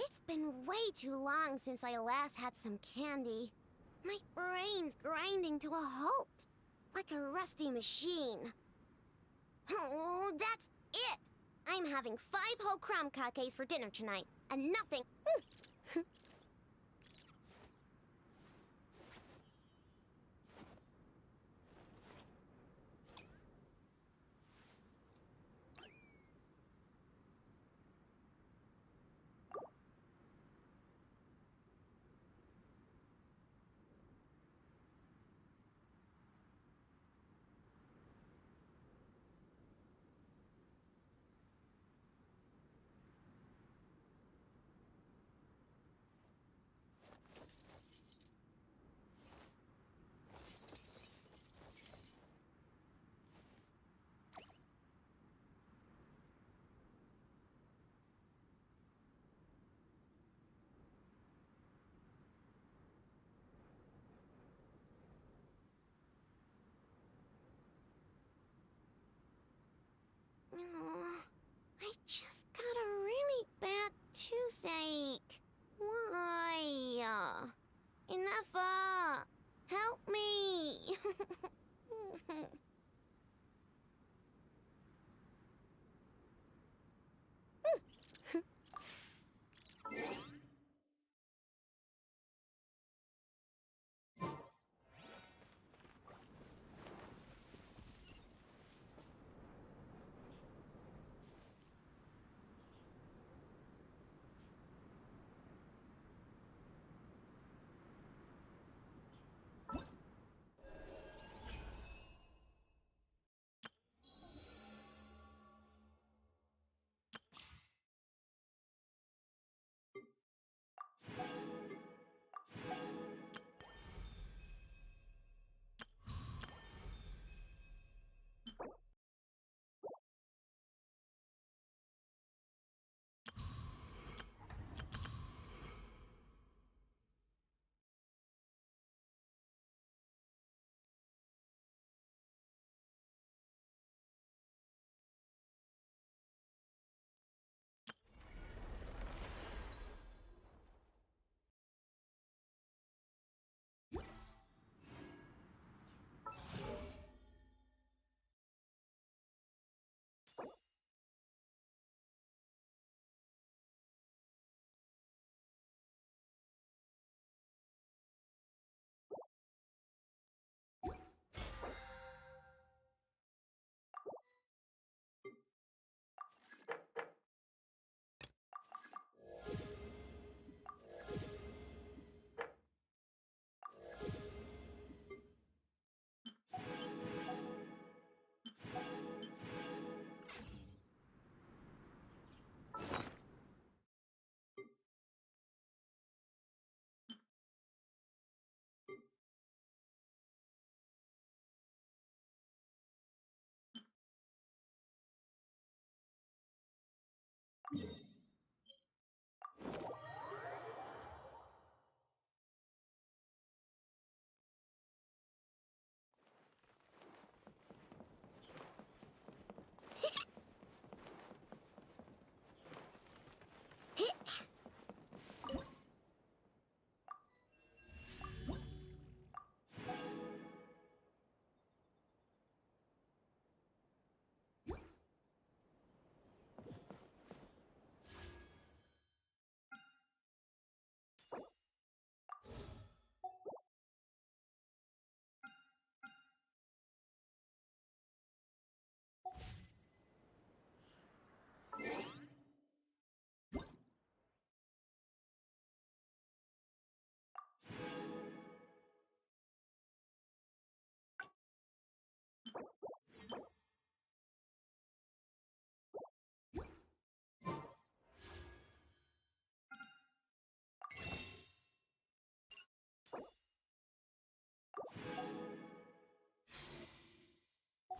It's been way too long since I last had some candy. My brain's grinding to a halt, like a rusty machine. Oh, that's it! I'm having 5 whole crumb cupcakes for dinner tonight, and nothing... Oh, I just got a really bad toothache. Why? Enough! Help me!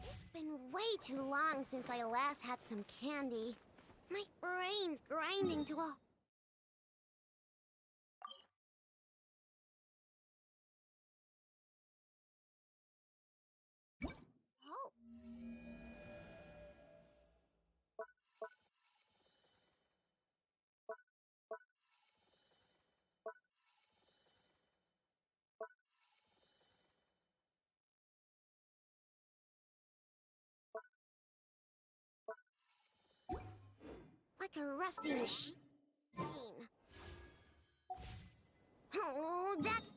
It's been way too long since I last had some candy. My brain's grinding to a... Oh. Like a rusty machine. Oh, that's...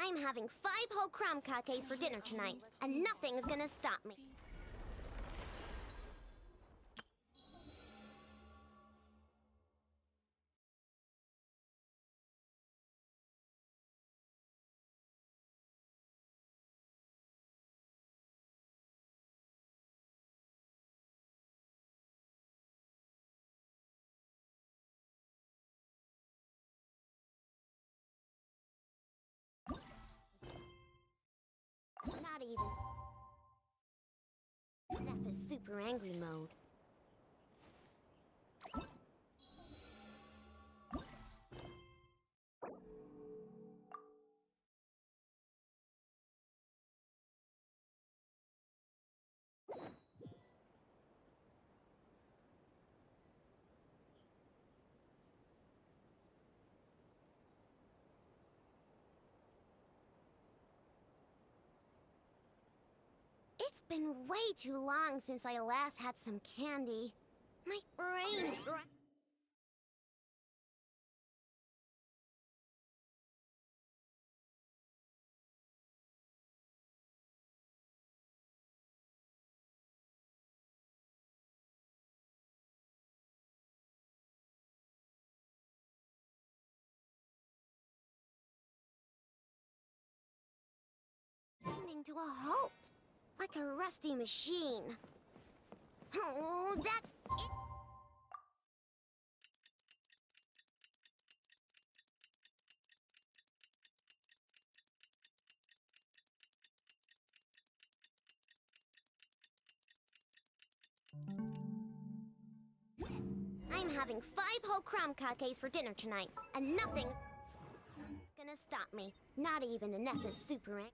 I'm having 5 whole crumb cupcakes for dinner tonight, and nothing's gonna stop me. Not even. F is super angry mode. It's been way too long since I last had some candy. My brain's grinding to a halt. Like a rusty machine. Oh, that's it. I'm having 5 whole crumb cupcakes for dinner tonight, and nothing's gonna stop me. Not even an F is super angry.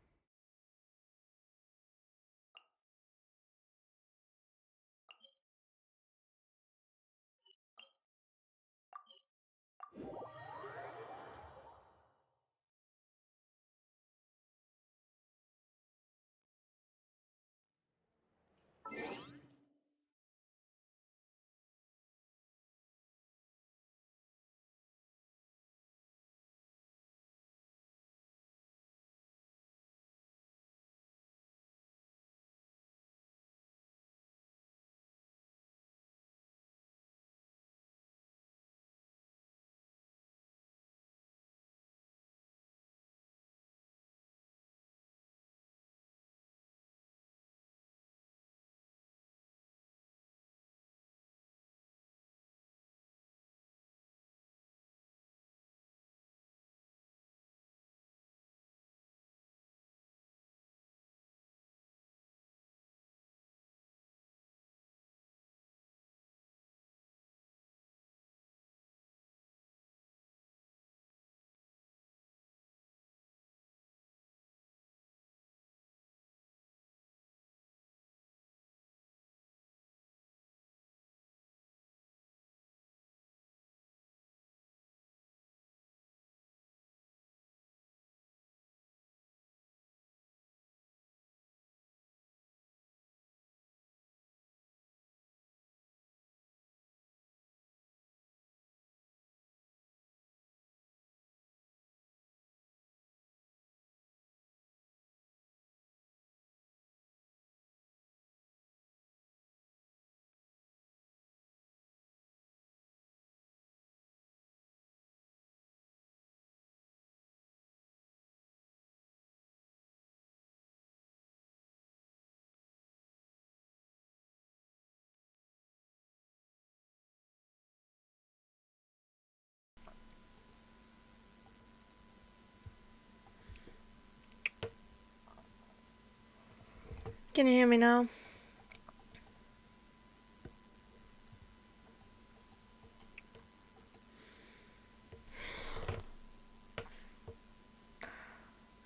Can you hear me now?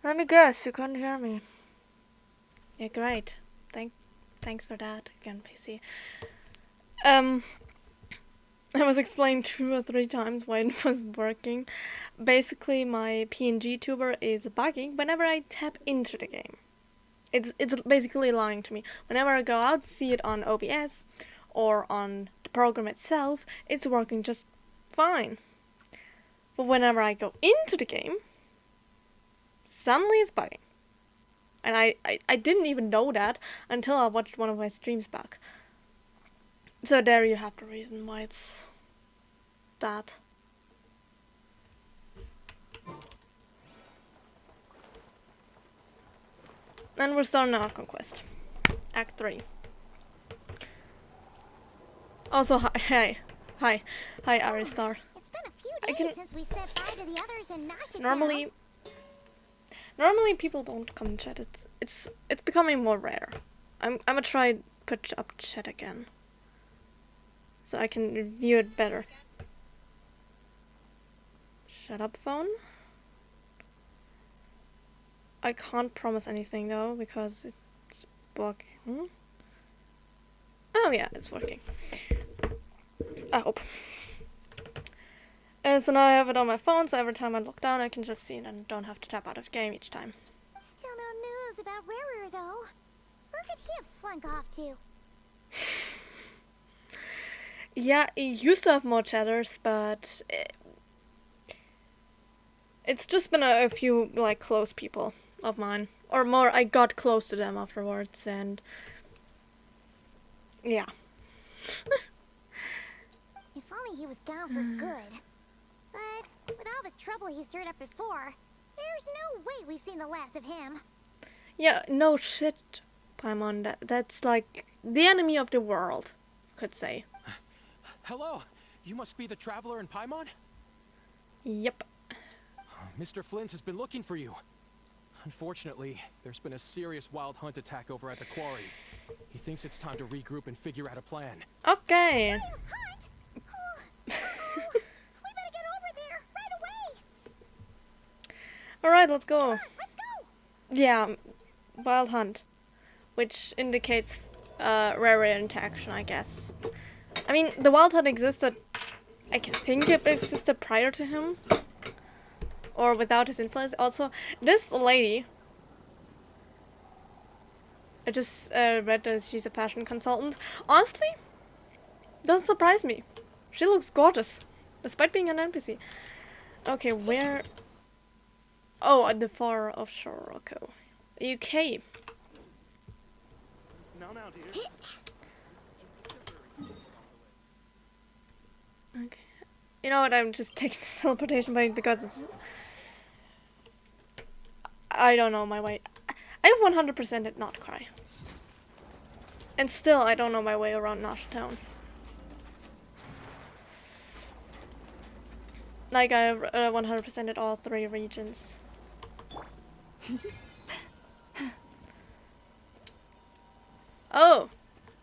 Let me guess, you couldn't hear me. Yeah, great. Thanks for that again, PC. I was explained 2 or 3 times why it was working. Basically, my PNG tuber is bugging whenever I tap into the game. It's basically lying to me. Whenever I go out, see it on OBS or on the program itself, it's working just fine. But whenever I go into the game, suddenly it's bugging. And I didn't even know that until I watched one of my streams back. So there you have the reason why it's that. And we're starting our conquest. Act 3. Also, hi, Aristar. It's been a few days since we said bye to the others in Nashitown. Normally people don't come in chat. It's becoming more rare. I'm gonna try put up chat again, so I can review it better. Shut up, phone. I can't promise anything though because it's bugging. Oh yeah, it's working. I hope. So now I have it on my phone, so every time I look down I can just see it and don't have to tap out of the game each time. Still no news about Rarer though. Where could he have slunk off to? Yeah, he used to have more chatters, but it's just been a few like close people of mine, or more. I got close to them afterwards, and yeah. If only he was gone for good. But with all the trouble he stirred up before, there's no way we've seen the last of him. Yeah, no shit, Paimon. That's like the enemy of the world, could say. Hello, you must be the traveler in Paimon? Yep. Mr. Flint has been looking for you. Unfortunately, there's been a serious wild hunt attack over at the quarry. He thinks it's time to regroup and figure out a plan. Okay. Wild hunt? We better get over there right away. Alright, let's go. Let's go. Yeah, wild hunt, which indicates rare interaction, I guess. I mean, the wild hunt existed. I think it existed prior to him, or without his influence. Also, this lady, I just read that she's a fashion consultant. Honestly, doesn't surprise me. She looks gorgeous, despite being an NPC. Okay, where? Oh, at the far offshore. Okay, UK. Now, dear. Okay. You know what? I'm just taking the teleportation point because it's. I don't know my way. I have 100% it not Krai. And still, I don't know my way around Nashitown. Like, I have 100% at all 3 regions. Oh!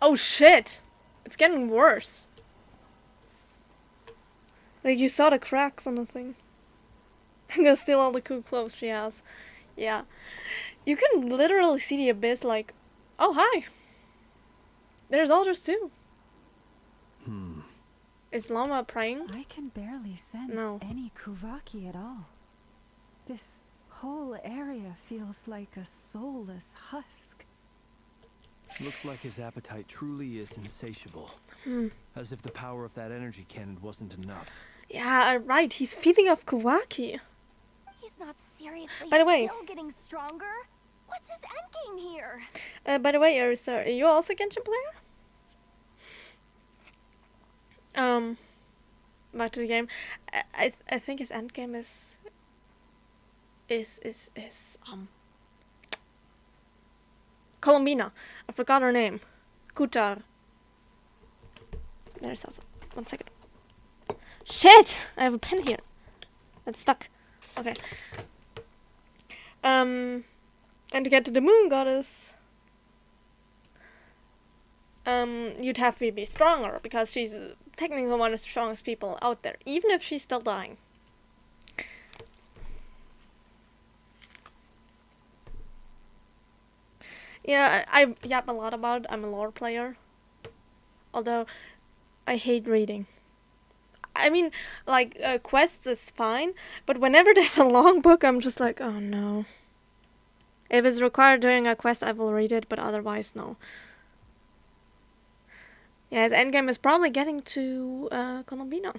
Oh shit! It's getting worse. Like, you saw the cracks on the thing. I'm gonna steal all the cool clothes she has. Yeah. You can literally see the abyss like, oh hi! There's others too. Is Llama praying? I can barely sense any Kuvaki at all. This whole area feels like a soulless husk. Looks like his appetite truly is insatiable. As if the power of that energy cannon wasn't enough. Yeah, right. He's feeding off Kawaki. He's not seriously By the way, still getting stronger. What's his endgame here? by the way, Arisa, are you also a Genshin player? Back to the game. I think his endgame is Colombina. I forgot her name. Kutar. There's also 1 second. Shit! I have a pen here. It's stuck. Okay. And to get to the moon goddess, you'd have to be stronger, because she's technically one of the strongest people out there, even if she's still dying. Yeah, I yap a lot about it. I'm a lore player. Although, I hate reading. I mean, like, quests is fine, but whenever there's a long book, I'm just like, oh no. If it's required during a quest, I will read it, but otherwise, no. Yeah, his endgame is probably getting to, Colombino.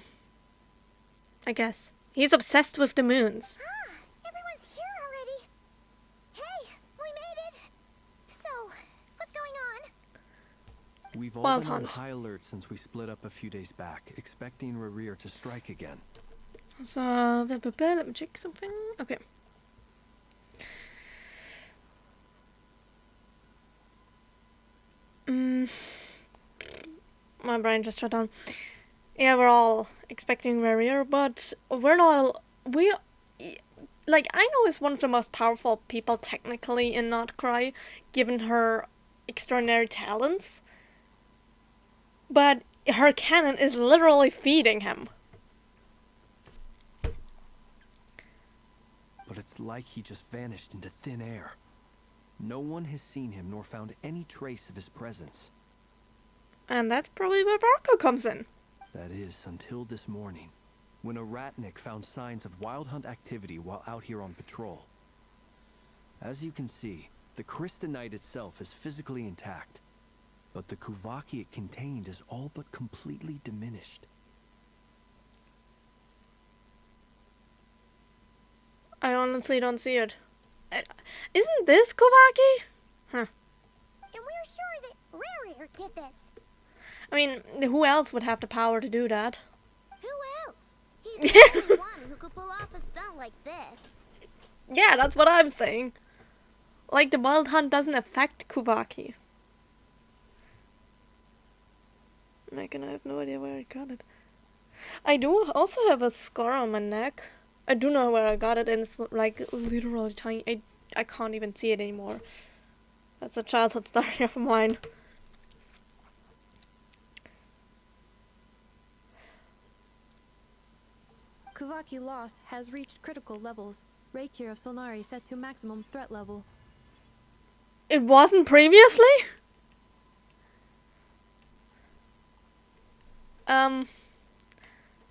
I guess. He's obsessed with the moons. Ah, everyone's here already. Hey, we made it. So, what's going on? We've all Wild been on hunt. high alert since we split up a few days back, expecting Rerir to strike again. So, let me check something. Okay. My brain just shut down. Yeah, we're all expecting Rerir, but we're not. Like, I know is one of the most powerful people technically in Not Krai, given her extraordinary talents. But her cannon is literally feeding him. But it's like he just vanished into thin air. No one has seen him nor found any trace of his presence. And that's probably where Varco comes in. That is, until this morning, when a ratnik found signs of wild hunt activity while out here on patrol. As you can see, the crystalline itself is physically intact, but the Kuvaki it contained is all but completely diminished. I honestly don't see it. Isn't this Kuvaki? Huh. And we're sure that Rerir did this. I mean, who else would have the power to do that? Who else? He's the only one who could pull off a stunt like this. Yeah, that's what I'm saying. Like, the wild hunt doesn't affect Kuvaki. Megan, I have no idea where I got it. I do also have a scar on my neck. I do know where I got it, and it's like literally tiny. I can't even see it anymore. That's a childhood story of mine. Kuvaki loss has reached critical levels. Reikir of Solnari set to maximum threat level. It wasn't previously?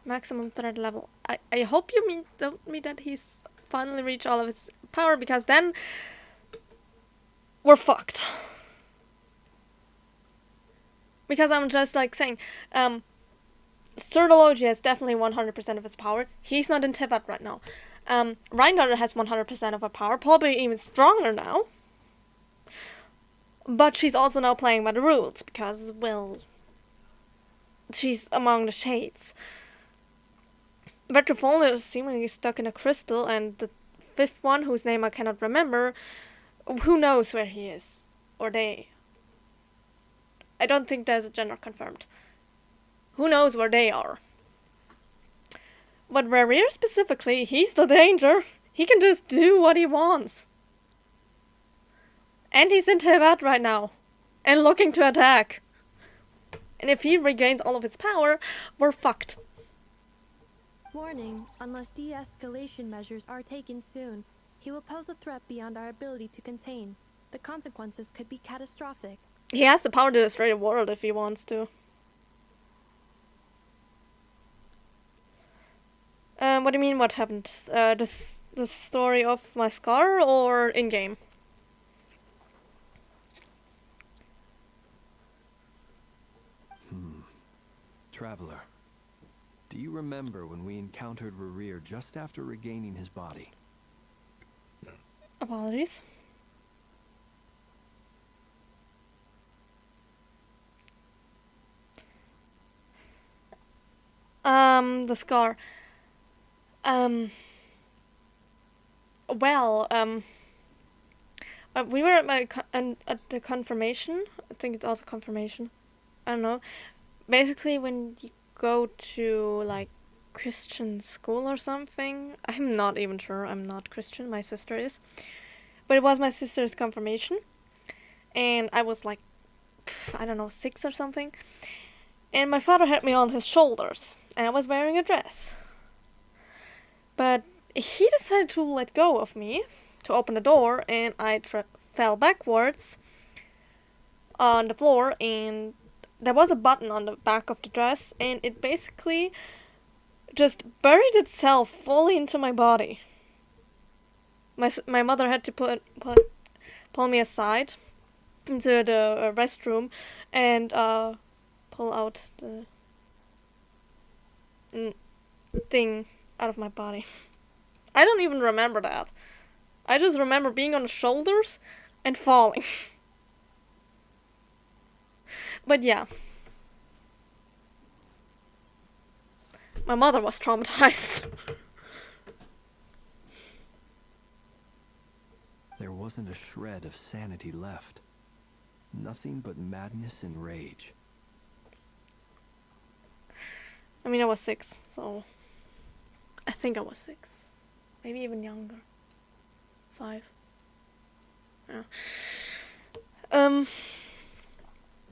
Maximum threat level. I hope you don't mean that he's finally reached all of his power, because then we're fucked. Because I'm just like saying, Serdologia has definitely 100% of his power. He's not in Tibet right now. Reindaughter has 100% of her power, probably even stronger now. But she's also now playing by the rules, because, well, she's among the shades. Vetrofolio is seemingly stuck in a crystal, and the fifth one, whose name I cannot remember, who knows where he is. Or they. I don't think there's a gender confirmed. Who knows where they are. But Rerir specifically, he's the danger. He can just do what he wants. And he's in Tibet right now. And looking to attack. And if he regains all of his power, we're fucked. Warning, unless de-escalation measures are taken soon, he will pose a threat beyond our ability to contain. The consequences could be catastrophic. He has the power to destroy the world if he wants to. What do you mean what happened? The story of my scar or in-game? Traveler, do you remember when we encountered Rerir just after regaining his body? Apologies. The scar. We were at the confirmation. I think it's also confirmation. I don't know. Basically, when you go to, like, Christian school or something. I'm not even sure. I'm not Christian. My sister is. But it was my sister's confirmation. And I was, like, I don't know, 6 or something. And my father had me on his shoulders, and I was wearing a dress. But he decided to let go of me to open the door, and I fell backwards on the floor, and there was a button on the back of the dress, and it basically just buried itself fully into my body. My mother had to pull me aside into the restroom and pull out the thing out of my body. I don't even remember that. I just remember being on the shoulders and falling. But yeah. My mother was traumatized. There wasn't a shred of sanity left. Nothing but madness and rage. I mean, I was 6, so I think I was 6. Maybe even younger. 5. Yeah.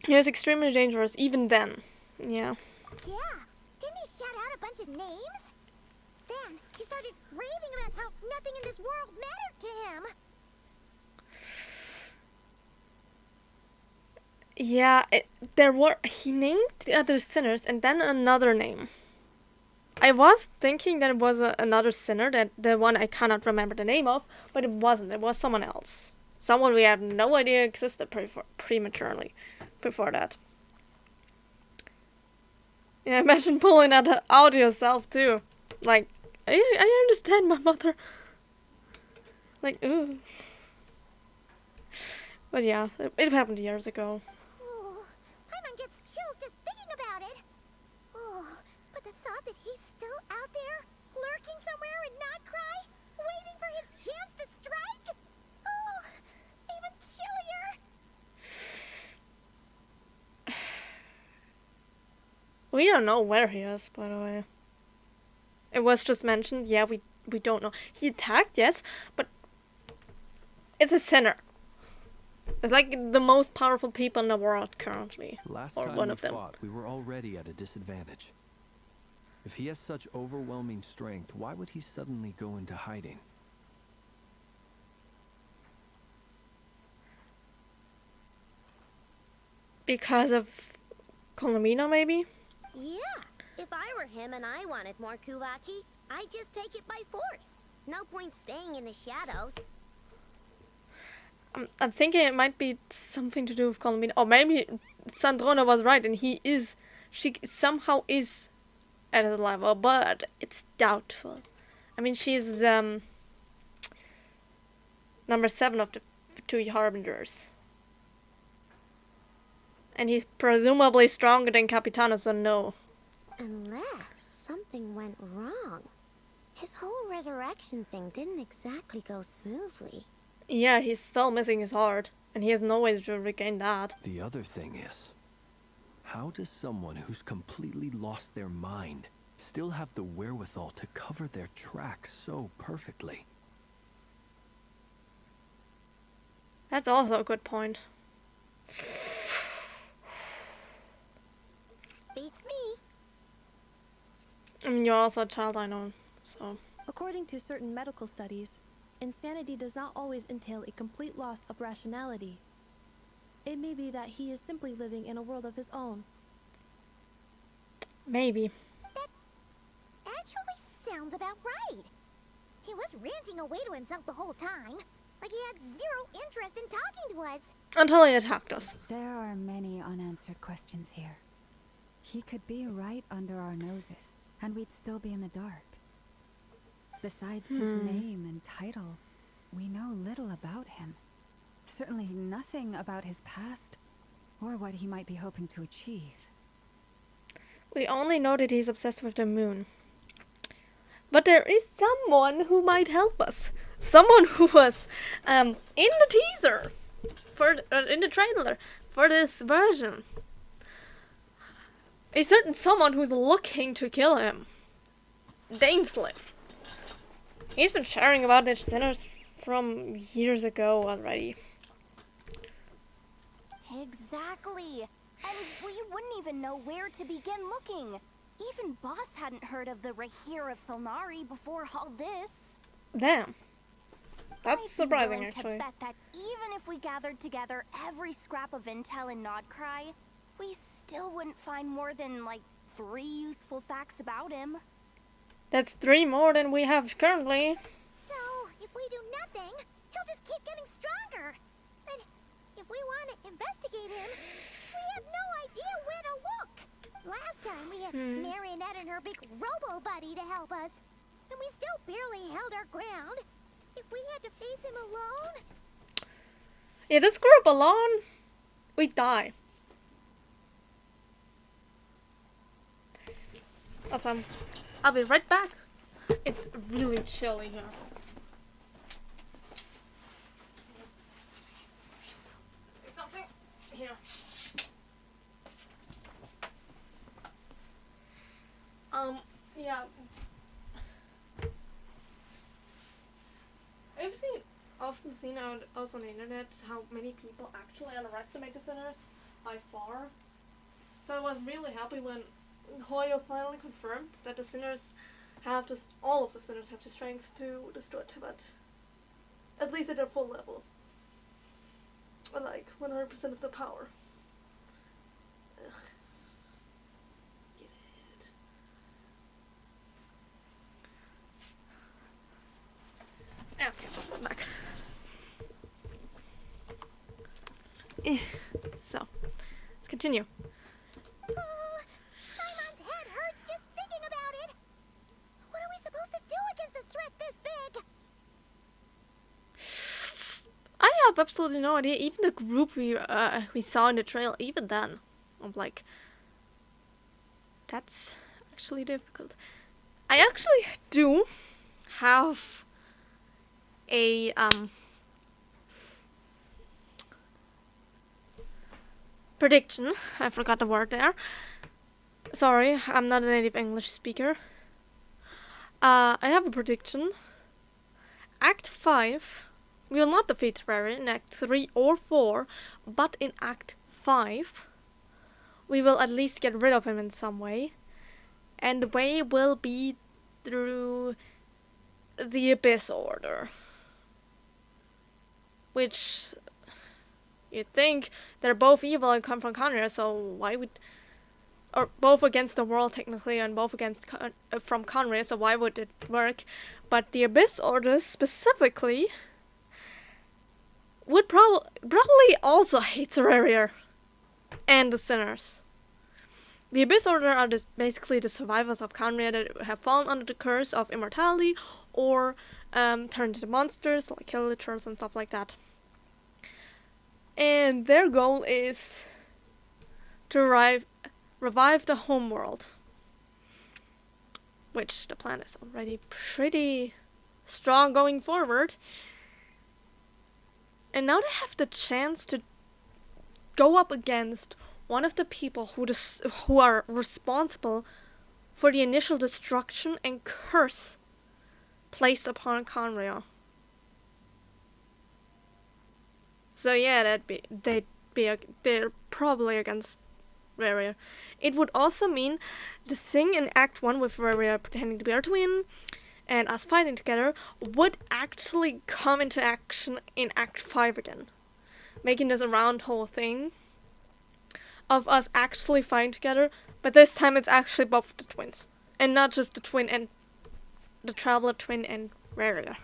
He was extremely dangerous even then. Yeah. Yeah, didn't he shout out a bunch of names? Then he started raving about how nothing in this world mattered to him. Yeah, he named the other sinners and then another name. I was thinking that it was another sinner, that the one I cannot remember the name of, but it wasn't. It was someone else. Someone we had no idea existed prematurely before that. Yeah, imagine pulling that out yourself too. Like, I understand my mother. Like, ooh. But yeah, it happened years ago. Oh, Paimon gets chills just thinking about it. Oh, but the thought that he's still out there, lurking somewhere in Not Krai, waiting for his chance to strike? Oh, even chillier. We don't know where he is, by the way. It was just mentioned, yeah, we don't know. He attacked, yes, but it's a sinner. It's like the most powerful people in the world currently. Last or time one we of them. fought, we were already at a disadvantage. If he has such overwhelming strength, why would he suddenly go into hiding? Because of Kolomina, maybe? Yeah, if I were him and I wanted more Kuvaki, I'd just take it by force. No point staying in the shadows. I'm thinking it might be something to do with Kolomina. Or maybe Sandrona was right and she somehow is at a level, but it's doubtful. I mean, she's number 7 of the 2 Harbingers. And he's presumably stronger than Capitano, so no. Unless something went wrong. His whole resurrection thing didn't exactly go smoothly. Yeah, he's still missing his heart, and he has no way to regain that. The other thing is, how does someone who's completely lost their mind still have the wherewithal to cover their tracks so perfectly? That's also a good point. Beats me. I mean, you're also a child, I know, so... According to certain medical studies, insanity does not always entail a complete loss of rationality. It may be that he is simply living in a world of his own. Maybe. That actually sounds about right. He was ranting away to himself the whole time, like he had zero interest in talking to us. Until he attacked us. There are many unanswered questions here. He could be right under our noses, and we'd still be in the dark. Besides his name and title, we know little about him. Certainly nothing about his past, or what he might be hoping to achieve. We only know that he's obsessed with the moon. But there is someone who might help us. Someone who was in the teaser, in the trailer, for this version. A certain someone who's looking to kill him. Dainsliff. He's been sharing about the sinners from years ago already. Hey, Exactly. And we wouldn't even know where to begin looking. Even Boss hadn't heard of the Rahir of Solnari before all this. Damn. That's I'd be surprising, willing actually. to bet that even if we gathered together every scrap of intel in Nodcry, we still wouldn't find more than, like, 3 useful facts about him. That's 3 more than we have currently. So, if we do nothing, he'll just keep getting stronger. And if we want to investigate him, we have no idea where to look. Last time we had Marionette and her big robo-buddy to help us, and we still barely held our ground. If we had to face him alone... Yeah, this group alone, we die. Awesome. I'll be right back. It's really chilly here. Something here. Yeah. Often seen out also on the internet how many people actually underestimate the sinners by far. So I was really happy when Hoyo finally confirmed that the sinners have this, all of the sinners have the strength to destroy Tibet. At least at their full level. Or like 100% of the power. Ugh. Get it. Okay, back. So, let's continue. Paimon's head hurts just thinking about it. What are we supposed to do against a threat this big? I have absolutely no idea. Even the group we saw in the trail, even then, I'm like, that's actually difficult. I actually do have a prediction. I forgot the word there. Sorry, I'm not a native English speaker. I have a prediction. Act 5, we will not defeat Rary in Act 3 or 4, but in Act 5, we will at least get rid of him in some way. And the way will be through the Abyss Order. Which, you'd think they're both evil and come from Conria, so why would... Or both against the world technically, and both against from Conria, so why would it work? But the Abyss Order specifically would probably also hate Terraria and the sinners. The Abyss Order are basically the survivors of Conria that have fallen under the curse of immortality or turned into monsters like Killiters and stuff like that. And their goal is to revive the homeworld, which the plan is already pretty strong going forward. And now they have the chance to go up against one of the people who are responsible for the initial destruction and curse placed upon Conria. So yeah, they're probably against Raria. It would also mean the thing in Act 1 with Raria pretending to be our twin and us fighting together would actually come into action in Act 5 again. Making this a round whole thing of us actually fighting together, but this time it's actually both the twins. And not just the twin and the Traveler twin and Raria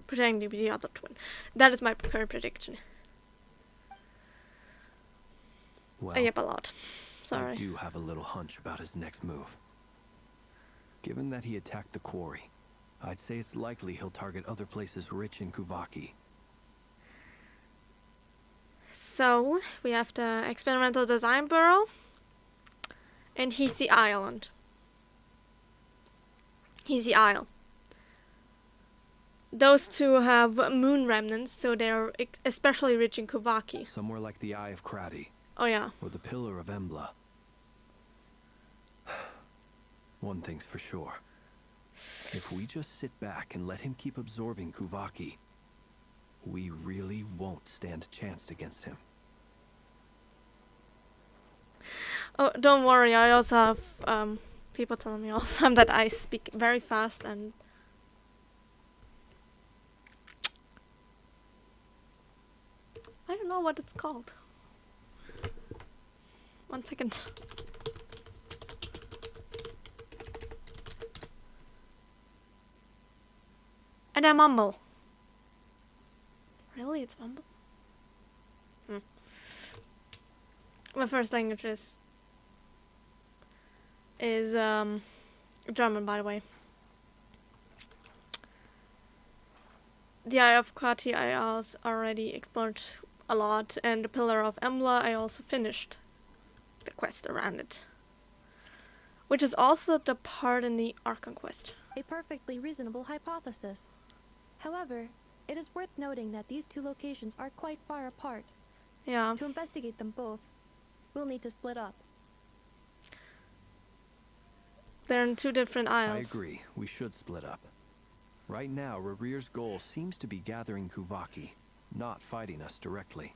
pretending to be the other twin. That is my current prediction. Well, I yep a lot. Sorry. I do have a little hunch about his next move. Given that he attacked the quarry, I'd say it's likely he'll target other places rich in Kuvaki. So, we have the Experimental Design Bureau and Hisi Island. Hisi Isle. Those two have moon remnants, so they're especially rich in Kuvaki. Somewhere like the Eye of Krati. Oh yeah. Or the Pillar of Embla. One thing's for sure. If we just sit back and let him keep absorbing Kuvaki, we really won't stand a chance against him. Oh, don't worry. I also have people telling me all the time that I speak very fast and I don't know what it's called. 1 second. And I mumble. Really? It's mumble? My first language is German, by the way. The Eye of Kati I also already explored a lot, and the Pillar of Embla I also finished the quest around it. Which is also the part in the Archon quest. A perfectly reasonable hypothesis. However, it is worth noting that these two locations are quite far apart. Yeah. To investigate them both, we'll need to split up. They're in 2 different I isles. agree. We should split up. Right now, Rarir's goal seems to be gathering Kuvaki, not fighting us directly.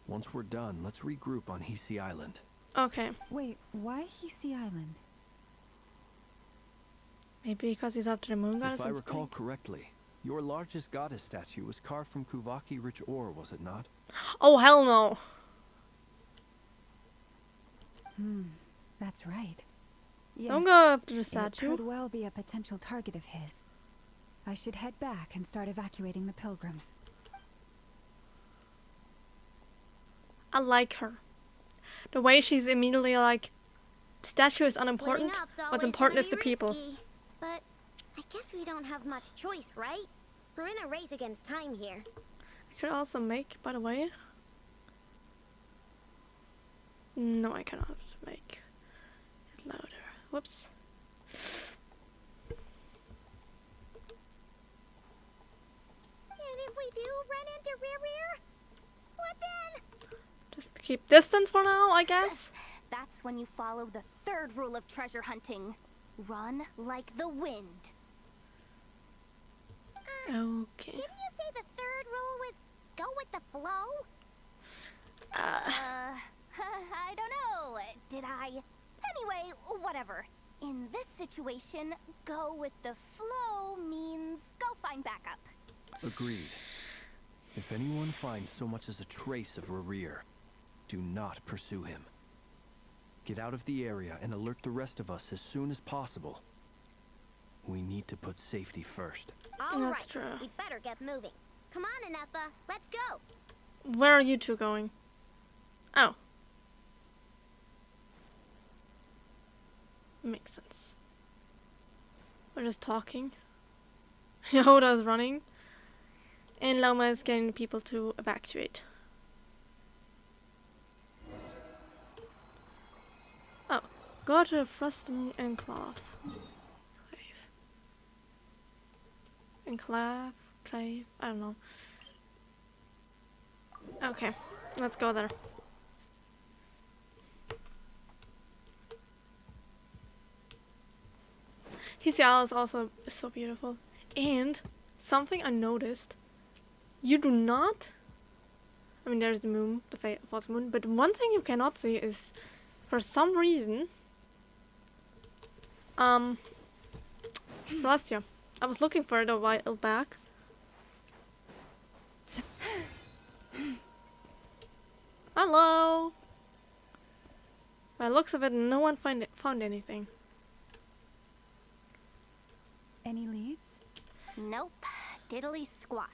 Once we're done, let's regroup on Hisi Island. Okay. Wait, why Hisi Island? Maybe because he's after the moon goddess. If I in recall spring? correctly, your largest goddess statue was carved from Kuvaki rich ore, was it not? Oh, hell no. That's right. Yes, Don't go after the it statue. could well be a potential target of his. I should head back and start evacuating the pilgrims. I like her. The way she's immediately like, statue is unimportant. Splitting up's What's always important is gonna the be people. risky. But I guess we don't have much choice, right? We're in a race against time here. I could also make, by the way. No, I cannot make it louder. Whoops. And if we do run into Rear, what then? Just keep distance for now, I guess. That's when you follow the third rule of treasure hunting. Run like the wind. Okay. Didn't you say the third rule was go with the flow? I don't know. Did I? Anyway, whatever. In this situation, go with the flow means go find backup. Agreed. If anyone finds so much as a trace of Rarir, do not pursue him. Get out of the area and alert the rest of us as soon as possible. We need to put safety first. All That's right, true. we better get moving. Come on, Anefa, let's go. Where are you two going? Oh. Makes sense. We're just talking. Yehuda's running. And Loma is getting the people to evacuate. Oh. Go to Frustum Enclave. Clave, I don't know. Okay, let's go there. Hisi Isle is also so beautiful. And something I noticed, you do not, I mean there's the moon, the false moon, but one thing you cannot see is, for some reason, Celestia. I was looking for it a while back. Hello. By the looks of it, no one found anything. Any leads? Nope. Diddly squat.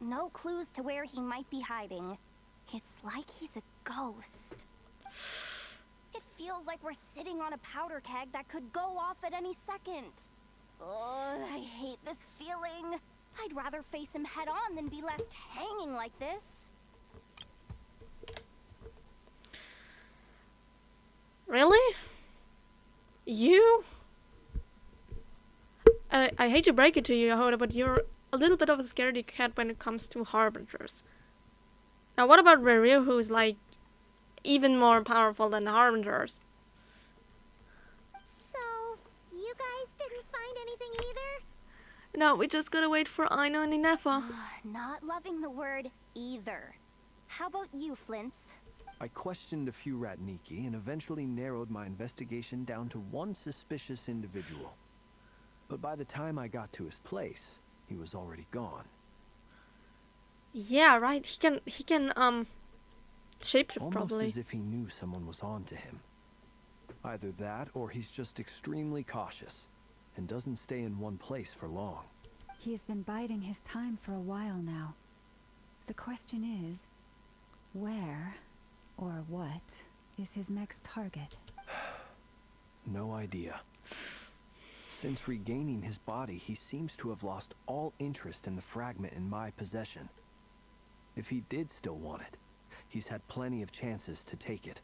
No clues to where he might be hiding. It's like he's a ghost. It feels like we're sitting on a powder keg that could go off at any second. Oh, I hate this feeling. I'd rather face him head on than be left hanging like this. Really? You? I hate to break it to you, Yehuda, but you're a little bit of a scaredy cat when it comes to harbingers. Now, what about Rerir, who's like even more powerful than the harbingers? So, you guys didn't find anything either? No, we just gotta wait for Aina and Inefa. Not loving the word either. How about you, Flints? I questioned a few Ratniki and eventually narrowed my investigation down to one suspicious individual. But by the time I got to his place, he was already gone. Yeah, right. He can shapeshift Almost probably. as if he knew someone was on to him. Either that or he's just extremely cautious and doesn't stay in one place for long. He's been biding his time for a while now. The question is, where or what is his next target? No idea. Since regaining his body, he seems to have lost all interest in the fragment in my possession. If he did still want it, he's had plenty of chances to take it.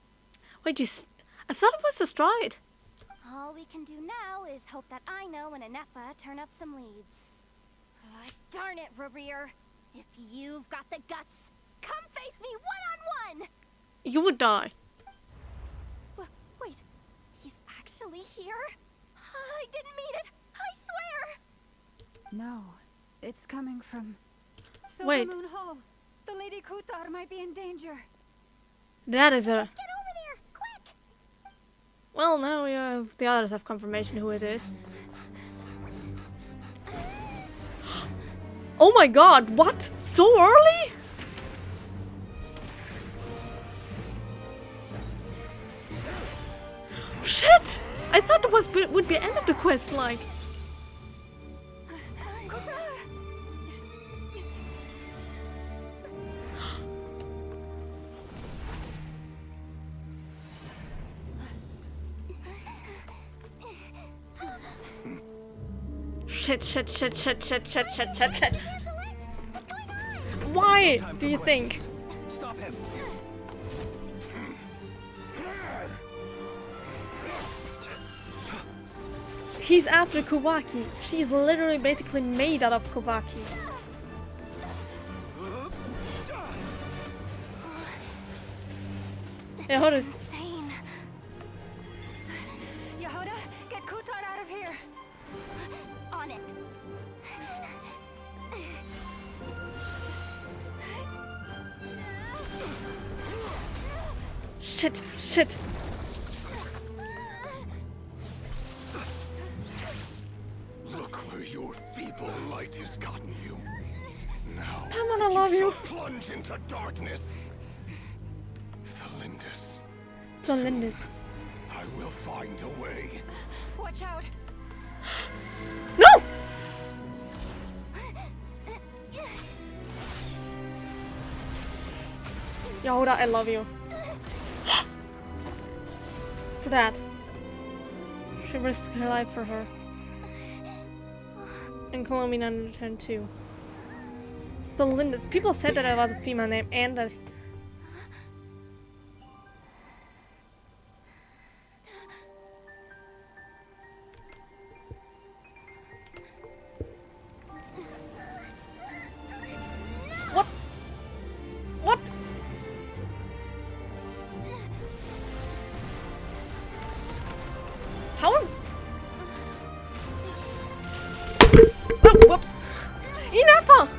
Wait, I thought it was destroyed. All we can do now is hope that Ino and Anefa turn up some leads. Darn it, Rerir. If you've got the guts, come face me one-on-one! You would die. Wait, he's actually here? I didn't mean it, I swear! No, it's coming from Wait. Silver Moon Hall. The Lady Kutar might be in danger. That is a... Get over there, quick! Well, now the others have confirmation who it is. Oh my god, what? So early? Shit! I thought it would be end of the quest, like. Shit. Why do you think? Stop him! He's after Kubaki. She's literally basically made out of Kubaki. Yeah, hold this. Insane. Yehuda, get Kutar out of here. On it. Shit. Look where your feeble light has gotten you. Now, Paimon, I love you. shall plunge into darkness. Thalindis, Lindis. I will find a way. Watch out. No! Yehuda, I love you. For that. She risked her life for her. And Columbine under turn 2. Still Lindis. People said that it was a female name and that. What? What? How? Oh, whoops. Enough!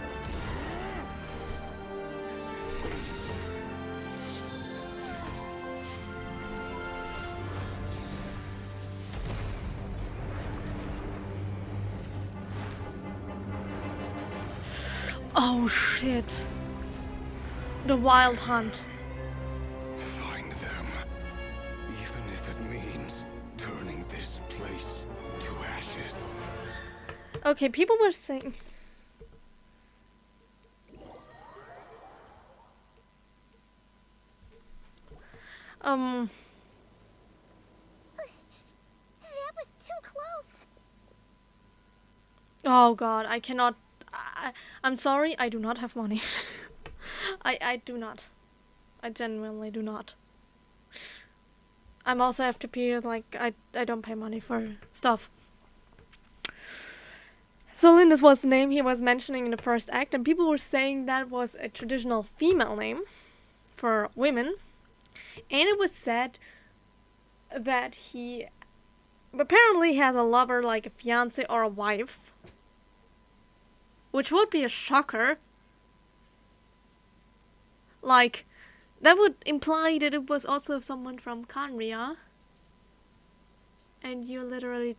Oh shit. The wild hunt. Find them. Even if it means turning this place to ashes. Okay, people were saying. That was too close. Oh god, I cannot. I'm sorry, I do not have money. I do not. I genuinely do not. I'm also FTP, like, I don't pay money for stuff. So Lindis was the name he was mentioning in the first act, and people were saying that was a traditional female name for women. And it was said that he apparently has a lover, like a fiance or a wife. Which would be a shocker. Like, That would imply that it was also someone from Kanria. And you literally...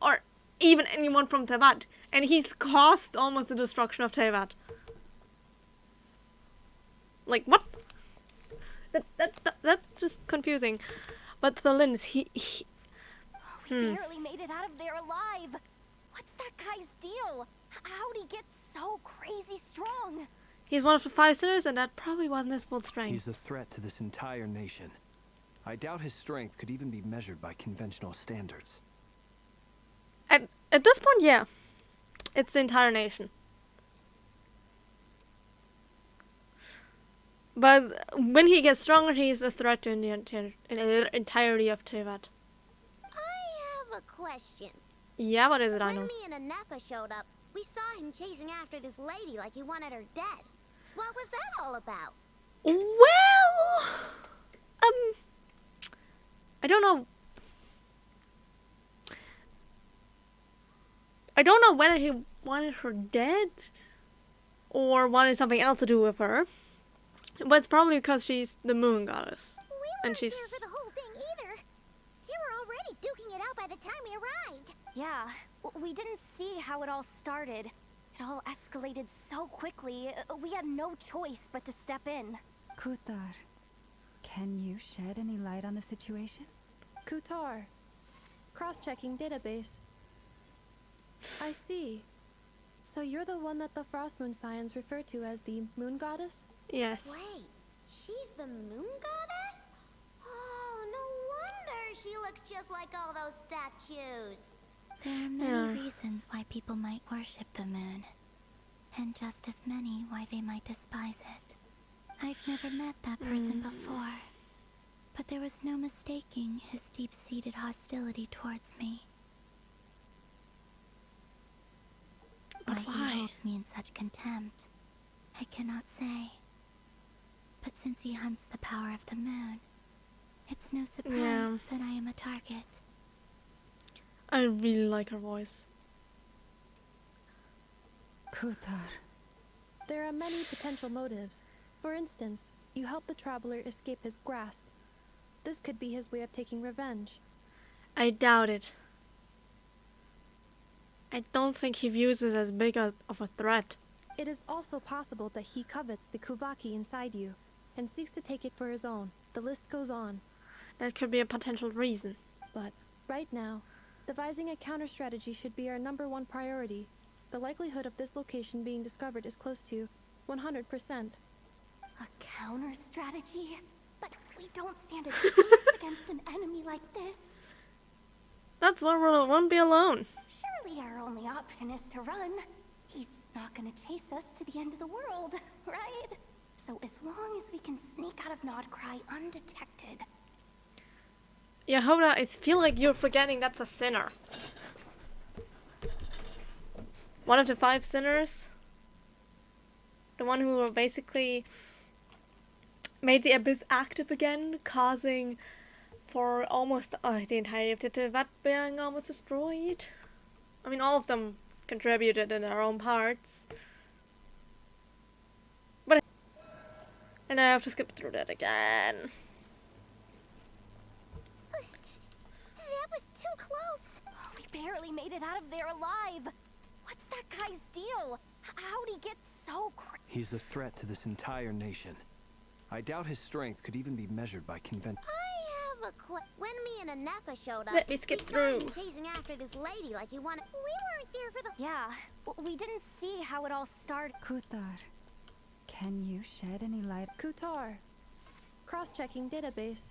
Or even anyone from Tevat. And he's caused almost the destruction of Tevat. Like, what? That's just confusing. But the Lins, he We barely made it out of there alive. What's that guy's deal? How'd he get so crazy strong? he's one of the 5 sinners, and that probably wasn't his full strength. He's a threat to this entire nation. I doubt his strength could even be measured by conventional standards. At this point, yeah. It's the entire nation. But when he gets stronger, he's a threat to the entirety of Tevat. I have a question. Yeah, what is it, I When know? me and Anefa showed up, we saw him chasing after this lady like he wanted her dead. What was that all about? Well, I don't know. I don't know whether he wanted her dead or wanted something else to do with her. But it's probably because she's the moon goddess. We And weren't she's... here for the whole thing either. They were already duking it out by the time we arrived. Yeah, we didn't see how it all started. It all escalated so quickly. We had no choice but to step in. Kutar, can you shed any light on the situation? Kutar. Cross-checking database. I see. So you're the one that the Frost Moon Scions refer to as the Moon Goddess? Yes. Wait, she's the moon goddess? Oh, no wonder she looks just like all those statues. There are many reasons why people might worship the moon. And just as many why they might despise it. I've never met that person before. But there was no mistaking his deep-seated hostility towards me. But Why why? he holds me in such contempt, I cannot say. But since he hunts the power of the moon, it's no surprise that I am a target. I really like her voice. Kutar, There are many potential motives. For instance, you help the traveler escape his grasp. This could be his way of taking revenge. I doubt it. I don't think he views it as big of a threat. It is also possible that he covets the Kuvaki inside you, and seeks to take it for his own. The list goes on. That could be a potential reason. But, right now, devising a counter-strategy should be our #1 priority. The likelihood of this location being discovered is close to 100%. A counter strategy? But we don't stand a chance against an enemy like this. That's why we won't be alone. Surely our only option is to run. He's not gonna chase us to the end of the world, right? So as long as we can sneak out of Nodcry undetected. Yehoda, I feel like you're forgetting that's a sinner. One of the 5 sinners. The one who basically made the Abyss active again, causing for almost the entirety of the Tevat being almost destroyed. I mean, all of them contributed in their own parts. But and I have to skip through that again. That was too close. We barely made it out of there alive. What's that guy's deal? How'd he get so crazy? He's a threat to this entire nation. I doubt his strength could even be measured by convention. I have a When me and Anefa showed up, Let me skip we saw him through. chasing after this lady like he wanted. We weren't there for the. Yeah, we didn't see how it all started. Kutar, can you shed any light? Kutar. Cross-checking database.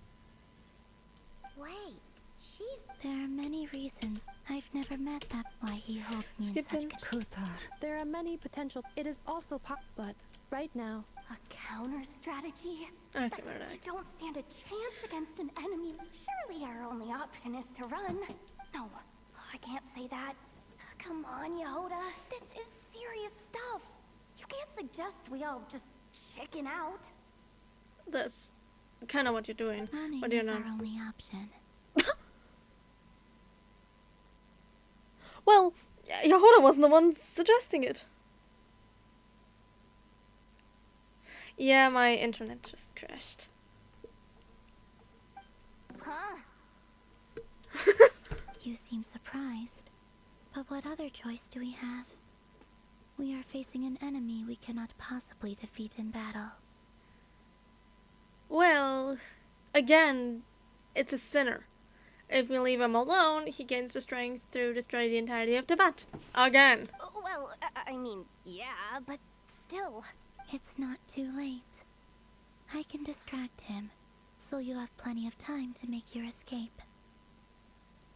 Wait, she's. There are many reasons I've never met that why he holds me Skipping. in such contempt. Kutar, There are many potential. It is also but right now, A counter strategy? Okay, But we're we back. don't stand a chance against an enemy. Surely our only option is to run. No, I can't say that. Come on, Yehoda. This is serious stuff. You can't suggest we all just chicken out. That's kind of what you're doing. Running But you're is not. our only option. Well, Yehoda wasn't the one suggesting it. Yeah, my internet just crashed. Huh? You seem surprised. But what other choice do we have? We are facing an enemy we cannot possibly defeat in battle. Well, again, it's a sinner. If we leave him alone, he gains the strength to destroy the entirety of Tibet. Again. Well, I mean, yeah, but still. It's not too late. I can distract him, so you have plenty of time to make your escape.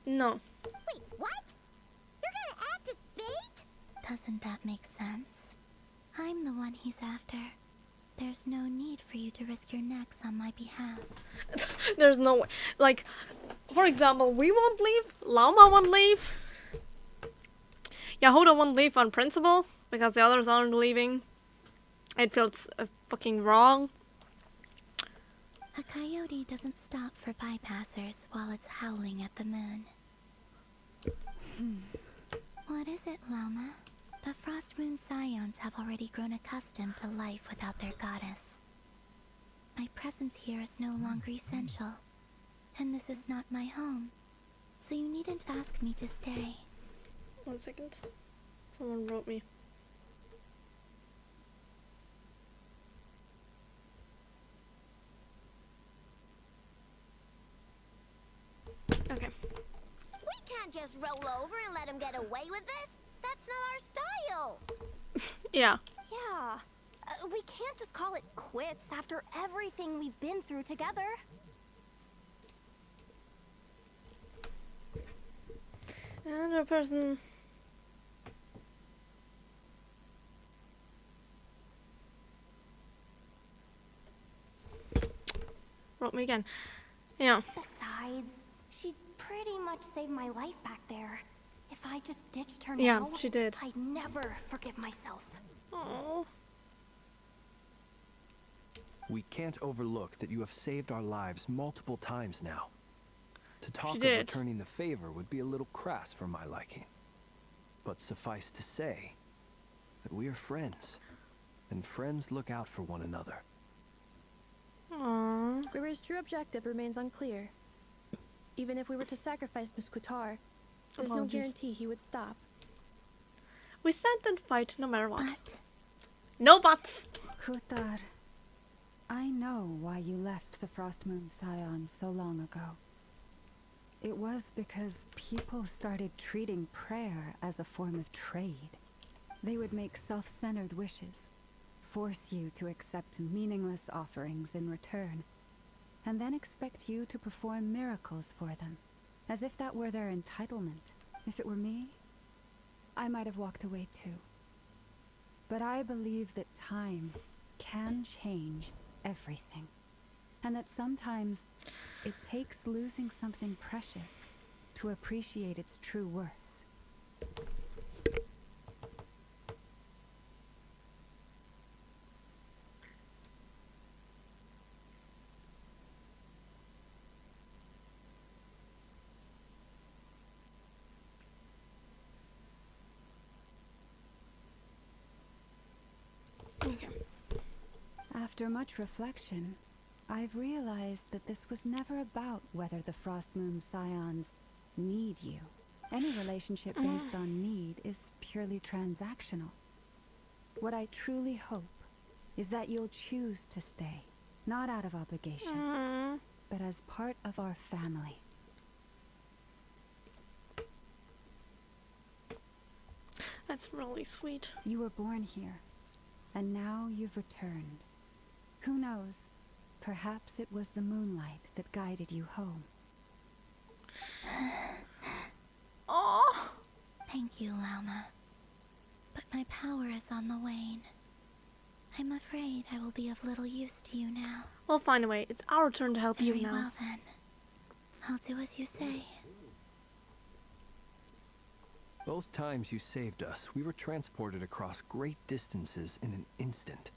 No. Wait, what? You're gonna act as bait? Doesn't that make sense? I'm the one he's after. There's no need for you to risk your necks on my behalf. There's no way. Like, for example, we won't leave. Lauma won't leave. Yahuda won't leave on principle because the others aren't leaving. It feels fucking wrong. A coyote doesn't stop for bypassers while it's howling at the moon. What is it, Lama? The Frost Moon Scions have already grown accustomed to life without their goddess. My presence here is no longer essential, and this is not my home, so you needn't ask me to stay. 1 second. Someone wrote me. Okay. We can't just roll over and let him get away with this. That's not our style. Yeah. Yeah, we can't just call it quits after everything we've been through together. Another person. Wrote me again. Yeah. Besides, she pretty much saved my life back there. If I just ditched her Yeah, now, she did. I'd never forgive myself. Oh. We can't overlook that you have saved our lives multiple times now. To talk of did. returning the favor would be a little crass for my liking. But suffice to say that we are friends, and friends look out for one another. Aww. River's true objective remains unclear. Even if we were to sacrifice Muskutar, there's no Apologies. guarantee he would stop. We stand and fight no matter what. But No buts! Kutar, I know why you left the Frost Moon Scions so long ago. It was because people started treating prayer as a form of trade. They would make self-centered wishes, force you to accept meaningless offerings in return, and then expect you to perform miracles for them, as if that were their entitlement. If it were me, I might have walked away too. But I believe that time can change everything, and that sometimes it takes losing something precious to appreciate its true worth. Okay. After much reflection, I've realized that this was never about whether the Frost Moon Scions need you. Any relationship based on need is purely transactional. What I truly hope is that you'll choose to stay, not out of obligation, Mm. but as part of our family. That's really sweet. You were born here, and now you've returned. Who knows? Perhaps it was the moonlight that guided you home. Oh. thank you, Lama. But my power is on the wane. I'm afraid I will be of little use to you now. We'll find a way. It's our turn to help you Very now. well then. I'll do as you say. Those times you saved us, we were transported across great distances in an instant.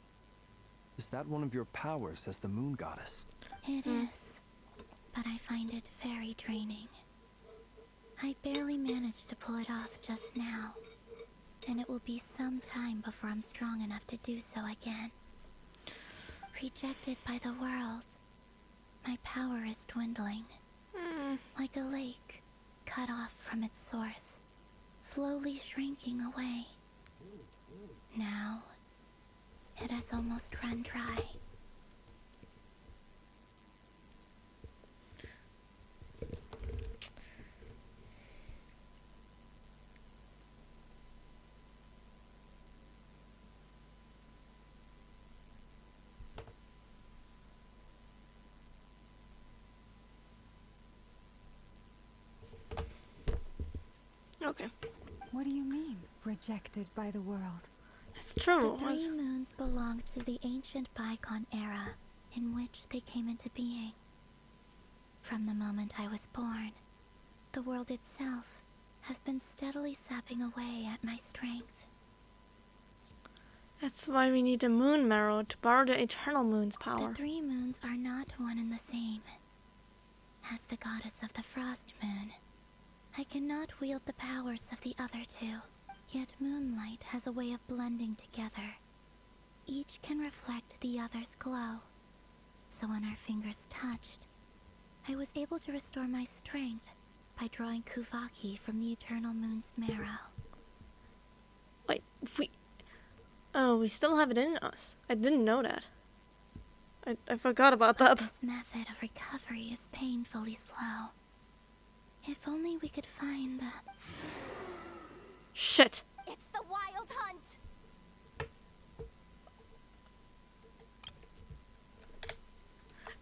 Is that one of your powers as the moon goddess? It is, but I find it very draining. I barely managed to pull it off just now, and it will be some time before I'm strong enough to do so again. Rejected by the world, my power is dwindling. Like a lake, cut off from its source, slowly shrinking away. Now, it has almost run dry. Okay. What do you mean, rejected by the world? It's true. The 3 moons belonged to the ancient bygone era in which they came into being. From the moment I was born, the world itself has been steadily sapping away at my strength. That's why we need a moon marrow to borrow the eternal moon's power. The 3 moons are not one and the same. As the goddess of the frost moon, I cannot wield the powers of the other 2. Yet moonlight has a way of blending together. Each can reflect the other's glow. So when our fingers touched, I was able to restore my strength by drawing Kuvaki from the eternal moon's marrow. Wait, we still have it in us. I didn't know that. I forgot about that. This method of recovery is painfully slow. If only we could find the... Shit. It's the Wild Hunt!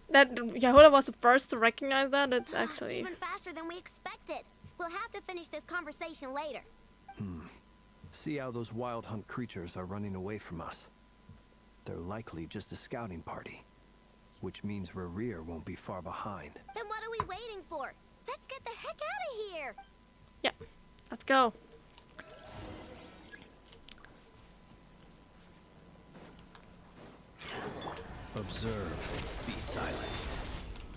That Yehuda was the first to recognize that. It's actually... Even faster than we expected. We'll have to finish this conversation later. See how those Wild Hunt creatures are running away from us. They're likely just a scouting party. Which means Rerir won't be far behind. Then what are we waiting for? Let's get the heck out of here! Yeah, let's go. Observe. Be silent.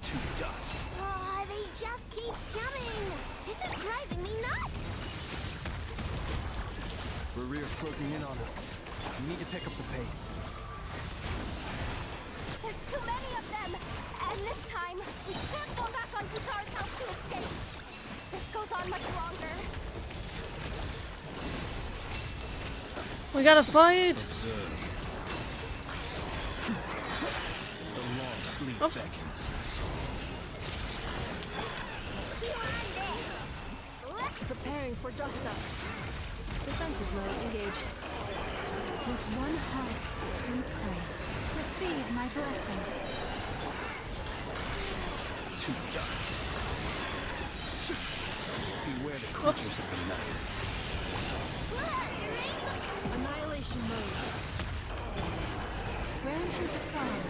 To dust. Oh, they just keep coming! This is driving me nuts! Rerir's closing in on us. We need to pick up the pace. There's too many of them! And this time, we can't go back on Guitar's house to escape. This goes on much longer. We gotta fight. Observe. The long sleep Oops. beckons. Preparing for dust up. Defensive mode engaged. With one heart, we pray. Receive my blessing. To dust. Beware the creatures of the night. Annihilation mode. Branch into song.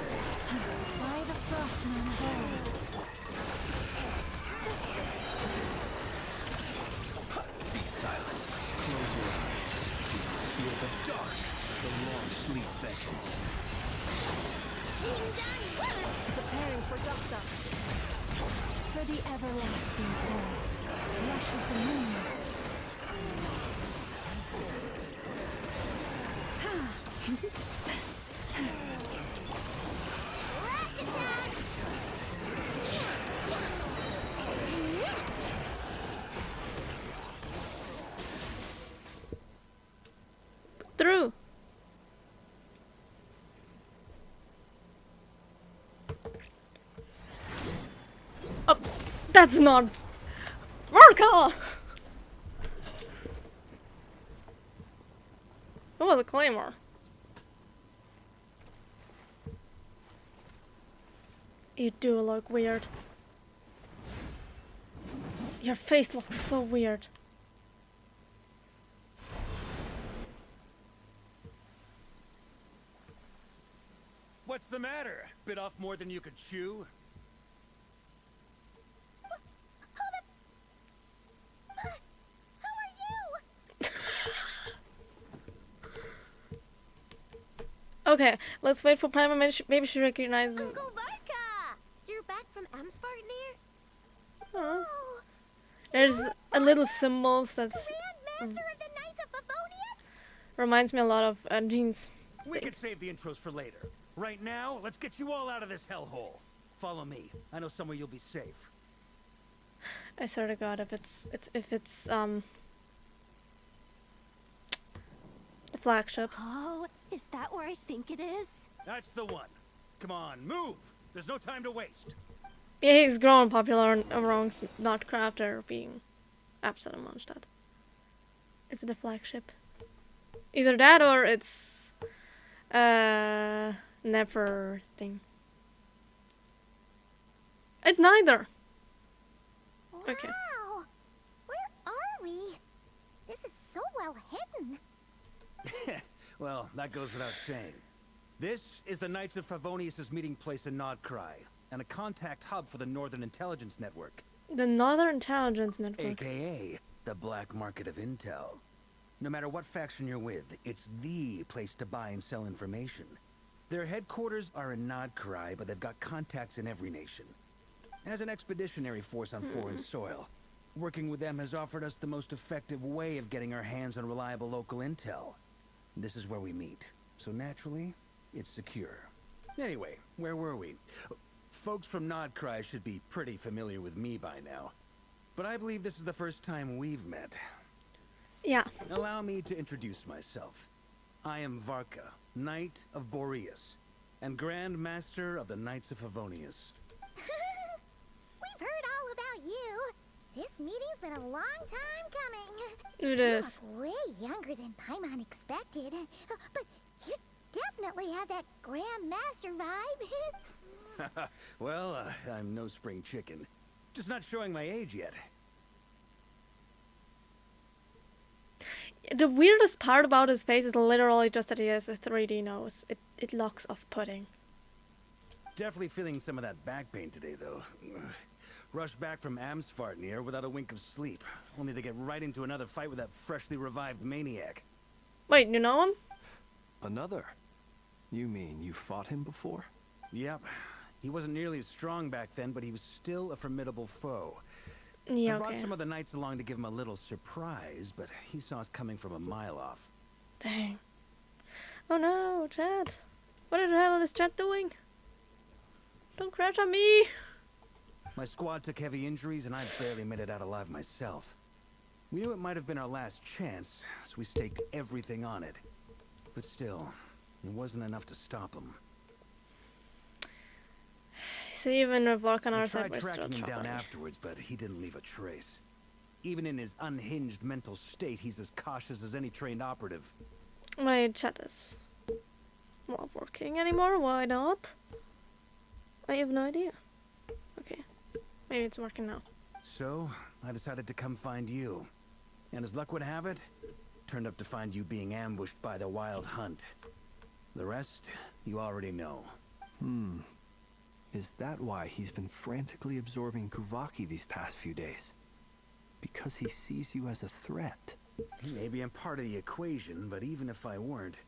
By the frost moon of old. Be silent. Close your eyes. Feel the dark. The long sleep beckons. Preparing for dust up. For the everlasting forest. Rushes the moon. Through. Oh, that's not Orca. It was a claymore. You do look weird. Your face looks so weird. What's the matter? Bit off more than you could chew? Who are you? Okay, let's wait for Prima. Maybe she recognizes. Uncle Barca! You're back from Amspartnir? Oh. Oh, There's a little symbols that's Grand Master of the Knights of Favonius? reminds me a lot of Jean's. We could save the intros for later. Right now, let's get you all out of this hellhole. Follow me. I know somewhere you'll be safe. I swear to God, if it's the flagship. Oh, is that where I think it is? That's the one. Come on, move! There's no time to waste. Yeah, he's growing popular amongst not crafter being absolute Mondstadt. Is it a flagship? Either that or it's never thing. It's neither. Okay. Wow! Where are we? This is so well hidden. Well, that goes without saying. This is the Knights of Favonius' meeting place in Krai, and a contact hub for the Northern Intelligence Network. The Northern Intelligence Network. AKA the black market of intel. No matter what faction you're with, it's the place to buy and sell information. Their headquarters are in Krai, but they've got contacts in every nation. As an expeditionary force on foreign soil, working with them has offered us the most effective way of getting our hands on reliable local intel. This is where we meet, so naturally, it's secure. Anyway, where were we? Folks from Krai should be pretty familiar with me by now. But I believe this is the first time we've met. Yeah. Allow me to introduce myself. I am Varka, Knight of Boreas, and Grand Master of the Knights of Favonius. We've heard all about you. This meeting's been a long time coming. It is. You look way younger than Paimon expected. But you definitely have that Grand Master vibe. Well, I'm no spring chicken. Just not showing my age yet. The weirdest part about his face is literally just that he has a 3D nose. It looks off-putting. Definitely feeling some of that back pain today, though. Rushed back from Amsvartnir without a wink of sleep, only to get right into another fight with that freshly revived maniac. Wait, you know him? Another? You mean you fought him before? Yep. He wasn't nearly as strong back then, but he was still a formidable foe. Yeah, I brought okay. some of the knights along to give him a little surprise, but he saw us coming from a mile off. Dang. Oh no, Chad. What the hell is Chad doing? Don't crash on me. My squad took heavy injuries, and I barely made it out alive myself. We knew it might have been our last chance, so we staked everything on it. But still, it wasn't enough to stop him. So even with Volkan I our side, tried we're still tracking him down troubling. afterwards, but he didn't leave a trace. Even in his unhinged mental state, he's as cautious as any trained operative. My chat is not working anymore. Why not? I have no idea. Okay. Maybe it's working now. So, I decided to come find you. And as luck would have it, turned up to find you being ambushed by the Wild Hunt. The rest, you already know. Is that why he's been frantically absorbing Kuvaki these past few days? Because he sees you as a threat? Maybe I'm part of the equation, but even if I weren't,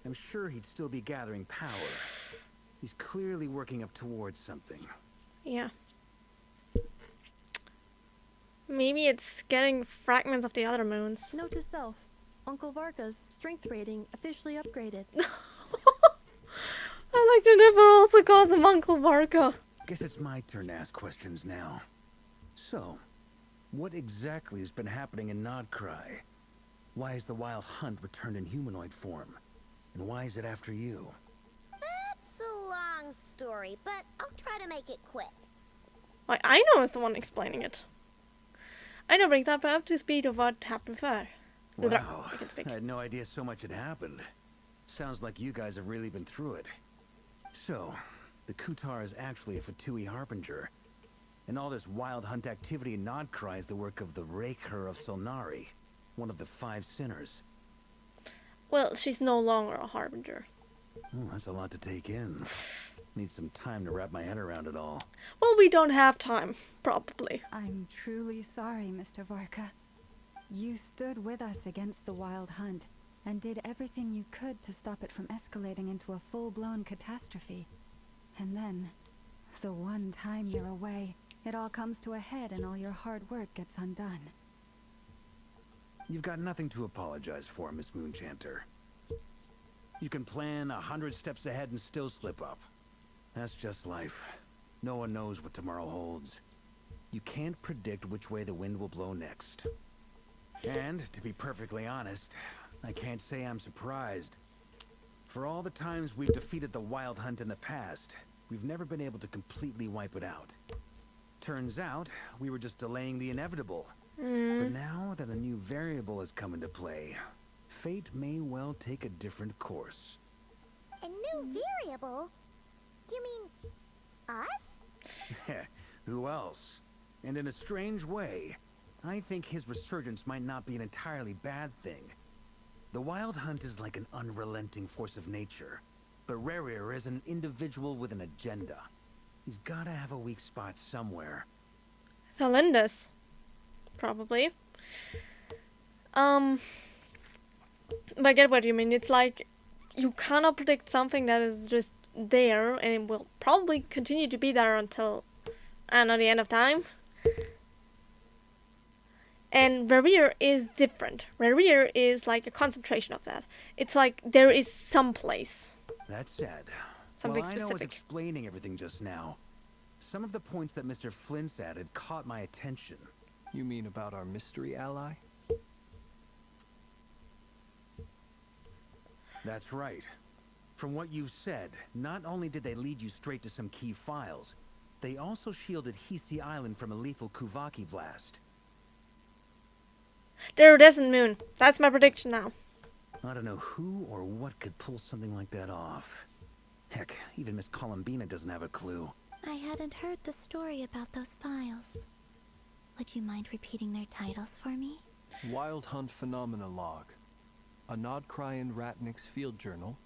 I'm sure he'd still be gathering power. He's clearly working up towards something. Yeah. Maybe it's getting fragments of the other moons. Note to self, Uncle Varka's strength rating officially upgraded. I like to never also calls him Uncle Varka. Guess it's my turn to ask questions now. So, what exactly has been happening in Krai? Why has the Wild Hunt returned in humanoid form? And why is it after you? That's a long story, but I'll try to make it quick. Why, I know is the one explaining it. I know brings up to speed of what happened before. Wow, I can speak. I had no idea so much had happened. Sounds like you guys have really been through it. So, the Kutar is actually a Fatui Harbinger. And all this Wild Hunt activity in Krai is the work of the Raker of Solnari, one of the 5 sinners. Well, she's no longer a harbinger. Oh, that's a lot to take in. Need some time to wrap my head around it all. Well, we don't have time, probably. I'm truly sorry, Mr. Varka. You stood with us against the Wild Hunt and did everything you could to stop it from escalating into a full-blown catastrophe. And then, the one time you're away, it all comes to a head and all your hard work gets undone. You've got nothing to apologize for, Miss Moonchanter. You can plan 100 steps ahead and still slip up. That's just life. No one knows what tomorrow holds. You can't predict which way the wind will blow next. And, to be perfectly honest, I can't say I'm surprised. For all the times we've defeated the Wild Hunt in the past, we've never been able to completely wipe it out. Turns out, we were just delaying the inevitable. But now that a new variable has come into play, fate may well take a different course. A new variable? You mean us? Who else? And in a strange way, I think his resurgence might not be an entirely bad thing. The Wild Hunt is like an unrelenting force of nature, but Rerir is an individual with an agenda. He's gotta have a weak spot somewhere. Thalindus. Probably. But I get what you mean. It's like you cannot predict something that is just there and it will probably continue to be there until, I don't know, the end of time. And Rerir is different. Rerir is like a concentration of that. It's like there is some place. That said, Something while I know I was specific. explaining everything just now, some of the points that Mr. Flint's added caught my attention. You mean about our mystery ally? That's right. From what you said, not only did they lead you straight to some key files, they also shielded Hisi Island from a lethal Kuvaki blast. The iridescent moon. That's my prediction now. I don't know who or what could pull something like that off. Heck, even Miss Columbina doesn't have a clue. I hadn't heard the story about those files. Would you mind repeating their titles for me? Wild Hunt Phenomena Log, a Krai and Ratnik's Field Journal,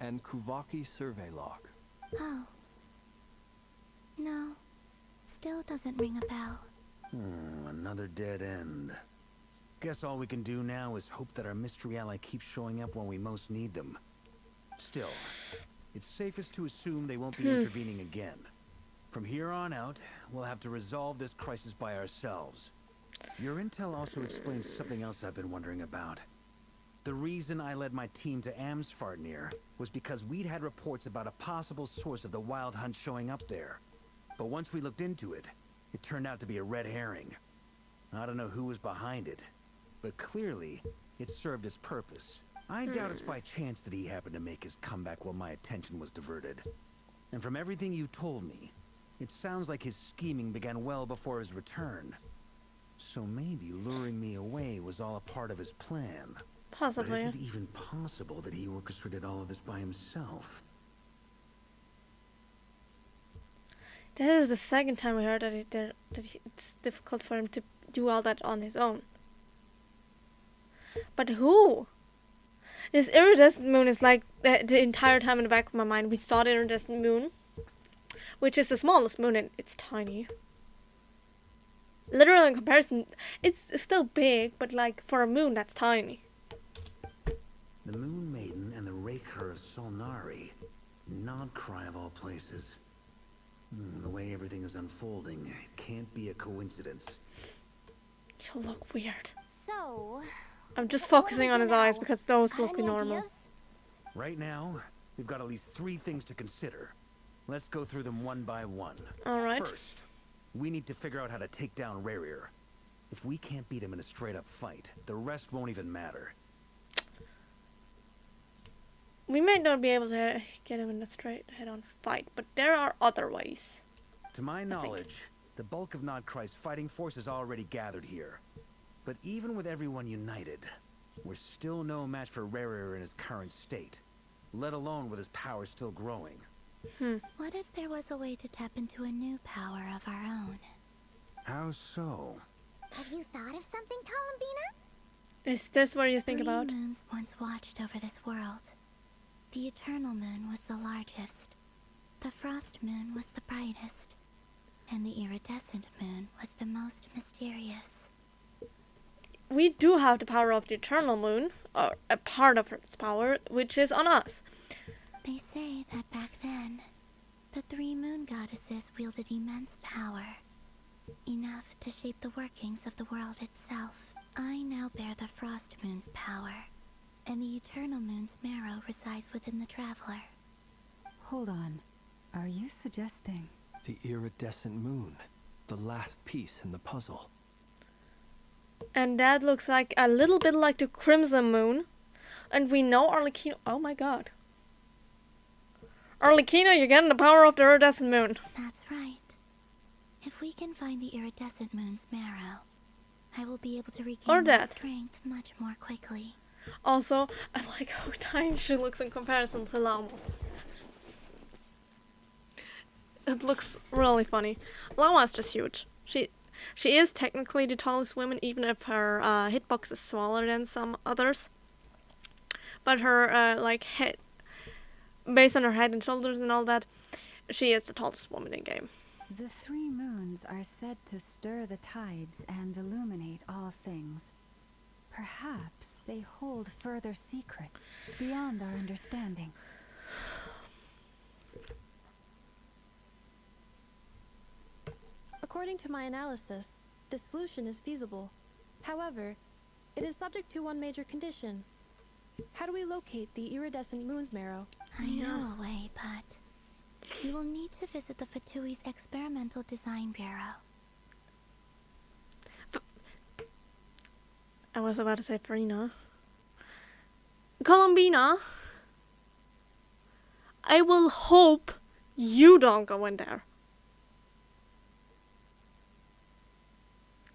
and Kuvaki Survey Log. Oh. No. Still doesn't ring a bell. Another dead end. Guess all we can do now is hope that our mystery ally keeps showing up when we most need them. Still, it's safest to assume they won't be intervening again. From here on out, we'll have to resolve this crisis by ourselves. Your intel also explains something else I've been wondering about. The reason I led my team to Amsfartnir was because we'd had reports about a possible source of the Wild Hunt showing up there. But once we looked into it, it turned out to be a red herring. I don't know who was behind it, but clearly, it served its purpose. I doubt it's by chance that he happened to make his comeback while my attention was diverted. And from everything you told me, it sounds like his scheming began well before his return. So maybe luring me away was all a part of his plan. Possibly. But is it even possible that he orchestrated all of this by himself? This is the second time we heard that it's difficult for him to do all that on his own. But who? This iridescent moon is like the entire time in the back of my mind. We saw the iridescent moon, which is the smallest moon, and it's tiny. Literally in comparison, it's still big, but like for a moon, that's tiny. The Moon Maiden and the Raker of Solnari. Krai of all places. The way everything is unfolding, it can't be a coincidence. You look weird. So, I'm just what do focusing we on do his now? eyes because those Got look any normal. ideas? Right now, we've got at least 3 things to consider. Let's go through them one by one. Alright. First, we need to figure out how to take down Rerir. If we can't beat him in a straight-up fight, the rest won't even matter. We might not be able to get him in a straight head-on fight, but there are other ways. To my knowledge, the bulk of Krai's fighting force is already gathered here. But even with everyone united, we're still no match for Rerir in his current state, let alone with his power still growing. What if there was a way to tap into a new power of our own? How so? Have you thought of something, Columbina? Is this what you think 3 about? moons once watched over this world. The Eternal Moon was the largest. The Frost Moon was the brightest. And the Iridescent Moon was the most mysterious. We do have the power of the Eternal Moon, or a part of its power, which is on us. They say that back then, the 3 moon goddesses wielded immense power. Enough to shape the workings of the world itself. I now bear the Frost Moon's power. and the eternal moon's marrow resides within the traveler. Hold on. Are you suggesting? The iridescent moon. The last piece in the puzzle. And that looks like a little bit like the Crimson Moon. And we know Arlecchino... Oh my god. Arlecchino, you're getting the power of the iridescent moon. That's right. If we can find the iridescent moon's marrow, I will be able to regain my strength much more quickly. Also, I like how tiny she looks in comparison to Lamo. It looks really funny. Lama is just huge. She is technically the tallest woman, even if her hitbox is smaller than some others. But her like head, based on her head and shoulders and all that, she is the tallest woman in game. The three moons are said to stir the tides and illuminate all things. Perhaps they hold further secrets beyond our understanding. According to my analysis, this solution is feasible. However, it is subject to one major condition. How do we locate the iridescent moon's marrow? I know a way, but you will need to visit the Fatui's Experimental Design Bureau. I was about to say Farina. Colombina, I will hope you don't go in there.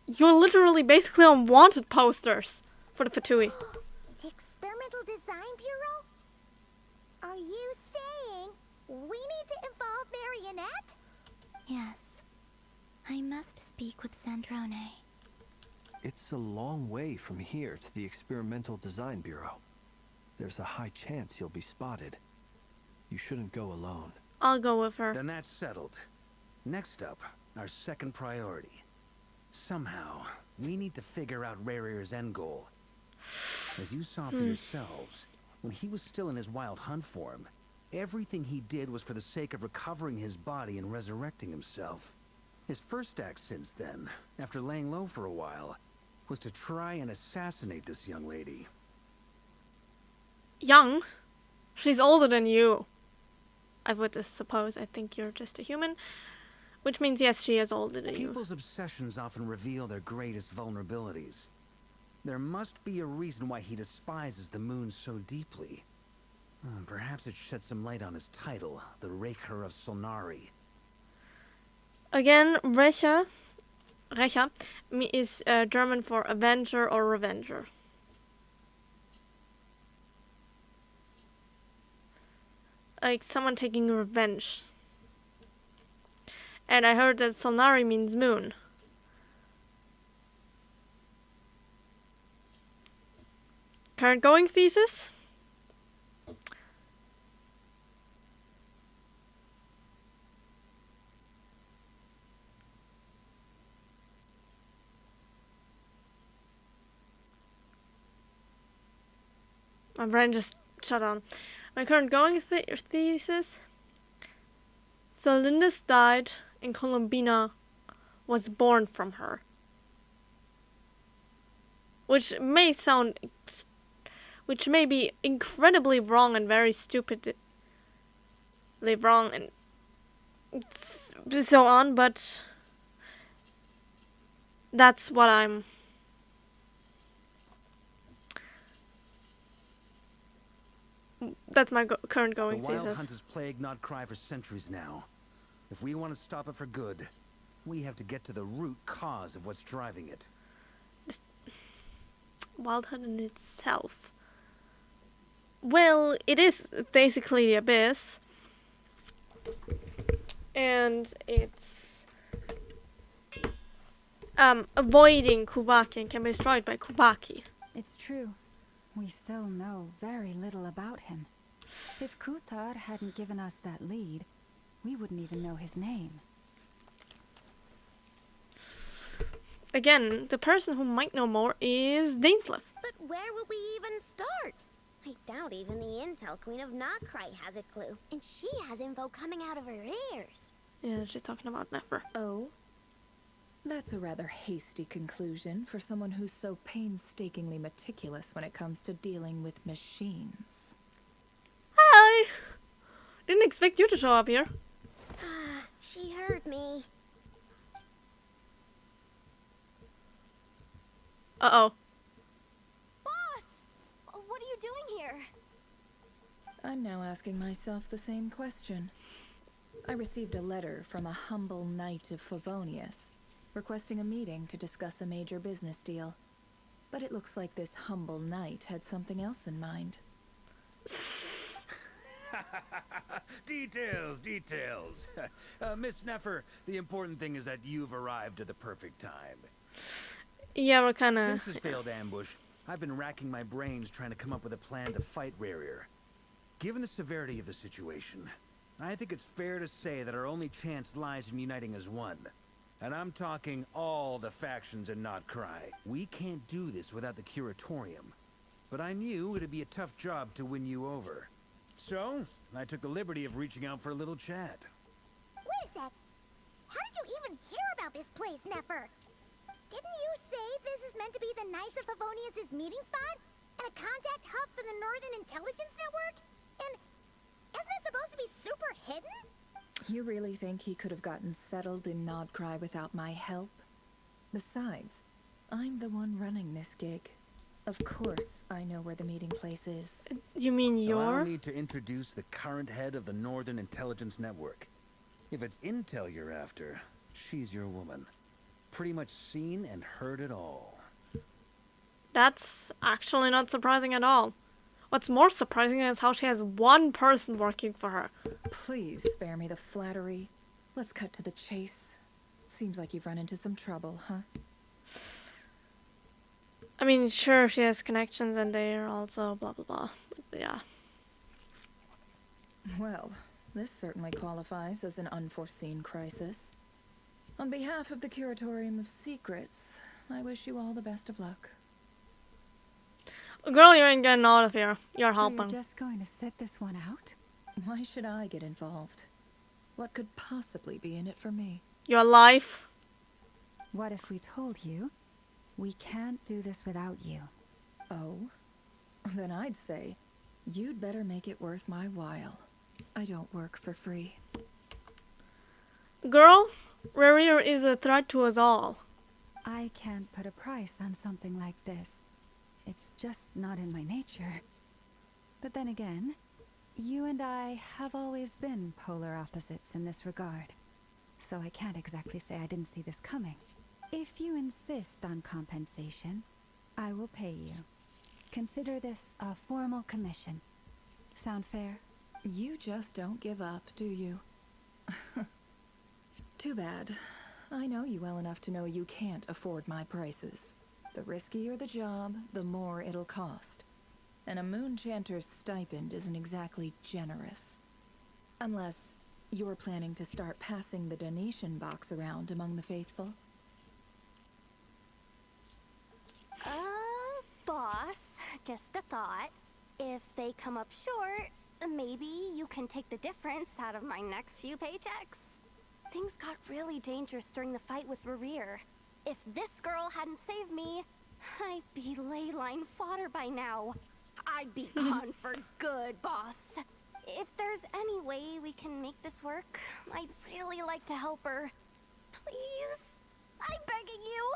You're literally basically on wanted posters for the Fatui. The Experimental Design Bureau? Are you saying we need to involve Marionette? Yes. I must speak with Sandrone. It's a long way from here to the Experimental Design Bureau. There's a high chance you'll be spotted. You shouldn't go alone. I'll go with her. Then that's settled. Next up, our second priority. Somehow, we need to figure out Rare's end goal. As you saw for yourselves, when he was still in his wild hunt form, everything he did was for the sake of recovering his body and resurrecting himself. His first act since then, after laying low for a while, was to try and assassinate this young lady. Young? She's older than you. I would suppose. I think you're just a human. Which means, yes, she is older than you. People's obsessions often reveal their greatest vulnerabilities. There must be a reason why he despises the moon so deeply. Perhaps it sheds some light on his title, the Rächer of Solnari. Again, Rächer is German for avenger or revenger. Like someone taking revenge. And I heard that Solnari means moon. Current going thesis? My brain just shut down. My current going thesis? Thalindus died and Colombina was born from her. Which may be incredibly wrong and very stupidly wrong and so on, but that's what I'm... That's my current going thesis. The wild thesis. hunt has plagued Not Krai for centuries now. If we want to stop it for good, we have to get to the root cause of what's driving it. This wild hunt in itself. Well, it is basically the abyss. And it's avoiding Kuvaki and can be destroyed by Kuvaki. It's true. We still know very little about him. If Kuthar hadn't given us that lead, we wouldn't even know his name. Again, the person who might know more is Dainsleif. But where would we even start? I doubt even the Intel Queen of Nokrai has a clue. And she has info coming out of her ears. Yeah, she's talking about Nefer. Oh? That's a rather hasty conclusion for someone who's so painstakingly meticulous when it comes to dealing with machines. Hi! Didn't expect you to show up here. She heard me. Uh-oh. Boss! What are you doing here? I'm now asking myself the same question. I received a letter from a humble knight of Favonius, requesting a meeting to discuss a major business deal. But it looks like this humble knight had something else in mind. Details, details. Miss Neffer, the important thing is that you've arrived at the perfect time. Yeah, we're kinda... Since his failed ambush, I've been racking my brains trying to come up with a plan to fight Rarier. Given the severity of the situation, I think it's fair to say that our only chance lies in uniting as one. And I'm talking all the factions in Not Krai. We can't do this without the Curatorium. But I knew it'd be a tough job to win you over. So, I took the liberty of reaching out for a little chat. Wait a sec. How did you even hear about this place, Neffer? Didn't you say this is meant to be the Knights of Favonius' meeting spot? And a contact hub for the Northern Intelligence Network? And isn't it supposed to be super hidden? You really think he could have gotten settled in Nodcry without my help? Besides, I'm the one running this gig. Of course, I know where the meeting place is. You mean Allow your? me to introduce the current head of the Northern Intelligence Network. If it's intel you're after, she's your woman. Pretty much seen and heard it all. That's actually not surprising at all. What's more surprising is how she has one person working for her. Please spare me the flattery. Let's cut to the chase. Seems like you've run into some trouble, huh? I mean, sure, she has connections and they're also blah blah blah. But yeah. Well, this certainly qualifies as an unforeseen crisis. On behalf of the Curatorium of Secrets, I wish you all the best of luck. Girl, you ain't getting out of here. You're So helping. you're just going to sit this one out? Why should I get involved? What could possibly be in it for me? Your life. What if we told you we can't do this without you? Oh? Then I'd say you'd better make it worth my while. I don't work for free. Girl, Rarier is a threat to us all. I can't put a price on something like this. It's just not in my nature. But then again, you and I have always been polar opposites in this regard. So I can't exactly say I didn't see this coming. If you insist on compensation, I will pay you. Consider this a formal commission. Sound fair? You just don't give up, do you? Too bad. I know you well enough to know you can't afford my prices. The riskier the job, the more it'll cost. And a Moonchanter's stipend isn't exactly generous. Unless you're planning to start passing the donation box around among the faithful. Boss, just a thought. If they come up short, maybe you can take the difference out of my next few paychecks. Things got really dangerous during the fight with Rarier. If this girl hadn't saved me, I'd be ley line fodder by now. I'd be gone for good, boss. If there's any way we can make this work, I'd really like to help her. Please? I'm begging you.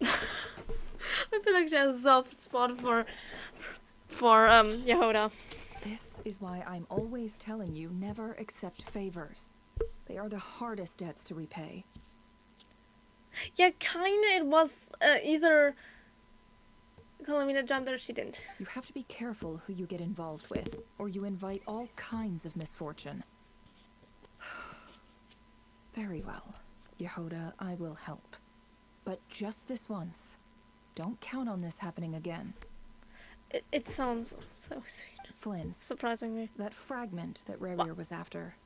I feel like she has a soft spot for Yehoda. This is why I'm always telling you never accept favors. They are the hardest debts to repay. Yeah, kinda. It was either Kalamina jumped or she didn't. You have to be careful who you get involved with, or you invite all kinds of misfortune. Very well, Yehoda, I will help. But just this once. Don't count on this happening again. It sounds so sweet. Flynn, Surprisingly. that fragment that Rarier was after,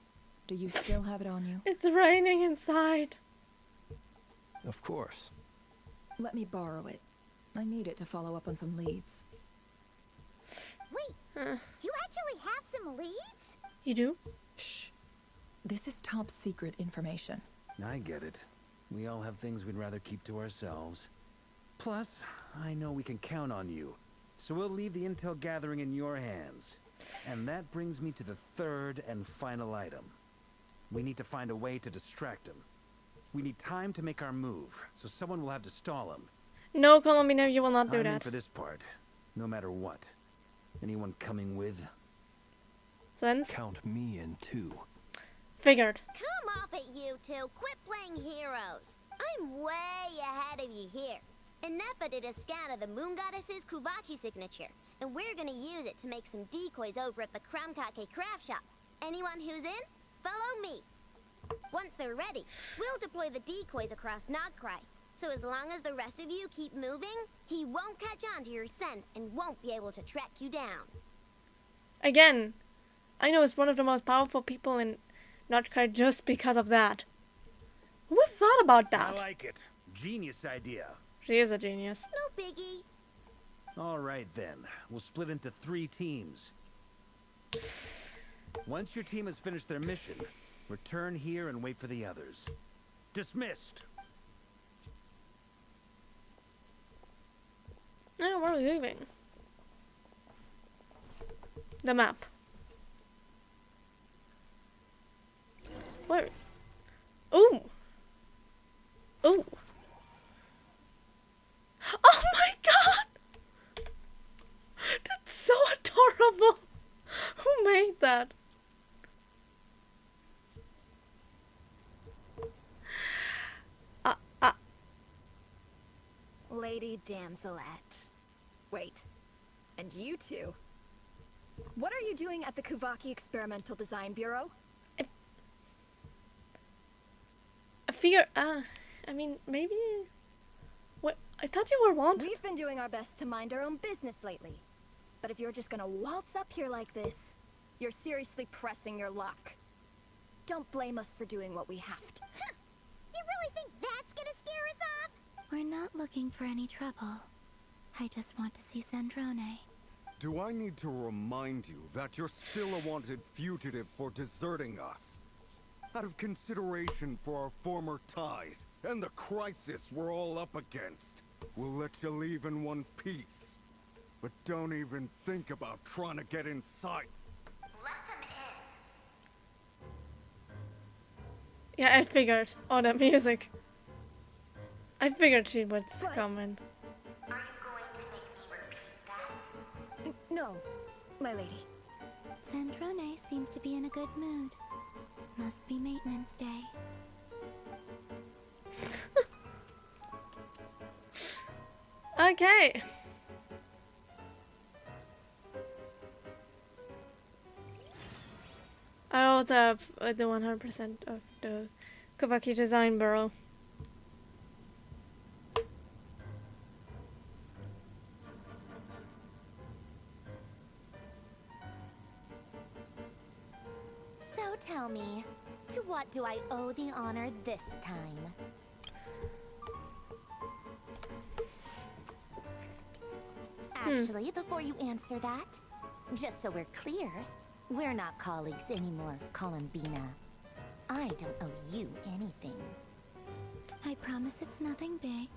do you still have it on you? It's raining inside. Of course. Let me borrow it. I need it to follow up on some leads. Wait, you actually have some leads? You do? Shh. This is top secret information. I get it. We all have things we'd rather keep to ourselves. Plus, I know we can count on you. So we'll leave the intel gathering in your hands. And that brings me to the third and final item. We need to find a way to distract him. We need time to make our move, so someone will have to stall him. No, Columbino, you will not do I'm in that. for this part, no matter what. Anyone coming with? Flint? Count me in too. Figured. Come off it, you two. Quit playing heroes. I'm way ahead of you here. Nefa did a scan of the Moon Goddess's Kuvaki signature, and we're gonna use it to make some decoys over at the Krumkake craft shop. Anyone who's in, follow me. Once they're ready, we'll deploy the decoys across Krai. So as long as the rest of you keep moving, he won't catch on to your scent and won't be able to track you down. Again, I know it's one of the most powerful people in Krai just because of that. Who would have thought about I that? like it. Genius idea. She is a genius. No biggie. All right then, we'll split into 3 teams. Once your team has finished their mission, return here and wait for the others. Dismissed. No, we're leaving. The map. Where? Ooh. Ooh. Oh my god! That's so adorable! Who made that? Lady Damselette. Wait. And you two? What are you doing at the Kuvaki Experimental Design Bureau? I figure, I mean, maybe... What? I thought you were wanted. We've been doing our best to mind our own business lately. But if you're just gonna waltz up here like this, you're seriously pressing your luck. Don't blame us for doing what we have to. Huh. You really think that's gonna scare us off? We're not looking for any trouble. I just want to see Sandrone. Do I need to remind you that you're still a wanted fugitive for deserting us? Out of consideration for our former ties and the crisis we're all up against, we'll let you leave in one piece. But don't even think about trying to get inside. Let them in. Yeah, I figured. Oh, that music. I figured she would come in. Are you going to make me repeat that? No, my lady. Sandrone seems to be in a good mood. Must be maintenance day. Okay. I also have the 100% of the Kuvaki Design Bureau. So tell me, to what do I owe the honor this time? Actually, before you answer that, just so we're clear, we're not colleagues anymore, Columbina. I don't owe you anything. I promise it's nothing big.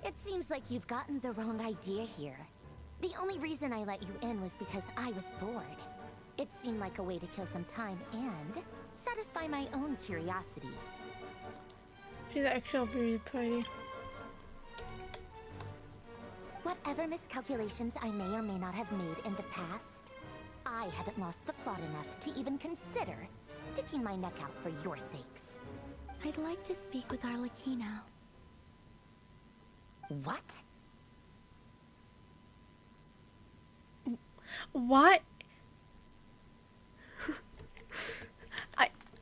It seems like you've gotten the wrong idea here. The only reason I let you in was because I was bored. It seemed like a way to kill some time and satisfy my own curiosity. She's actually really pretty. Whatever miscalculations I may or may not have made in the past, I haven't lost the plot enough to even consider sticking my neck out for your sakes. I'd like to speak with Arlecchino. What? What?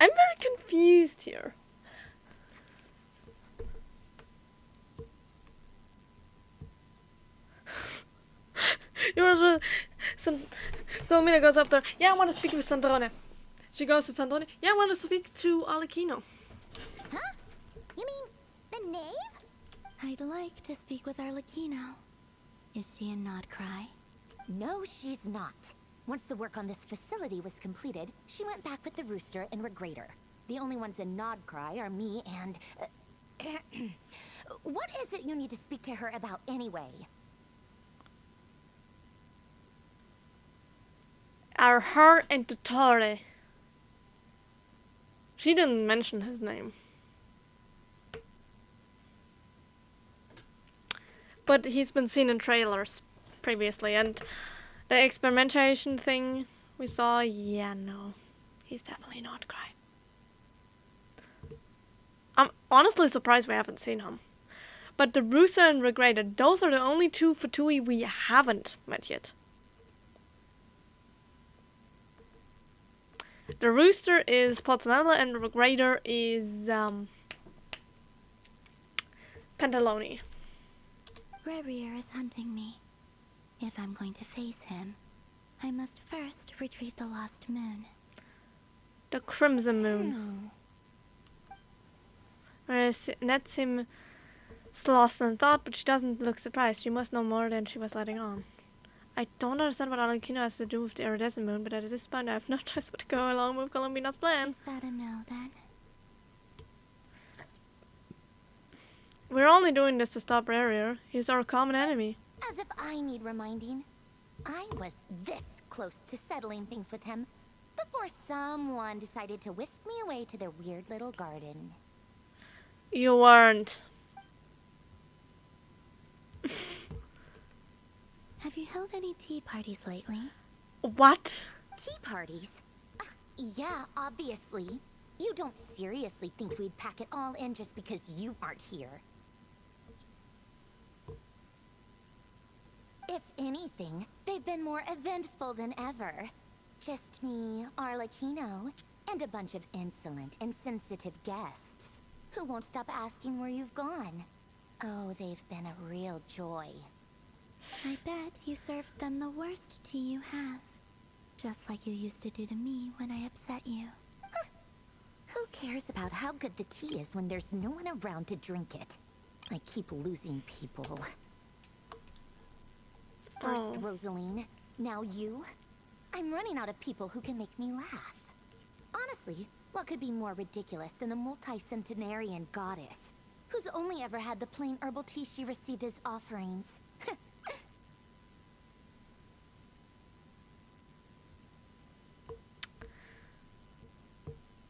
I'm very confused here. Colomina goes up there. Yeah, I want to speak with Sandrone. She goes to Sandrone. Yeah, I want to speak to Arlecchino. Huh? You mean the knave? I'd like to speak with Arlecchino. Is she in Krai? No, she's not. Once the work on this facility was completed, she went back with the Rooster and Regrator. The only ones in Nod Krai are me and... What is it you need to speak to her about anyway? Are her and Totore. She didn't mention his name. But he's been seen in trailers previously, and the experimentation thing we saw, yeah, no. He's definitely not Krai. I'm honestly surprised we haven't seen him. But the Rooster and Regrader, those are the only two Fatui we haven't met yet. The Rooster is Pozzanella and the Regrader is Pantaloni. Rerir is hunting me. If I'm going to face him, I must first retrieve the lost moon. The Crimson Moon. Whereas Ned seems lost in thought, but she doesn't look surprised. She must know more than she was letting on. I don't understand what Alakino has to do with the iridescent moon, but at this point I have no choice but to go along with Columbina's plan. Is that a no, then? We're only doing this to stop Rerir. He's our common enemy. As if I need reminding. I was this close to settling things with him before someone decided to whisk me away to their weird little garden. You weren't. Have you held any tea parties lately? What? Tea parties? Yeah, obviously. You don't seriously think we'd pack it all in just because you aren't here. If anything, they've been more eventful than ever. Just me, Arlecchino, and a bunch of insolent and sensitive guests who won't stop asking where you've gone. Oh, they've been a real joy. I bet you served them the worst tea you have. Just like you used to do to me when I upset you. Who cares about how good the tea is when there's no one around to drink it? I keep losing people. First Rosaline, now you. I'm running out of people who can make me laugh. Honestly, what could be more ridiculous than a multi-centenarian goddess who's only ever had the plain herbal tea she received as offerings?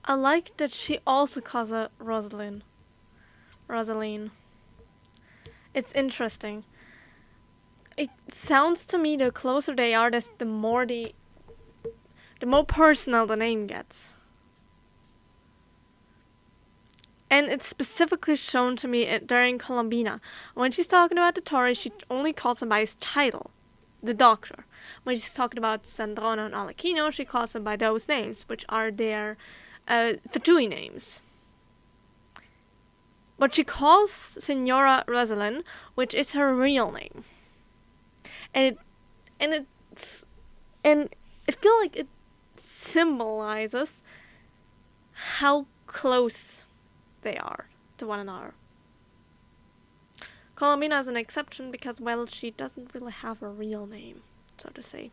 I like that she also calls her Rosaline. It's interesting. It sounds to me the closer they are, the more personal the name gets. And it's specifically shown to me during Columbina. When she's talking about the Tory, she only calls him by his title, the Doctor. When she's talking about Sandrona and Alakino, she calls them by those names, which are their Fatui names. But she calls Senora Rosalind, which is her real name. And I feel like it symbolizes how close they are to one another. Columbina is an exception because, well, she doesn't really have a real name, so to say.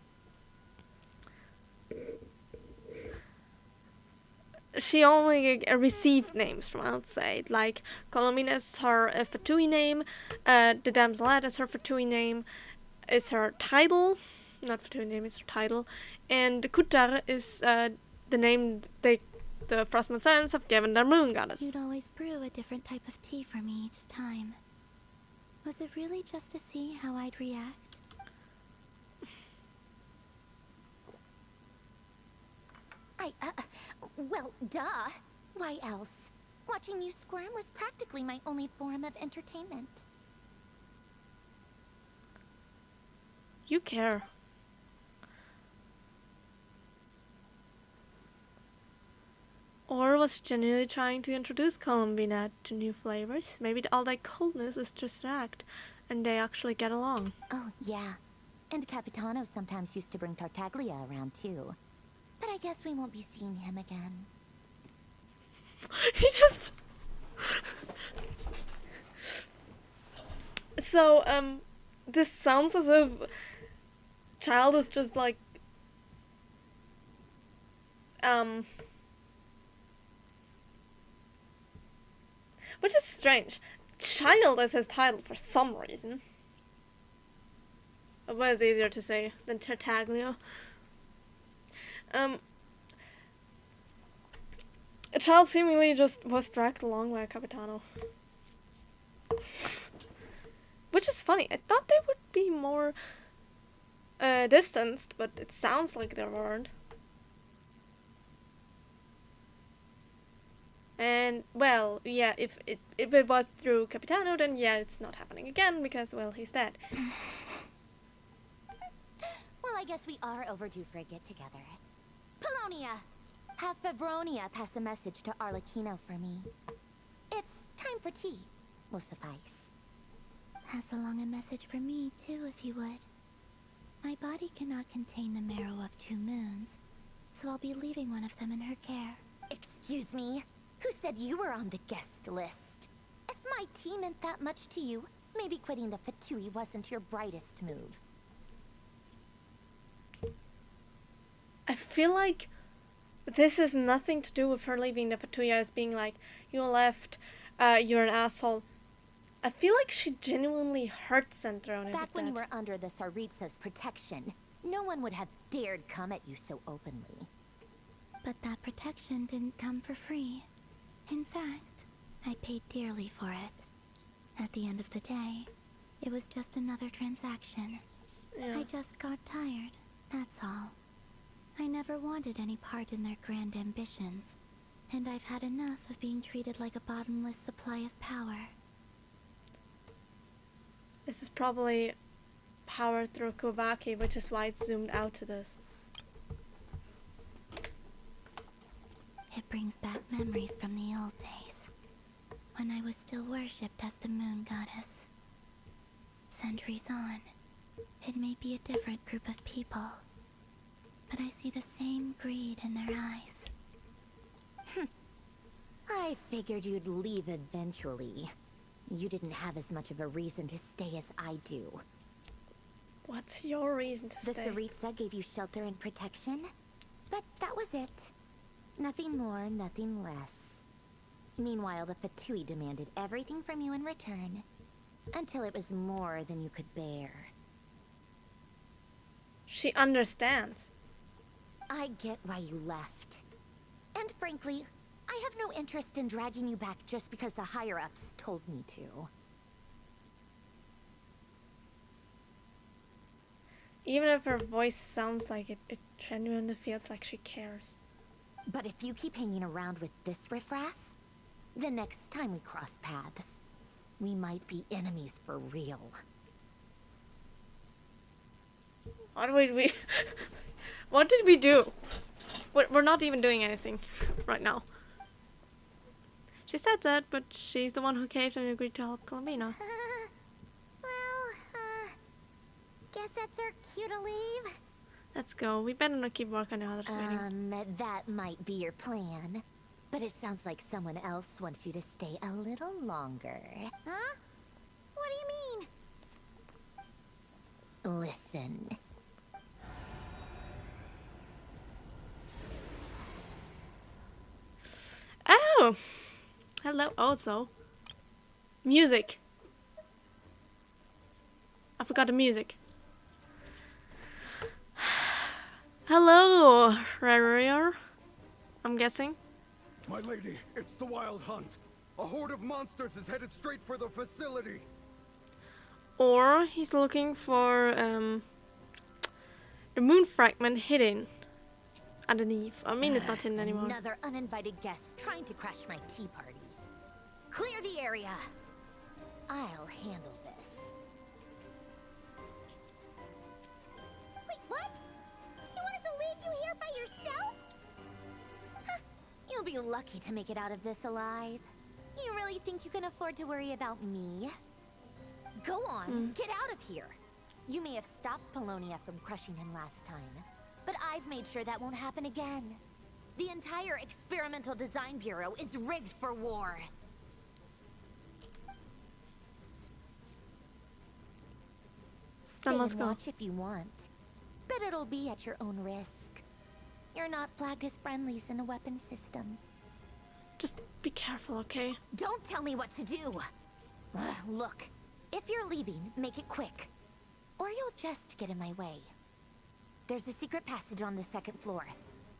She only received names from outside, like Columbina is her Fatui name, the Damselette is her Fatui name, is her title, not Fatui name, it's her title, and the Kutar is the name the Frostmourne Silence have given their moon goddess. You'd always brew a different type of tea for me each time. Was it really just to see how I'd react? Well, duh. Why else? Watching you squirm was practically my only form of entertainment. You care. Or was she genuinely trying to introduce Columbina to new flavors? Maybe all that coldness is just an act, and they actually get along. Oh, yeah. And Capitano sometimes used to bring Tartaglia around, too. But I guess we won't be seeing him again. He just... So, this sounds as if Child is just like, Which is strange. Child is his title for some reason. It was easier to say than Tartaglia. A child seemingly just was dragged along by a Capitano. Which is funny. I thought they would be more distanced, but it sounds like they weren't. And, well, yeah, if it was through Capitano, then yeah, it's not happening again, because, well, he's dead. Well, I guess we are overdue for a get-together. Polonia! Have Favronia pass a message to Arlecchino for me. It's time for tea. Will suffice. Pass along a message for me, too, if you would. My body cannot contain the marrow of 2 moons, so I'll be leaving one of them in her care. Excuse me? Who said you were on the guest list? If my tea meant that much to you, maybe quitting the Fatui wasn't your brightest move. I feel like this has nothing to do with her leaving the Fatui as being like, you left, you're an asshole. I feel like she genuinely hurt Centrone. Back when you were under the Tsaritsa's protection, no one would have dared come at you so openly. But that protection didn't come for free. In fact, I paid dearly for it. At the end of the day, it was just another transaction. Yeah. I just got tired, that's all. I never wanted any part in their grand ambitions, and I've had enough of being treated like a bottomless supply of power. This is probably power through Kobaki, which is why it's zoomed out to this. It brings back memories from the old days, when I was still worshipped as the moon goddess. Centuries on, it may be a different group of people, but I see the same greed in their eyes. I figured you'd leave eventually. You didn't have as much of a reason to stay as I do. What's your reason to The stay? Tsaritsa gave you shelter and protection, but that was it. Nothing more, nothing less. Meanwhile, the Fatui demanded everything from you in return, until it was more than you could bear. She understands. I get why you left. And frankly, I have no interest in dragging you back just because the higher-ups told me to. Even if her voice sounds like it, it genuinely feels like she cares. But if you keep hanging around with this riffraff, the next time we cross paths, we might be enemies for real. What did we what did we do? We're not even doing anything right now. She said that, but she's the one who caved and agreed to help Columbina. Guess that's our cue to leave. Let's go. We better not keep working on the others waiting. That might be your plan. But it sounds like someone else wants you to stay a little longer. Huh? What do you mean? Listen. Oh! Hello. Also, music. I forgot the music. Hello, Rarier. I'm guessing. My lady, it's the Wild Hunt. A horde of monsters is headed straight for the facility. Or he's looking for the moon fragment hidden underneath. I mean, it's not hidden anymore. Another uninvited guest trying to crash my tea party. Clear the area. I'll handle this. Wait, what? You want us to leave you here by yourself? Huh, you'll be lucky to make it out of this alive. You really think you can afford to worry about me? Go on, get out of here. You may have stopped Polonia from crushing him last time, but I've made sure that won't happen again. The entire Experimental Design Bureau is rigged for war. Stay Then let's and go. watch if you want, but it'll be at your own risk. You're not flagged as friendlies in a weapon system. Just be careful, okay? Don't tell me what to do. Look, if you're leaving, make it quick. Or you'll just get in my way. There's a secret passage on the 2nd floor.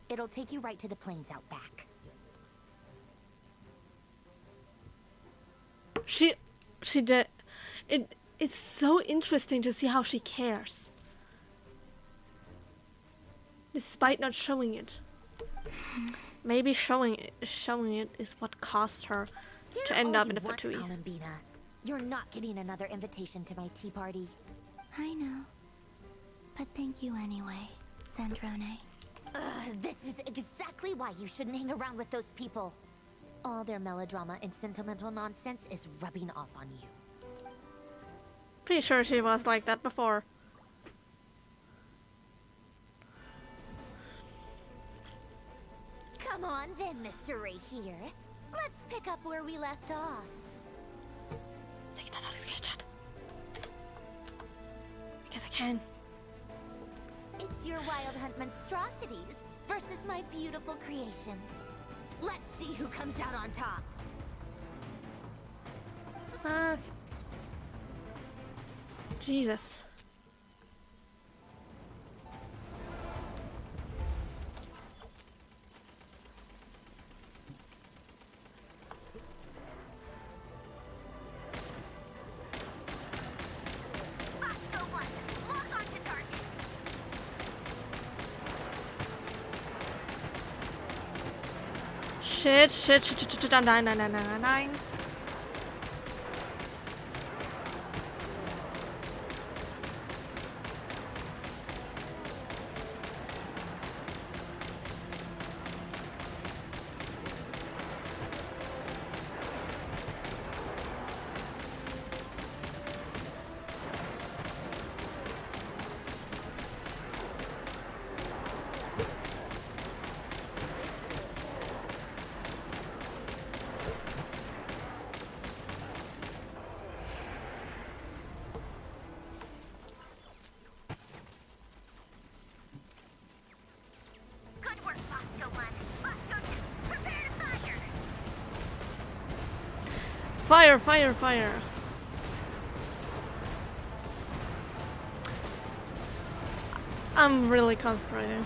It'll take you right to the plains out back. She did. It's so interesting to see how she cares. Despite not showing it. Maybe showing it is what caused her to end up in a fatui. Columbina. You're not getting another invitation to my tea party. I know. But thank you anyway, Sandrone. This is exactly why you shouldn't hang around with those people. All their melodrama and sentimental nonsense is rubbing off on you. Pretty sure she was like that before. Come on then, Mr. Ray here. Let's pick up where we left off. Take that out of screenshot. Because I can. It's your wild hunt monstrosities versus my beautiful creations. Let's see who comes out on top. Jesus. Shit, I'm dying. Fire. I'm really concentrating.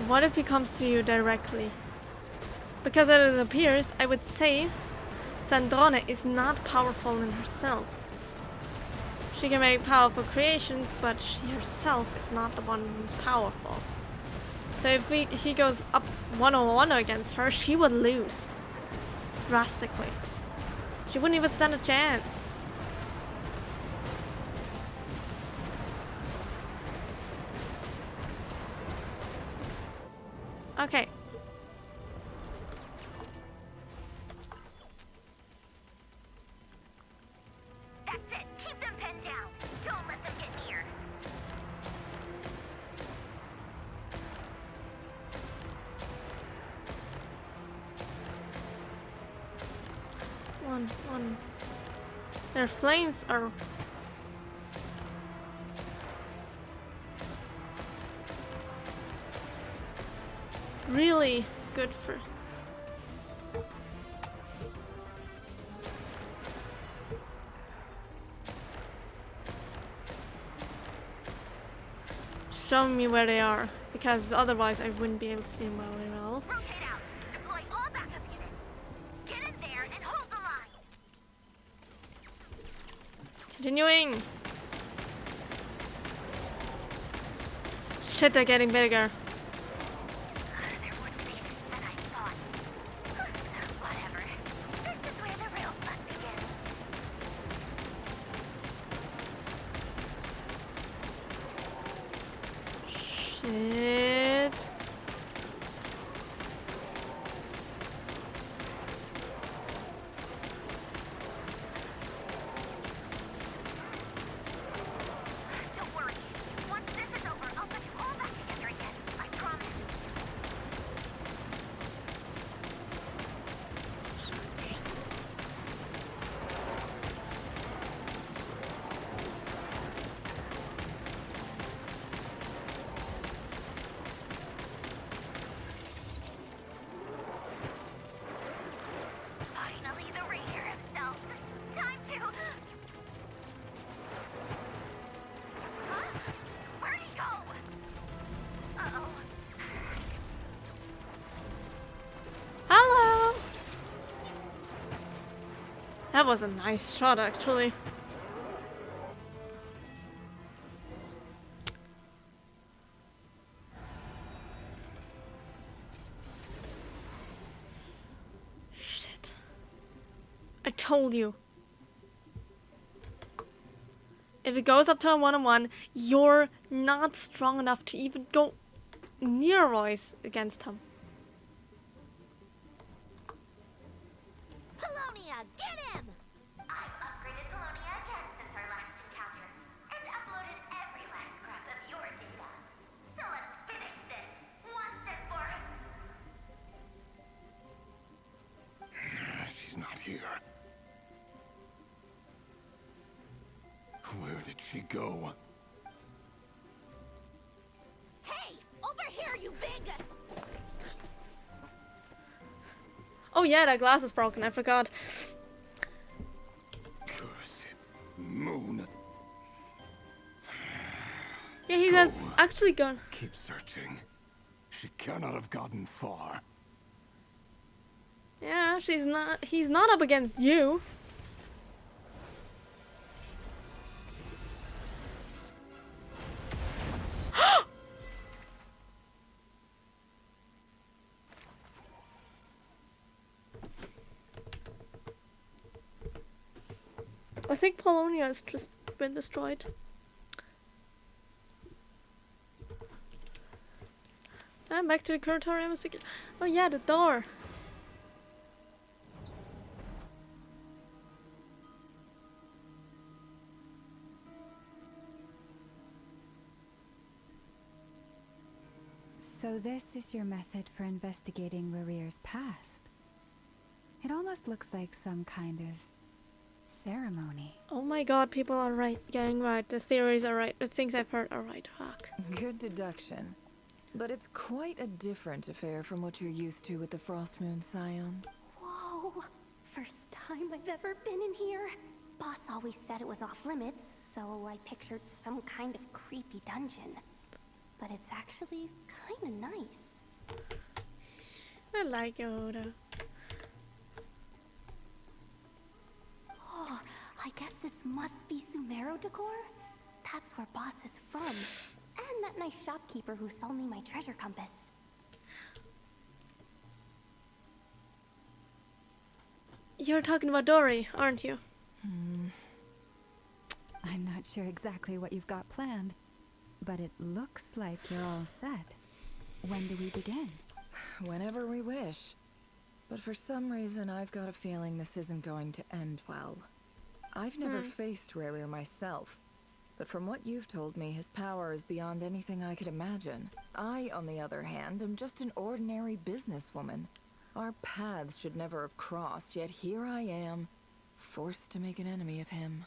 What if he comes to you directly? Because as it appears, I would say Sandrone is not powerful in herself. She can make powerful creations, but she herself is not the one who's powerful. So if he goes up 1-on-1 against her, she would lose. Drastically. She wouldn't even stand a chance. Okay. That's it. Keep them pinned down. Don't let them get near. One. Their flames are really good for. Show me where they are, because otherwise I wouldn't be able to see them very well. Rotate out. Deploy all backup units. Get in there and hold the line. Continuing. Shit, they're getting bigger. They're more spacious than I thought. Whatever. This is where the real fun begins. Shit. Don't worry. Once this is over, I'll put you all back together again. I promise. That was a nice shot, actually. Shit. I told you. If it goes up to a 1-on-1, you're not strong enough to even go near Royce against him. Polonia, get him! I've upgraded Polonia again since our last encounter, and uploaded every last scrap of your data. So let's finish this, once and for all. She's not here. Where did she go? Hey, over here, you big... Oh yeah, that glass is broken, I forgot. Cursed moon. Yeah, he has actually gone. Keep searching. She cannot have gotten far. Yeah, he's not up against you. I think Polonia has just been destroyed. And back to the curatorium again. Oh yeah, the door. So this is your method for investigating Rarir's past. It almost looks like some kind of ceremony. Oh my god, people are right, getting right. The theories are right. The things I've heard are right. Fuck. Good deduction. But it's quite a different affair from what you're used to with the Frostmoon Scions. Whoa! First time I've ever been in here. Boss always said it was off limits, so I pictured some kind of creepy dungeon. But it's actually kinda nice. I like Yoda. Oh, I guess this must be Sumero decor? That's where Boss is from. And that nice shopkeeper who sold me my treasure compass. You're talking about Dory, aren't you? I'm not sure exactly what you've got planned, but it looks like you're all set. When do we begin? Whenever we wish. But for some reason, I've got a feeling this isn't going to end well. I've never faced Rarir myself, but from what you've told me, his power is beyond anything I could imagine. I, on the other hand, am just an ordinary businesswoman. Our paths should never have crossed, yet here I am, forced to make an enemy of him.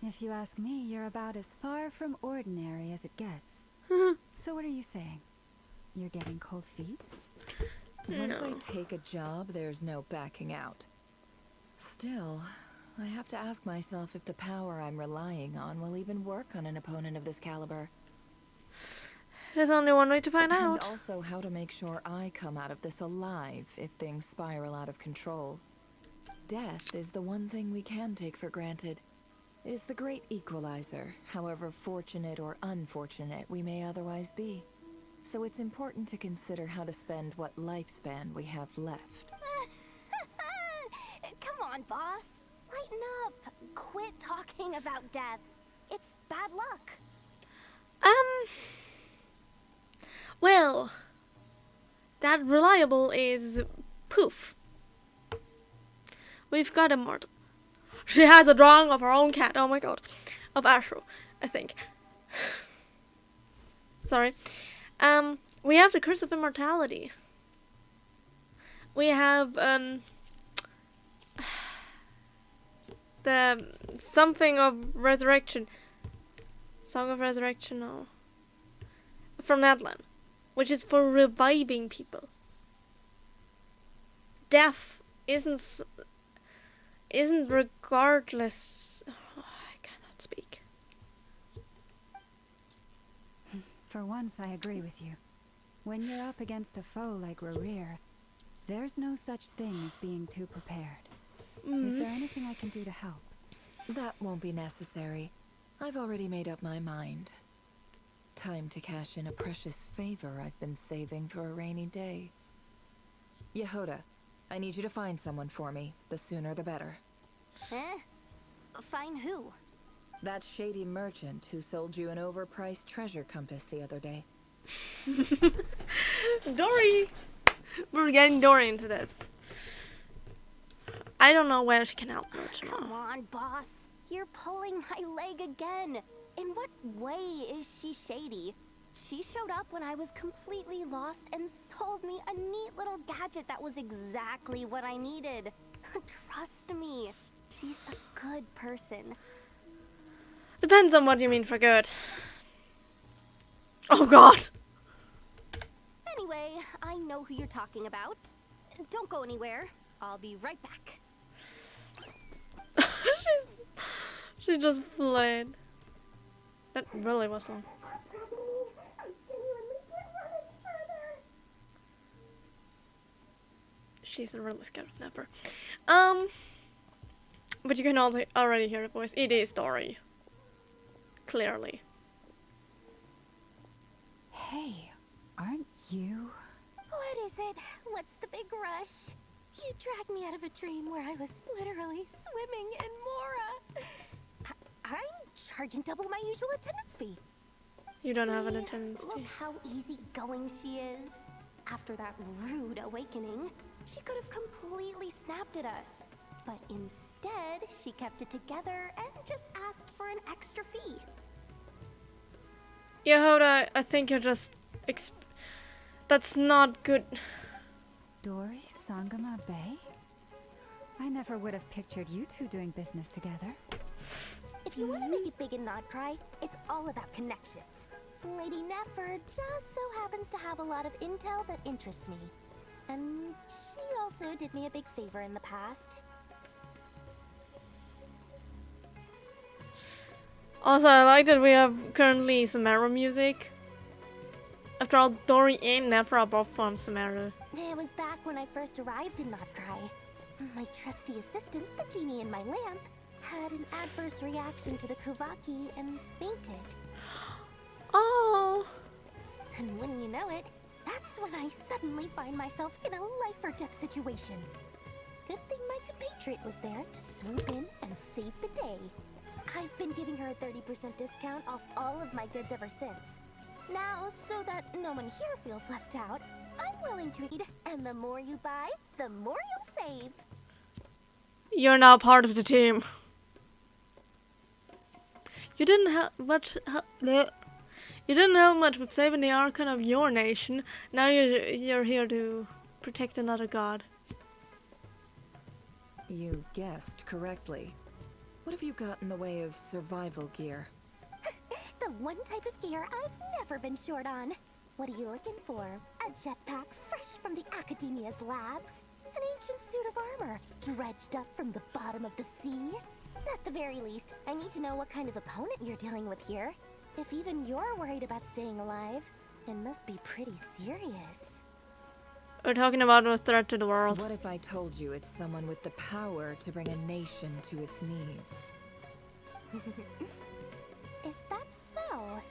If you ask me, you're about as far from ordinary as it gets. So what are you saying? You're getting cold feet? Once I take a job, there's no backing out. Still, I have to ask myself if the power I'm relying on will even work on an opponent of this caliber. There's only one way to find And out. also how to make sure I come out of this alive if things spiral out of control. Death is the one thing we can take for granted. It is the great equalizer, however fortunate or unfortunate we may otherwise be. So it's important to consider how to spend what lifespan we have left. Come on, boss. Lighten up. Quit talking about death. It's bad luck. Well, that reliable is poof. We've got Immortal. She has a drawing of her own cat. Oh my god. Of Ashro, I think. Sorry. We have the Curse of Immortality. We have, the something of Resurrection. Song of Resurrection, no. From Nadlan. Which is for reviving people. Death isn't regardless. Oh, I cannot speak. For once, I agree with you. When you're up against a foe like Rarir, there's no such thing as being too prepared. Is there anything I can do to help? That won't be necessary. I've already made up my mind. Time to cash in a precious favor I've been saving for a rainy day. Yehoda, I need you to find someone for me. The sooner the better. Eh? Find who? That shady merchant who sold you an overpriced treasure compass the other day. Dory! We're getting Dory into this. I don't know where she can help much more. Come on, boss. You're pulling my leg again. In what way is she shady? She showed up when I was completely lost and sold me a neat little gadget that was exactly what I needed. Trust me, she's a good person. Depends on what you mean for good. Oh god! Anyway, I know who you're talking about. Don't go anywhere. I'll be right back. She just fled. That really was long. She's really scared of Nepper. But you can also already hear the voice. It is Dory. Clearly. Hey, aren't you? What is it? What's the big rush? You dragged me out of a dream where I was literally swimming in Mora. I'm charging double my usual attendance fee. You don't have an attendance Look fee. how easygoing she is. After that rude awakening, she could have completely snapped at us. But instead, she kept it together and just asked for an extra fee. Yehoda, I think you're just... That's not good. Dory Sangama Bay? I never would have pictured you two doing business together. If you want to make it big in Nodcry, it's all about connections. Lady Nefer just so happens to have a lot of intel that interests me. And she also did me a big favor in the past. Also, I like that we have currently Samara music. After all, Dory and Nefer are both from Samara. It was back when I first arrived in Nodcry. My trusty assistant, the genie in my lamp, had an adverse reaction to the Kuvaki and fainted. Oh. And when you know it, that's when I suddenly find myself in a life-or-death situation. Good thing my compatriot was there to swoop in and save the day. I've been giving her a 30% discount off all of my goods ever since. Now, so that no one here feels left out, I'm willing to eat, and the more you buy, the more you'll save. You're now part of the team. You didn't help much. You didn't help much with saving the archon of your nation. Now you're here to protect another god. You guessed correctly. What have you got in the way of survival gear? The one type of gear I've never been short on. What are you looking for? A jetpack fresh from the Academia's labs? An ancient suit of armor, dredged up from the bottom of the sea? At the very least, I need to know what kind of opponent you're dealing with here. If even you're worried about staying alive, it must be pretty serious. We're talking about a threat to the world. What if I told you it's someone with the power to bring a nation to its knees? Is that so?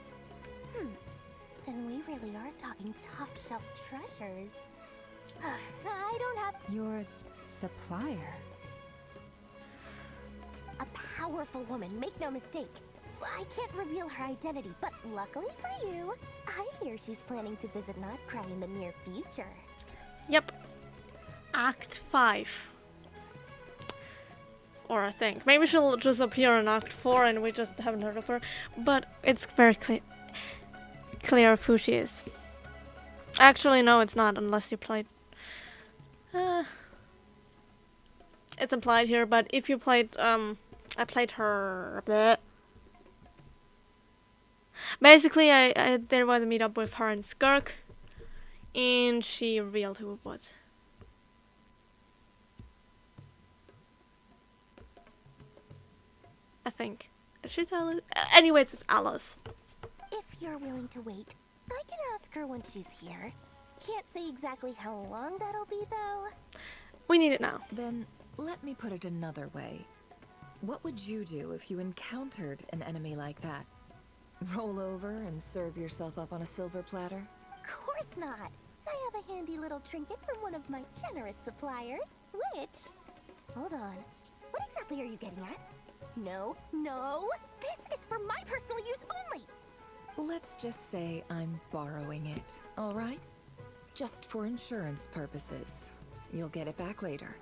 Then we really are talking top-shelf treasures. I don't have... Your supplier? A powerful woman, make no mistake. I can't reveal her identity, but luckily for you, I hear she's planning to visit Nodcry in the near future. Yep. Act 5. Or I think. Maybe she'll just appear in Act 4 and we just haven't heard of her. But it's very clear of who she is. Actually, no, it's not, unless you played... it's implied here, but if you played, I played her... Bleh. Basically, there was a meetup with her and Skirk, and she revealed who it was. I think. Did she tell it? Anyways, it's Alice. If you're willing to wait, I can ask her when she's here. Can't say exactly how long that'll be, though. We need it now. Then Let me put it another way. What would you do if you encountered an enemy like that? Roll over and serve yourself up on a silver platter? Of course not. I have a handy little trinket from one of my generous suppliers, which... Hold on. What exactly are you getting at? No, no! This is for my personal use only! Let's just say I'm borrowing it, all right? Just for insurance purposes. You'll get it back later.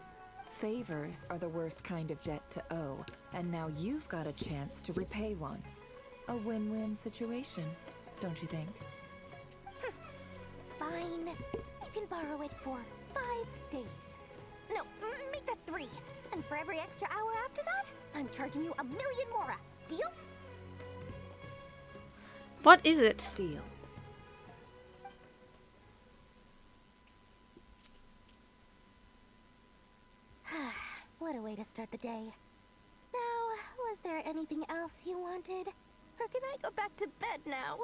Favors are the worst kind of debt to owe, and now you've got a chance to repay one. A win-win situation, don't you think? Fine. You can borrow it for 5 days. No, make that 3. And for every extra hour after that, I'm charging you 1 million mora. Deal? What is it? Deal. What a way to start the day. Now, was there anything else you wanted? Or can I go back to bed now?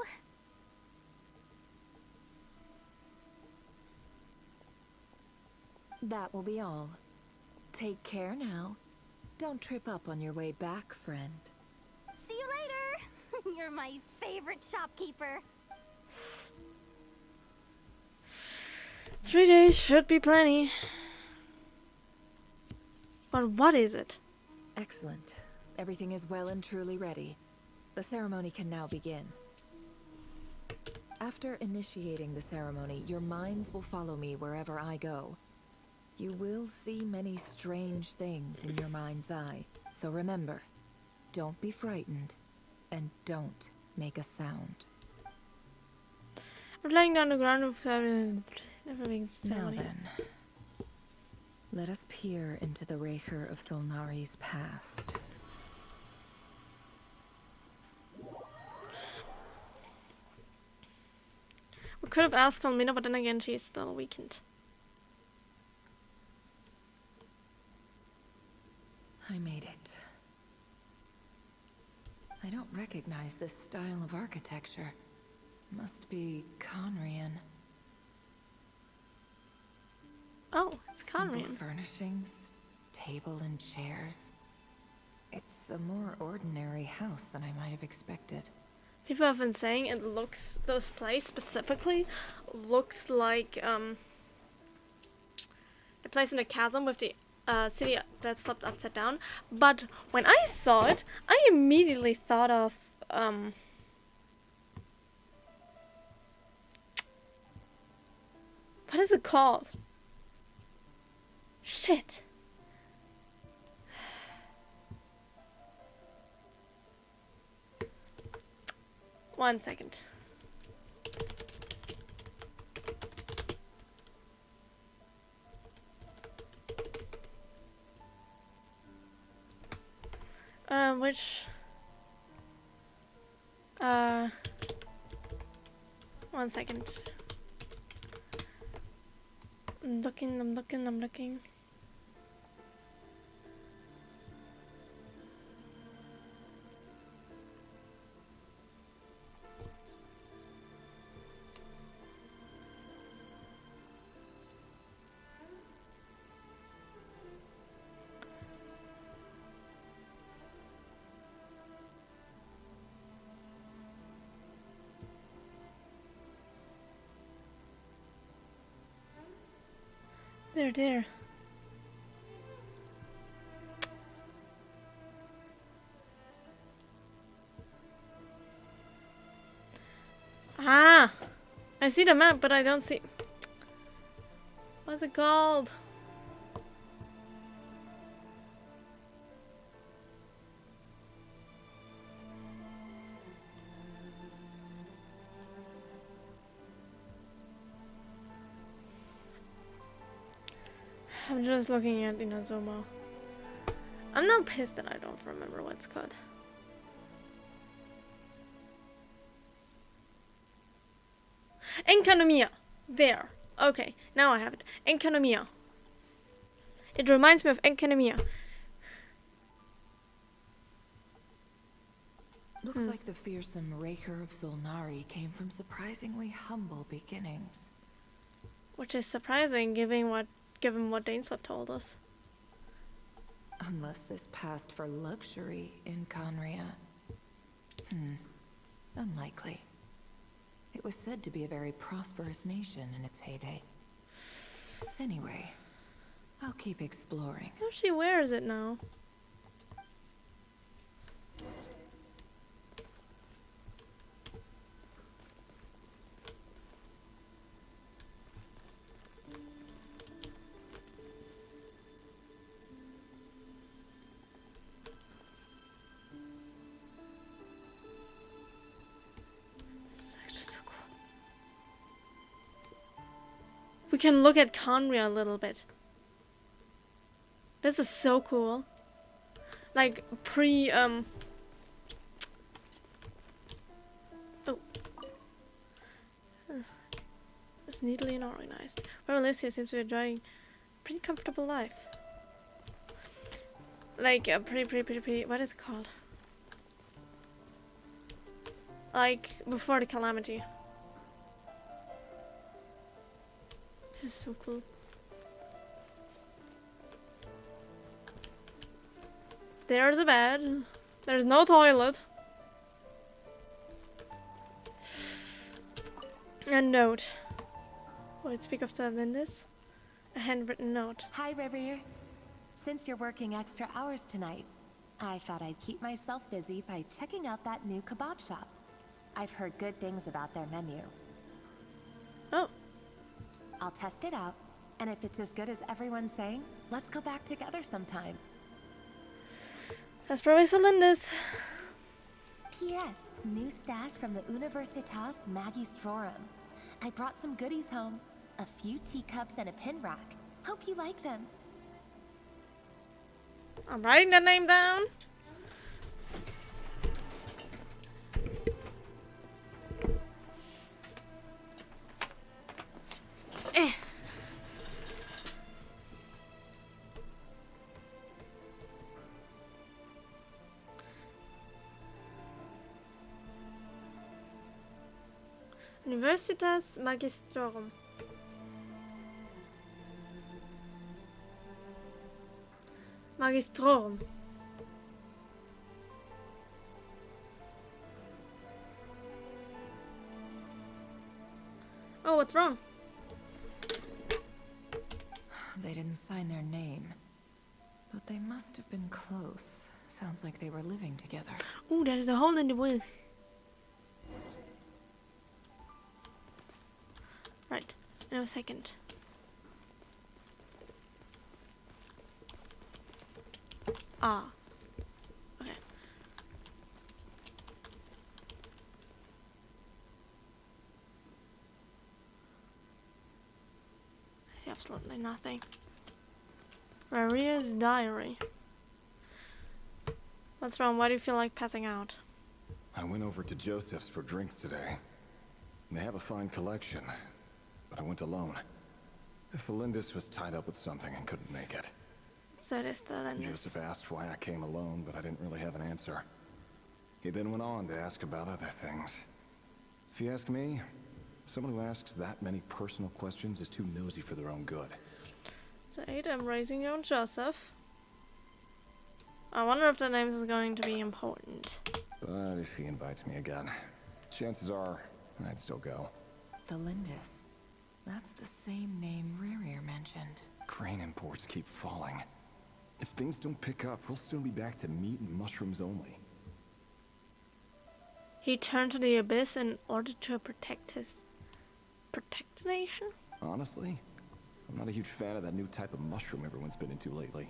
That will be all. Take care now. Don't trip up on your way back, friend. See you later! You're my favorite shopkeeper. 3 days should be plenty. But what is it? Excellent. Everything is well and truly ready. The ceremony can now begin. After initiating the ceremony, your minds will follow me wherever I go. You will see many strange things in your mind's eye. So remember, don't be frightened, and don't make a sound. We're laying down the ground of everything. Now then, let us peer into the Raker of Solnari's past. We could have asked Almina, but then again, she is still weakened. I made it. I don't recognize this style of architecture. Must be Conrian. Oh, it's Simple Conrian. furnishings, table and chairs. It's a more ordinary house than I might have expected. People have been saying it looks, this place specifically looks like the place in the chasm with the city that's flipped upside down. But when I saw it, I immediately thought of what is it called? Shit. One second. Which one second. I'm looking. There. Ah! I see the map, but I don't see... What's it called? I'm just looking at Inazuma. I'm not pissed that I don't remember what it's called. Enkanomiya. There. Okay, now I have it. Enkanomiya. It reminds me of Enkanomiya. Looks like the fearsome Raker of Solnari came from surprisingly humble beginnings. Which is surprising given what Dainslev told us. Unless this passed for luxury in Conria. Unlikely. It was said to be a very prosperous nation in its heyday. Anyway, I'll keep exploring. Oh, she wears it now. We can look at Conria a little bit. This is so cool. Like oh. It's neatly and organized. Where Alicia seems to be enjoying a pretty comfortable life. Like a pretty, what is it called? Like before the calamity. This is so cool. There's a bed. There's no toilet. A note. Wait, speak of the windows. A handwritten note. Hi, River. Since you're working extra hours tonight, I thought I'd keep myself busy by checking out that new kebab shop. I've heard good things about their menu. Oh. I'll test it out, and if it's as good as everyone's saying, let's go back together sometime. That's probably Celinda's. P.S. New stash from the Universitas Magistrorum. I brought some goodies home. A few teacups and a pin rack. Hope you like them. I'm writing that name down. Universitas Magistrorum. Magistrorum. Oh, what's wrong? They didn't sign their name. But they must have been close. Sounds like they were living together. Ooh, there's a hole in the wood. Right, in a second. Ah. Okay. I see absolutely nothing. Maria's diary. What's wrong? Why do you feel like passing out? I went over to Joseph's for drinks today. They have a fine collection, but I went alone. Felindis was tied up with something and couldn't make it. So it is the Lendis. Joseph asked why I came alone, but I didn't really have an answer. He then went on to ask about other things. If you ask me, someone who asks that many personal questions is too nosy for their own good. So I'm raising young Joseph. I wonder if the name is going to be important. But if he invites me again, chances are I'd still go. The Lindis. That's the same name Rerir mentioned. Crane imports keep falling. If things don't pick up, we'll soon be back to meat and mushrooms only. He turned to the abyss in order to protect the nation? Honestly, I'm not a huge fan of that new type of mushroom everyone's been into lately.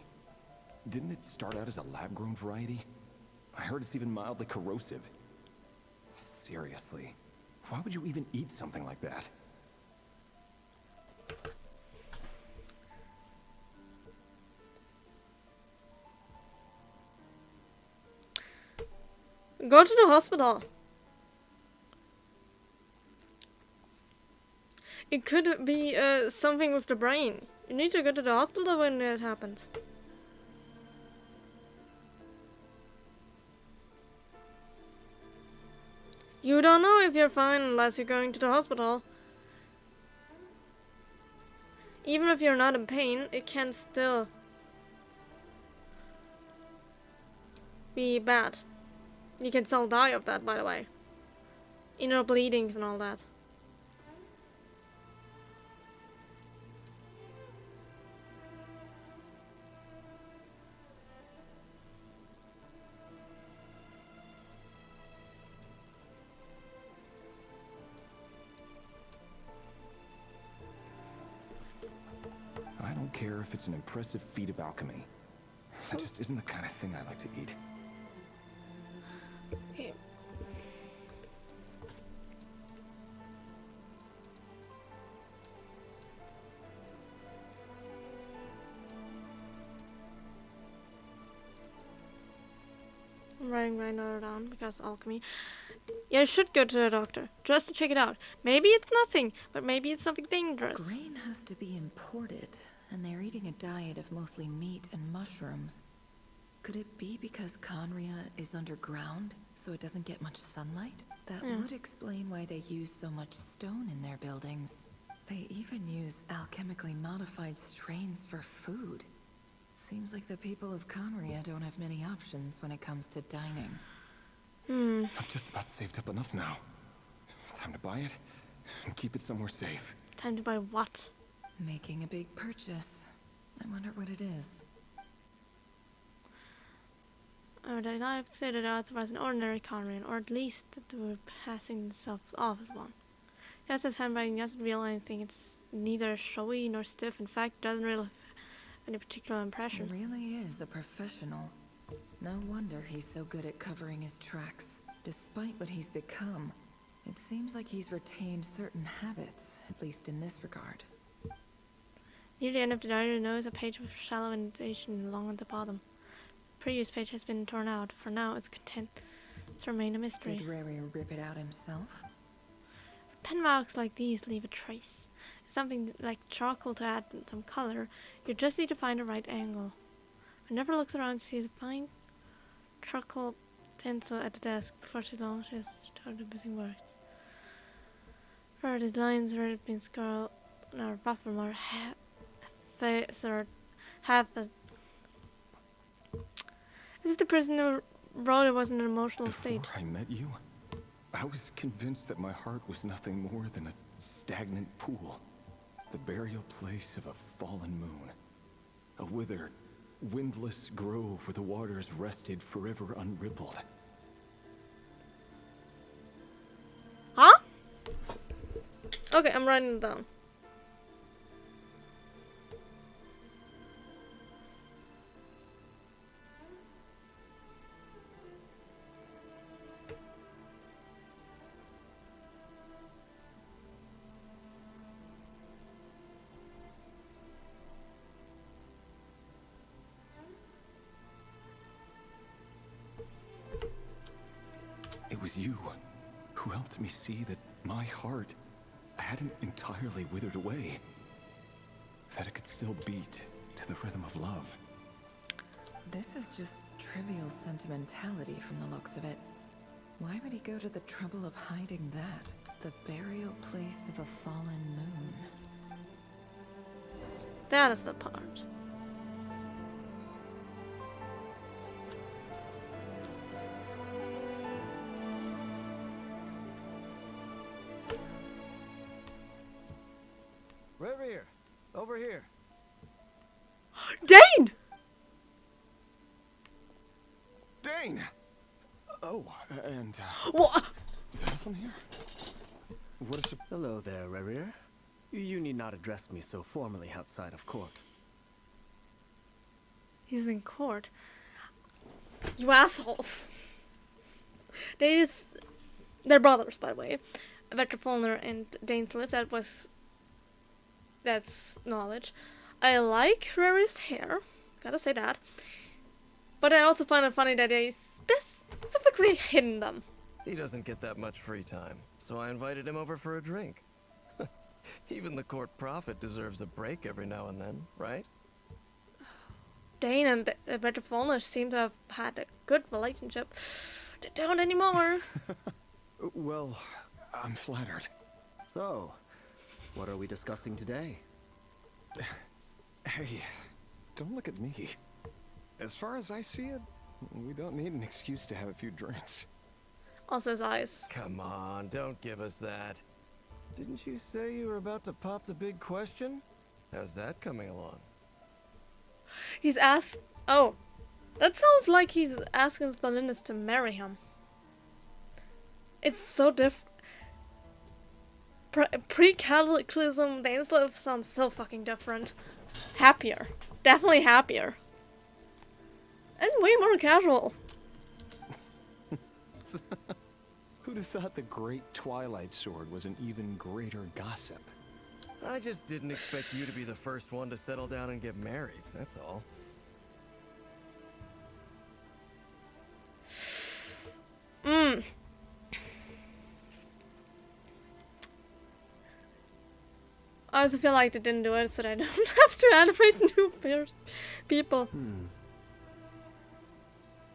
Didn't it start out as a lab-grown variety? I heard it's even mildly corrosive. Seriously, why would you even eat something like that? Go to the hospital. It could be something with the brain. You need to go to the hospital when that happens. You don't know if you're fine unless you're going to the hospital. Even if you're not in pain, it can still be bad. You can still die of that, by the way. Inner bleedings and all that. I don't care if it's an impressive feat of alchemy. That just isn't the kind of thing I like to eat. Okay. I'm writing my note down because alchemy. Yeah, I should go to the doctor just to check it out. Maybe it's nothing, but maybe it's something dangerous. Grain has to be imported, and they're eating a diet of mostly meat and mushrooms. Could it be because Conria is underground, so it doesn't get much sunlight? That would explain why they use so much stone in their buildings. They even use alchemically modified strains for food. Seems like the people of Conria don't have many options when it comes to dining. I've just about saved up enough now. Time to buy it and keep it somewhere safe. Time to buy what? Making a big purchase. I wonder what it is. Then I've considered it as an ordinary Conrian, or at least that they were passing themselves off as one. Yes, his handwriting doesn't reveal anything. It's neither showy nor stiff. In fact, it doesn't really have any particular impression. He really is a professional. No wonder he's so good at covering his tracks. Despite what he's become, it seems like he's retained certain habits, at least in this regard. Near the end of the diary, notice a page with shallow indentation along at the bottom. The previous page has been torn out. For now, its contents remain a mystery. Did Rary rip it out himself? Pen marks like these leave a trace. Something like charcoal to add some color. You just need to find the right angle. I never looks around to see a fine charcoal pencil at the desk. Before too long, she has started missing words. For the lines where it been scrawled or buffer more have a as if the person who wrote it was in an emotional state. Before I met you, I was convinced that my heart was nothing more than a stagnant pool. The burial place of a fallen moon. A withered, windless grove where the waters rested forever unrippled. Huh? Okay, I'm writing it down. It was you who helped me see that my heart hadn't entirely withered away. That it could still beat to the rhythm of love. This is just trivial sentimentality from the looks of it. Why would he go to the trouble of hiding that? The burial place of a fallen moon. That is the part. Right here. Over here. Dane! Dane! Oh, and, What? Vassal here? What is... Hello there, Rerir. You need not address me so formally outside of court. He's in court. You assholes. They're brothers, by the way. Vetter Folner and Dane Slip, that's knowledge. I like Rary's hair, gotta say that. But I also find it funny that they specifically hidden them. He doesn't get that much free time, so I invited him over for a drink. Even the court prophet deserves a break every now and then, right? Dane and Vetter Folner seem to have had a good relationship. They don't anymore. Well, I'm flattered. So, what are we discussing today? Hey, don't look at me. As far as I see it, We don't need an excuse to have a few drinks. Also his eyes. Come on, don't give us that. Didn't you say you were about to pop the big question? How's that coming along? He's asked. Oh, that sounds like he's asking Stalindis to marry him. It's so different. Pre-cataclysm Dainsleif sounds so fucking different. Happier. Definitely happier. And way more casual. Who'd have thought the great Twilight Sword was an even greater gossip? I just didn't expect you to be the first one to settle down and get married, that's all. I also feel like they didn't do it so that I don't have to animate new people.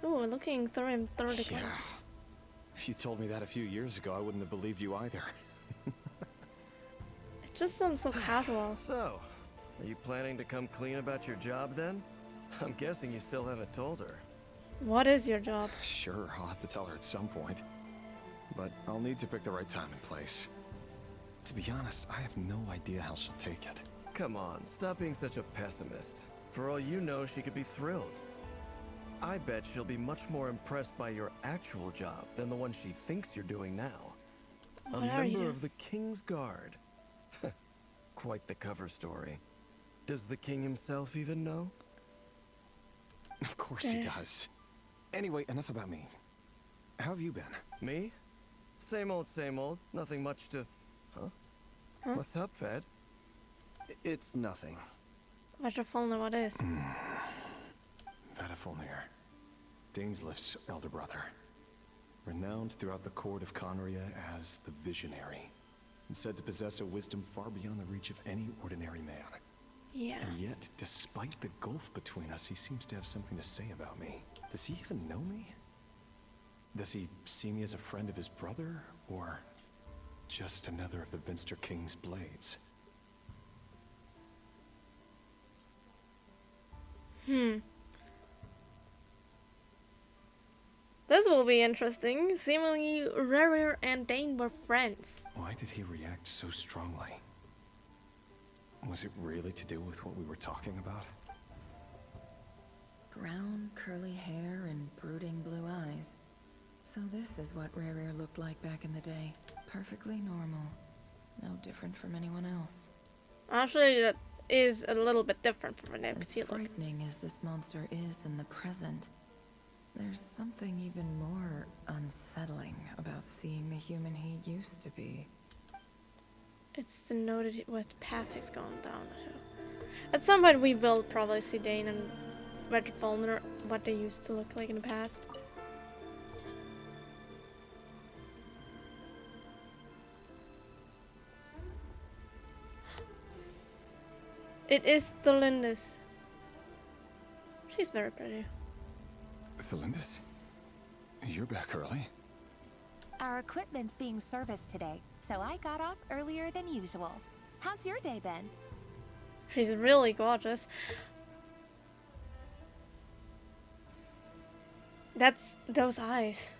Oh, looking through him through the Yeah. glass. If you told me that a few years ago, I wouldn't have believed you either. It just sounds so casual. So, are you planning to come clean about your job then? I'm guessing you still haven't told her. What is your job? Sure, I'll have to tell her at some point. But I'll need to pick the right time and place. To be honest, I have no idea how she'll take it. Come on, stop being such a pessimist. For all you know, she could be thrilled. I bet she'll be much more impressed by your actual job than the one she thinks you're doing now. What a are member you? of the King's Guard. Quite the cover story. Does the king himself even know? Of course he does. Anyway, enough about me. How have you been? Me? Same old, same old. Nothing much to... Huh? What's up, Fed? It's nothing. Wonderful, what is? Vedifulnir, Dainsleif's elder brother. Renowned throughout the court of Conria as the Visionary. And said to possess a wisdom far beyond the reach of any ordinary man. Yeah. And yet, despite the gulf between us, he seems to have something to say about me. Does he even know me? Does he see me as a friend of his brother, or just another of the Vinster King's blades? This will be interesting. Seemingly, Rerir and Dane were friends. Why did he react so strongly? Was it really to do with what we were talking about? Brown, curly hair and brooding blue eyes. So this is what Rerir looked like back in the day. Perfectly normal. No different from anyone else. Actually, that is a little bit different from an As NPC look. frightening as this monster is in the present, there's something even more unsettling about seeing the human he used to be. It's denoted what path he's gone down. At some point, we will probably see Dane and Vedifulnir, what they used to look like in the past. It is Thalindis. She's very pretty. Thalindis? You're back early? Our equipment's being serviced today, so I got off earlier than usual. How's your day been? She's really gorgeous. That's those eyes.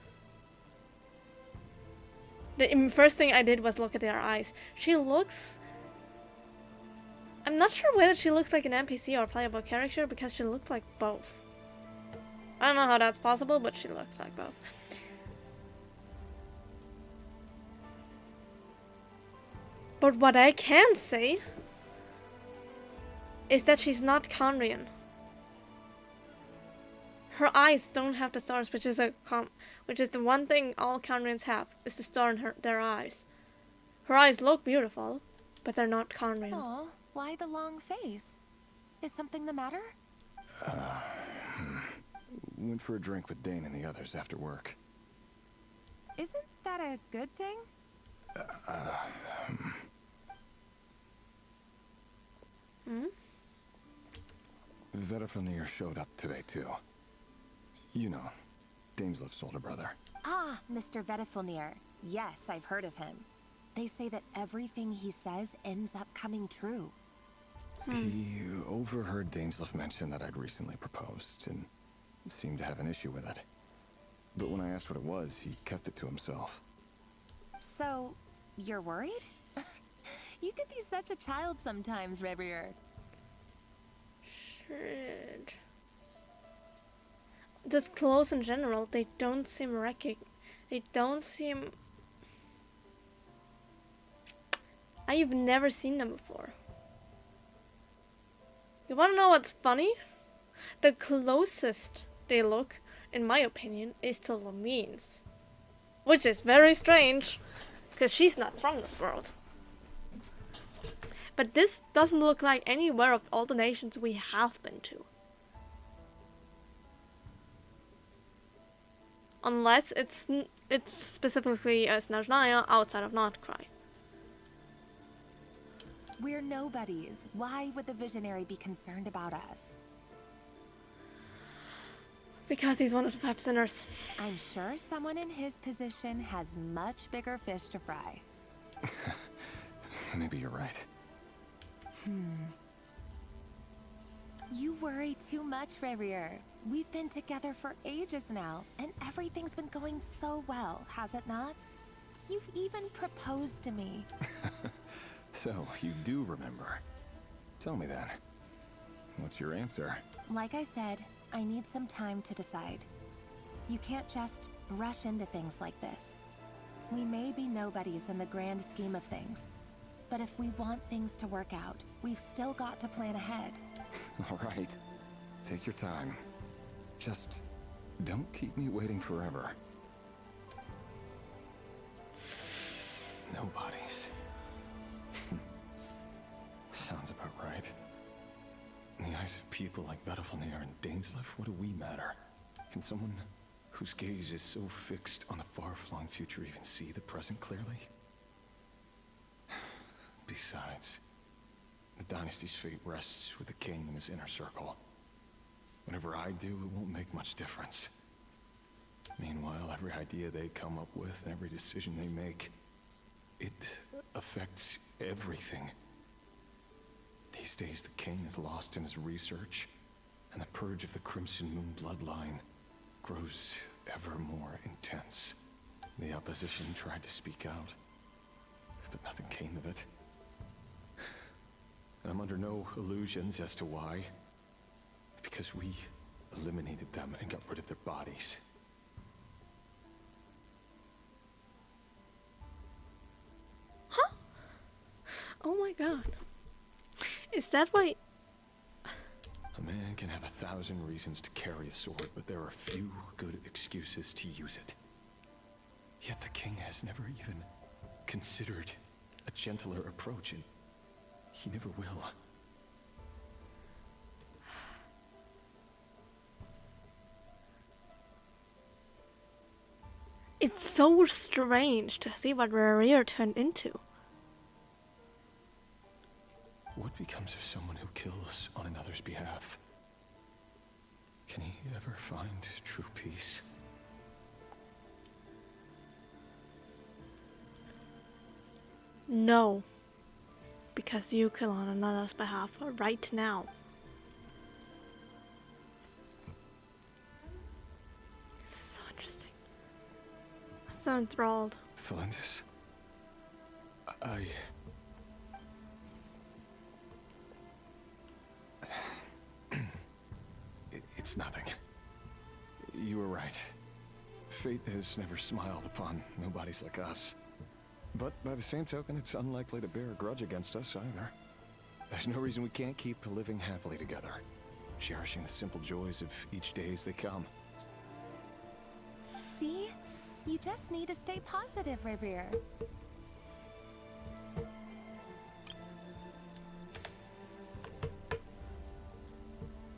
The first thing I did was look at their eyes. She looks... I'm not sure whether she looks like an NPC or a playable character because she looks like both. I don't know how that's possible, but she looks like both. But what I can say is that she's not Conrian. Her eyes don't have the stars, which is the one thing all Conrians have, is the star in their eyes. Her eyes look beautiful, but they're not Conrian. Aw, why the long face? Is something the matter? Went for a drink with Dane and the others after work. Isn't that a good thing? Vedifulnir showed up today too. You know, Dainsleif's older brother. Ah, Mr. Vedifulnir. Yes, I've heard of him. They say that everything he says ends up coming true. He overheard Dainsleif mention that I'd recently proposed, and seemed to have an issue with it. But when I asked what it was, he kept it to himself. So, you're worried? You could be such a child sometimes, Rebrier. Shit. Just clothes in general, they don't seem They don't seem... I've never seen them before. You wanna know what's funny? The closest they look, in my opinion, is to Lumine's. Which is very strange, because she's not from this world. But this doesn't look like anywhere of all the nations we have been to. Unless it's specifically Snezhnaya outside of Krai. We're nobodies. Why would the Visionary be concerned about us? Because he's one of the 5 sinners. I'm sure someone in his position has much bigger fish to fry. Maybe you're right. You worry too much, Rebrier. We've been together for ages now, and everything's been going so well, has it not? You've even proposed to me. So, you do remember. Tell me then. What's your answer? Like I said, I need some time to decide. You can't just rush into things like this. We may be nobodies in the grand scheme of things, but if we want things to work out, we've still got to plan ahead. All right. Take your time. Just don't keep me waiting forever. Nobodies. Sounds about right. In the eyes of people like Battlefalnir and Dainsleif, what do we matter? Can someone whose gaze is so fixed on a far-flung future even see the present clearly? Besides, the dynasty's fate rests with the king and his inner circle. Whatever I do, it won't make much difference. Meanwhile, every idea they come up with and every decision they make, it affects everything. These days, the king is lost in his research, and the purge of the Crimson Moon bloodline grows ever more intense. The opposition tried to speak out, but nothing came of it. And I'm under no illusions as to why. Because we eliminated them and got rid of their bodies. Huh? Oh my god. Is that why... A man can have 1,000 reasons to carry a sword, but there are few good excuses to use it. Yet the king has never even considered a gentler approach, and he never will. It's so strange to see what Rebrier turned into. What becomes of someone who kills on another's behalf? Can he ever find true peace? No. Because you kill on another's behalf right now. So interesting. I'm so enthralled. Thelindis, It's nothing. You were right. Fate has never smiled upon nobodies like us. But by the same token, it's unlikely to bear a grudge against us either. There's no reason we can't keep living happily together, cherishing the simple joys of each day as they come. See? You just need to stay positive, Rebrier.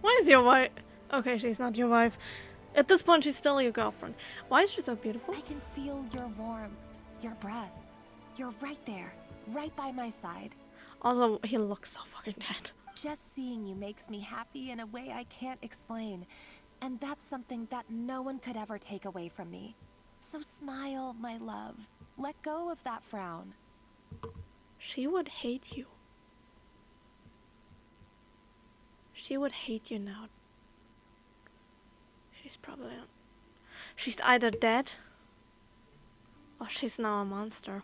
Why is your wife... Okay, she's not your wife. At this point, she's still your girlfriend. Why is she so beautiful? I can feel your warmth, your breath. You're right there, right by my side. Also, he looks so fucking dead. Just seeing you makes me happy in a way I can't explain. And that's something that no one could ever take away from me. So smile, my love. Let go of that frown. She would hate you. She would hate you now. She's probably not. She's either dead or she's now a monster.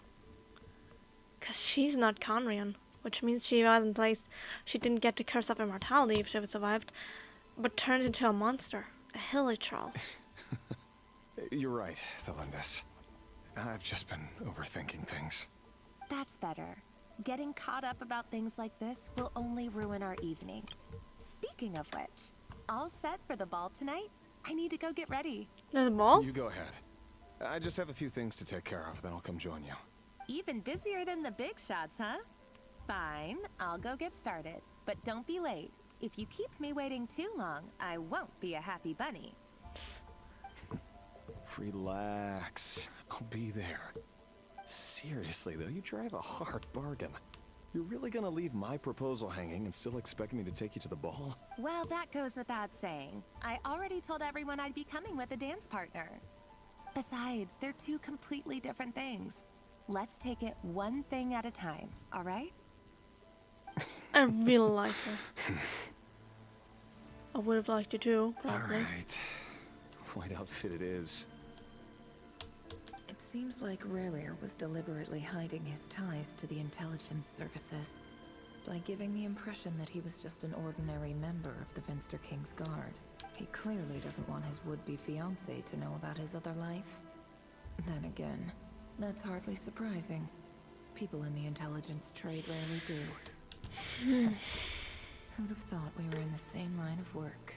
Because she's not Conrian, which means she wasn't placed. She didn't get the curse of immortality if she had survived, but turned into a monster, a hilly troll. You're right, Thelindis. I've just been overthinking things. That's better. Getting caught up about things like this will only ruin our evening. Speaking of which, all set for the ball tonight? I need to go get ready. There's a ball? You go ahead. I just have a few things to take care of, then I'll come join you. Even busier than the big shots, huh? Fine, I'll go get started. But don't be late. If you keep me waiting too long, I won't be a happy bunny. Relax. I'll be there. Seriously, though, you drive a hard bargain. You're really gonna leave my proposal hanging and still expect me to take you to the ball? Well, that goes without saying. I already told everyone I'd be coming with a dance partner. Besides, they're two completely different things. Let's take it one thing at a time, all right? I really like her. I would have liked you too, probably. Alright. White outfit it is. It seems like Rerir was deliberately hiding his ties to the intelligence services by giving the impression that he was just an ordinary member of the Venster King's Guard. He clearly doesn't want his would-be fiancée to know about his other life. Then again, that's hardly surprising. People in the intelligence trade rarely do. Who'd have thought we were in the same line of work?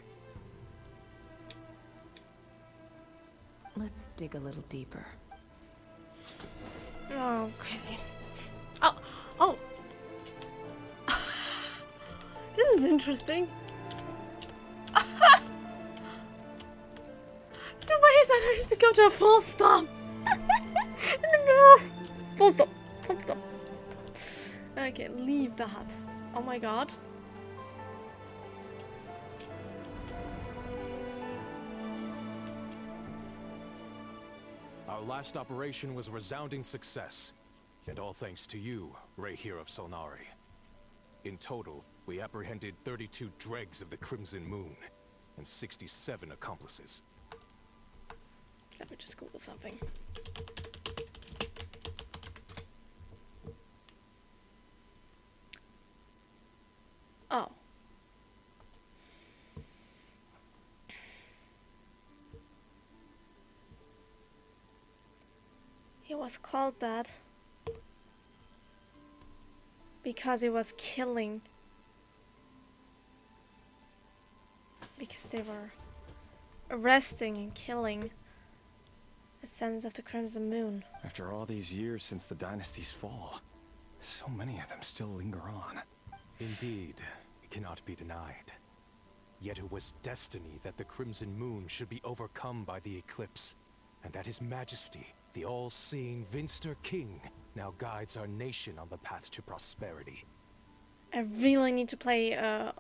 Let's dig a little deeper. Okay. Oh! This is interesting. The way is I managed to go to a full stop. No. Full stop. Full stop. Okay, leave the hut. Oh my god. Our last operation was a resounding success, and all thanks to you, Rehir of Solnari. In total, we apprehended 32 dregs of the Crimson Moon, and 67 accomplices. Let me just Google something. Oh. He was called that because he was killing. Because they were arresting and killing Ascendants of the Crimson Moon. After all these years since the dynasty's fall, so many of them still linger on. Indeed, it cannot be denied. Yet it was destiny that the Crimson Moon should be overcome by the eclipse, and that His Majesty, the all-seeing Venster King, now guides our nation on the path to prosperity. I really need to play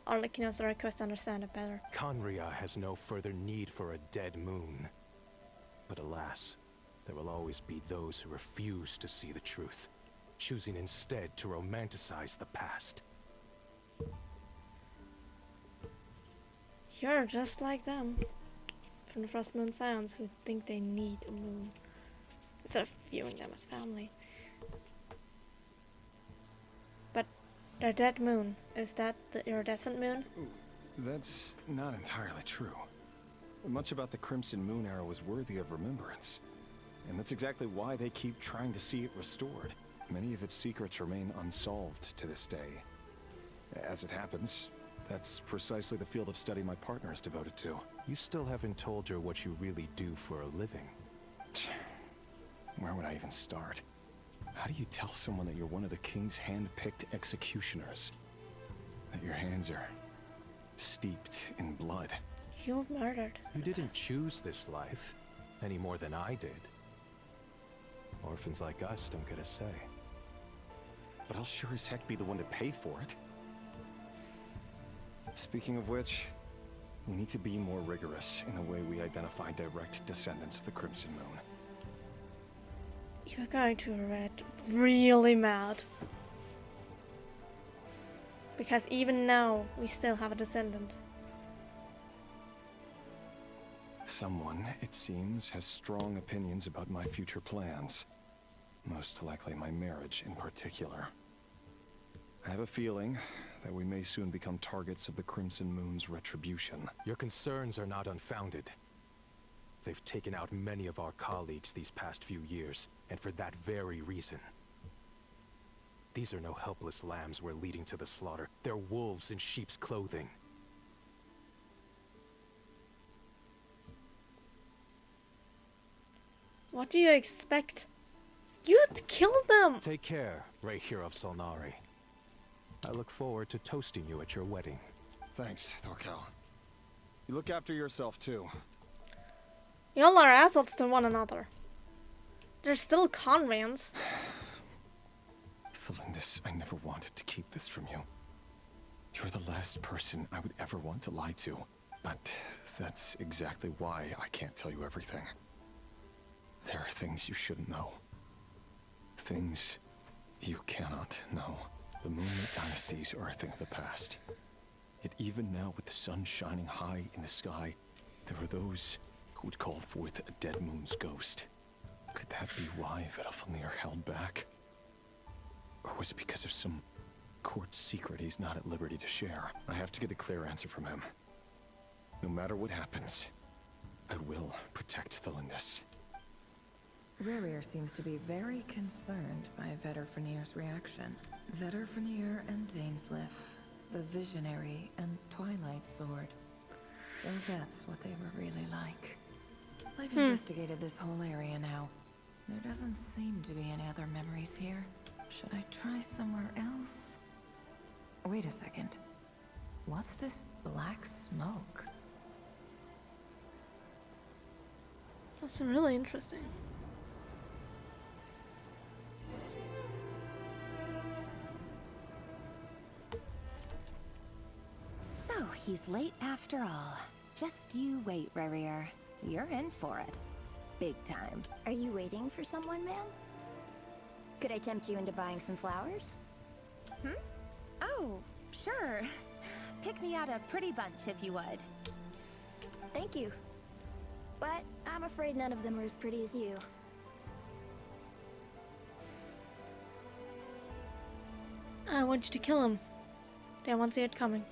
Arlecchino's request to understand it better. Conria has no further need for a dead moon. But alas, there will always be those who refuse to see the truth, choosing instead to romanticize the past. You're just like them. From the Frost Moon Scions who think they need a moon. Instead of viewing them as family. But their dead moon, is that the iridescent moon? That's not entirely true. Much about the Crimson Moon era was worthy of remembrance. And that's exactly why they keep trying to see it restored. Many of its secrets remain unsolved to this day. As it happens, that's precisely the field of study my partner is devoted to. You still haven't told her what you really do for a living. Where would I even start? How do you tell someone that you're one of the king's hand-picked executioners? That your hands are steeped in blood? You murdered. You didn't choose this life, any more than I did. Orphans like us don't get a say. But I'll sure as heck be the one to pay for it. Speaking of which, we need to be more rigorous in the way we identify direct descendants of the Crimson Moon. You're going to get really mad. Because even now, we still have a descendant. Someone, it seems, has strong opinions about my future plans. Most likely my marriage in particular. I have a feeling that we may soon become targets of the Crimson Moon's retribution. Your concerns are not unfounded. They've taken out many of our colleagues these past few years, and for that very reason. These are no helpless lambs we're leading to the slaughter. They're wolves in sheep's clothing. What do you expect? You'd kill them! Take care, Ray here of Solnari. I look forward to toasting you at your wedding. Thanks, Thorkel. You look after yourself, too. Y'all are assholes to one another. They're still Conrans. Thelindis, I never wanted to keep this from you. You're the last person I would ever want to lie to. But that's exactly why I can't tell you everything. There are things you shouldn't know. Things you cannot know. The Moonlit dynasties are a thing of the past. Yet even now, with the sun shining high in the sky, there are those who would call forth a dead moon's ghost. Could that be why Vedalfnir held back? Or was it because of some court secret he's not at liberty to share? I have to get a clear answer from him. No matter what happens, I will protect Thelindis. Rerir seems to be very concerned by Vedalfnir's reaction. Vedalfnir and Dainsleif, the Visionary and Twilight Sword. So that's what they were really like. I've investigated this whole area now. There doesn't seem to be any other memories here. Should I try somewhere else? Wait a second. What's this black smoke? That's really interesting. So, he's late after all. Just you wait, Rerir. You're in for it. Big time. Are you waiting for someone, ma'am? Could I tempt you into buying some flowers? Oh, sure. Pick me out a pretty bunch if you would. Thank you. But I'm afraid none of them are as pretty as you. I want you to kill him. They won't see it coming.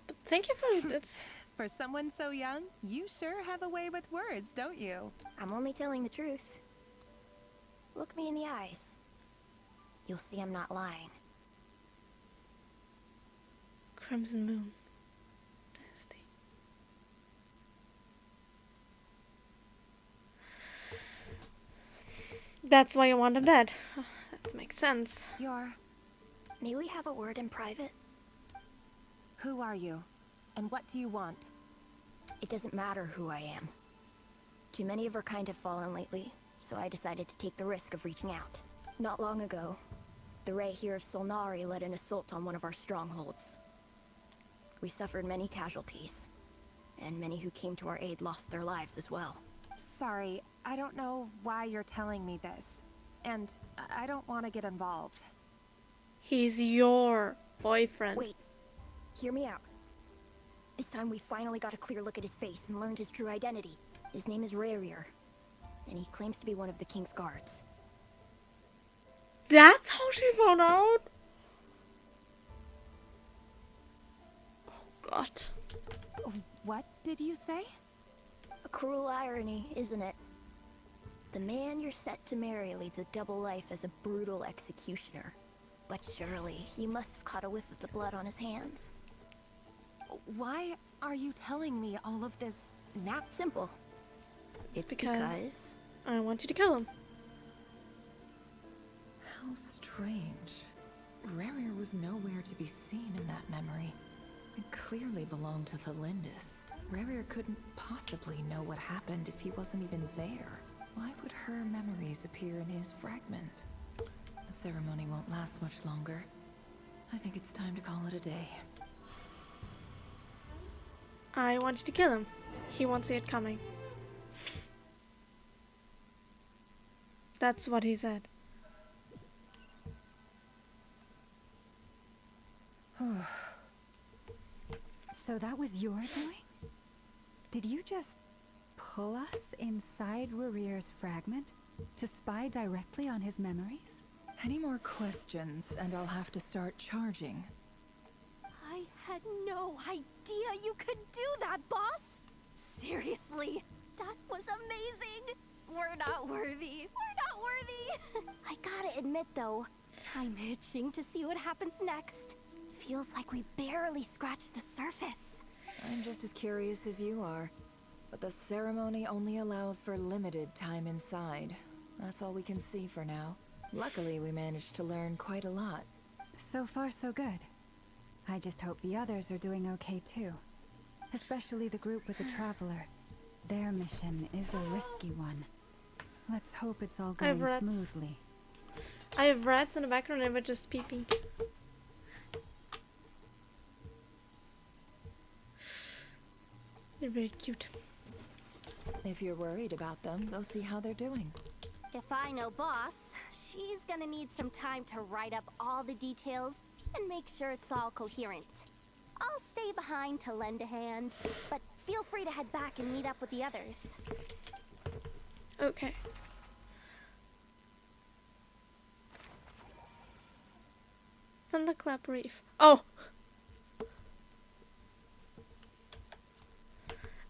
But thank you for it's. For someone so young, you sure have a way with words, don't you? I'm only telling the truth. Look me in the eyes. You'll see I'm not lying. Crimson Moon. Nasty. That's why you want him dead. That makes sense. May we have a word in private? Who are you? And what do you want? It doesn't matter who I am. Too many of our kind have fallen lately, so I decided to take the risk of reaching out. Not long ago, the Ray here of Solnari led an assault on one of our strongholds. We suffered many casualties, and many who came to our aid lost their lives as well. Sorry, I don't know why you're telling me this. And I don't want to get involved. He's your boyfriend. Wait, hear me out. This time we finally got a clear look at his face and learned his true identity. His name is Rerir, and he claims to be one of the King's guards. That's how she found out? Oh god. What did you say? A cruel irony, isn't it? The man you're set to marry leads a double life as a brutal executioner. But surely, you must have caught a whiff of the blood on his hands. Why are you telling me all of this now? Simple. It's because I want you to kill him. How strange. Rerir was nowhere to be seen in that memory. It clearly belonged to Thelindis. Rerir couldn't possibly know what happened if he wasn't even there. Why would her memories appear in his fragment? The ceremony won't last much longer. I think it's time to call it a day. I want you to kill him. He won't see it coming. That's what he said. So that was your doing? Did you just pull us inside Rurir's fragment to spy directly on his memories? Any more questions, and I'll have to start charging. I had no idea you could do that, boss! Seriously, that was amazing! We're not worthy. We're not worthy! I gotta admit, though, I'm itching to see what happens next. Feels like we barely scratched the surface. I'm just as curious as you are. But the ceremony only allows for limited time inside. That's all we can see for now. Luckily, we managed to learn quite a lot. So far, so good. I just hope the others are doing okay too. Especially the group with the Traveler. Their mission is a risky one. Let's hope it's all going smoothly. I have rats in the background and they're just peeping. They're very cute. If you're worried about them, go see how they're doing. If I know boss, she's gonna need some time to write up all the details and make sure it's all coherent. I'll stay behind to lend a hand, but feel free to head back and meet up with the others. Okay. Thunderclap Reef. Oh!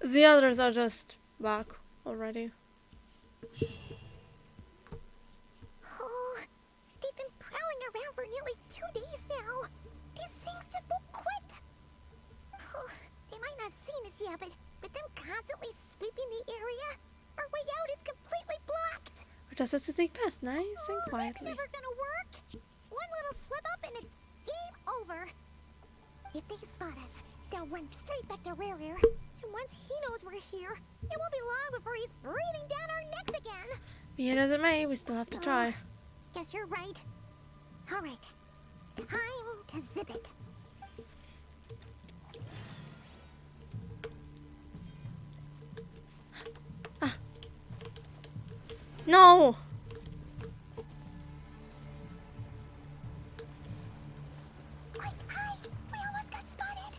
The others are just back already. Oh, they've been prowling around for nearly 2 days now. These things just won't quit. Oh, they might not have seen us yet, but them constantly sweeping the area, our way out is completely blocked. Or just has to sneak past nice and quietly. That's never gonna work. One little slip up and it's game over. If they spot us, they'll run straight back to Rare. And once he knows we're here, it won't be long before he's breathing down our necks again. Be it as it may, we still have to try. Guess you're right. All right. Time to zip it. No! Hi! We almost got spotted.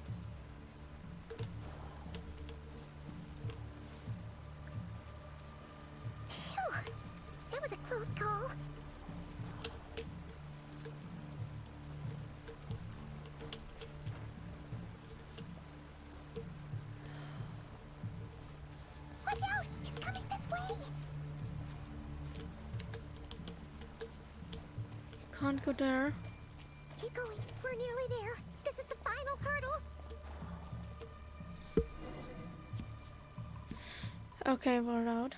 Phew. That was a close call. Watch out! He's coming this way! Can't go there. Keep going. We're nearly there. This is the final hurdle. Okay, we're out.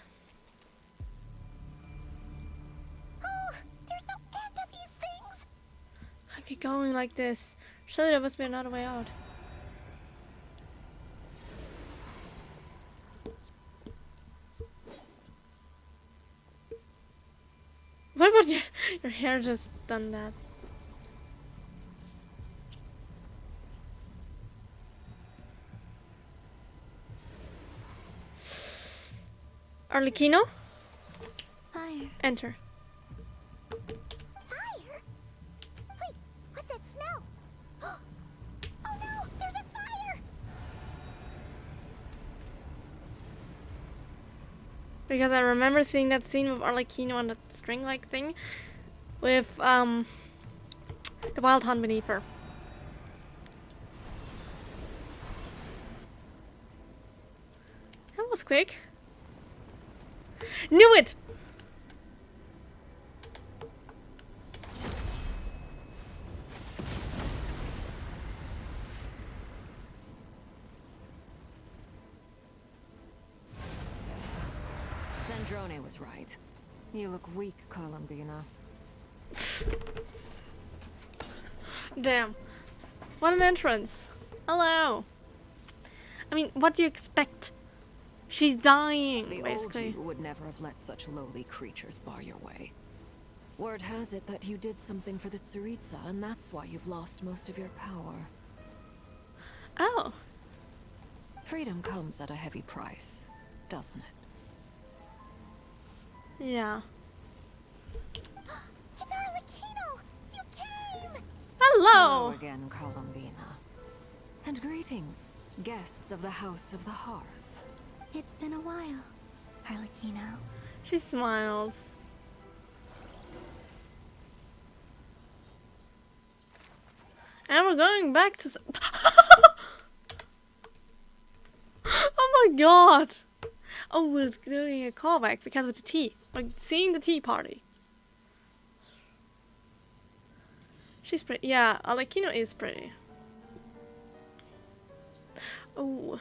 Oh, there's no end to these things. Can't keep going like this. Surely there must be another way out. What about your hair just done that? Arlecchino? Fire. Enter. Fire? Wait, what's that smell? Oh no, there's a fire! Because I remember seeing that scene with Arlecchino on that string-like thing with the Wild Hunt beneath her. That was quick. Knew it! Sandrone was right. You look weak, Columbina. Damn. What an entrance. Hello. I mean, what do you expect? She's dying, The basically. old you would never have let such lowly creatures bar your way. Word has it that you did something for the Tsaritsa, and that's why you've lost most of your power. Oh. Freedom comes at a heavy price, doesn't it? Yeah. It's Arlecchino! You came! Hello! again, Columbina. And greetings, guests of the House of the Hearth. It's been a while, Harlequino. She smiles. And we're going back to... Oh my god! Oh, we're doing a callback because of the tea. Like, seeing the tea party. She's pretty. Yeah, Alekino is pretty. Oh.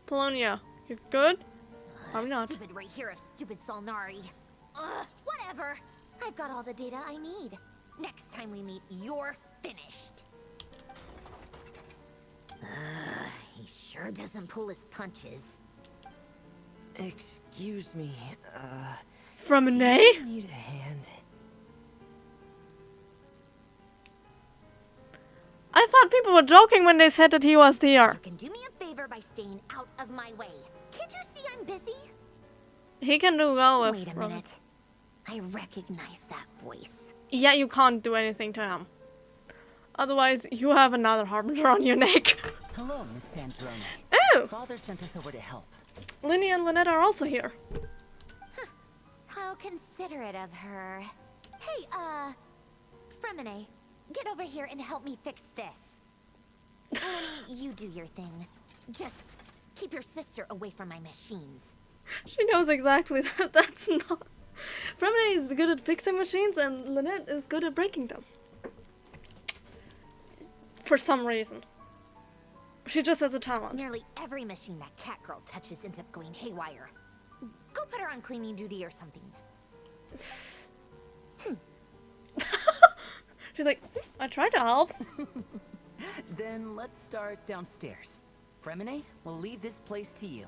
Polonia, you're good? I'm not. Stupid right here of stupid Solnari. Ugh, whatever. I've got all the data I need. Next time we meet, you're finished. He sure doesn't pull his punches. Excuse me, From a do nay? you need a hand? I thought people were joking when they said that he was here. You can do me a favor by staying out of my way. Can't you see I'm busy? He can do well with... Wait a minute. I recognize that voice. Yeah, you can't do anything to him. Otherwise, you have another harbinger on your neck. Hello, Miss Sandrone. Oh! Father sent us over to help. Linny and Lynette are also here. How considerate of her. Hey, Fremine, get over here and help me fix this. Linny, you do your thing. Just keep your sister away from my machines. She knows exactly that that's not... Fremine is good at fixing machines and Lynette is good at breaking them. For some reason. She just has a talent. Nearly every machine that cat girl touches ends up going haywire. Go put her on cleaning duty or something. She's like, I tried to help. Then let's start downstairs. Fremine, we'll leave this place to you.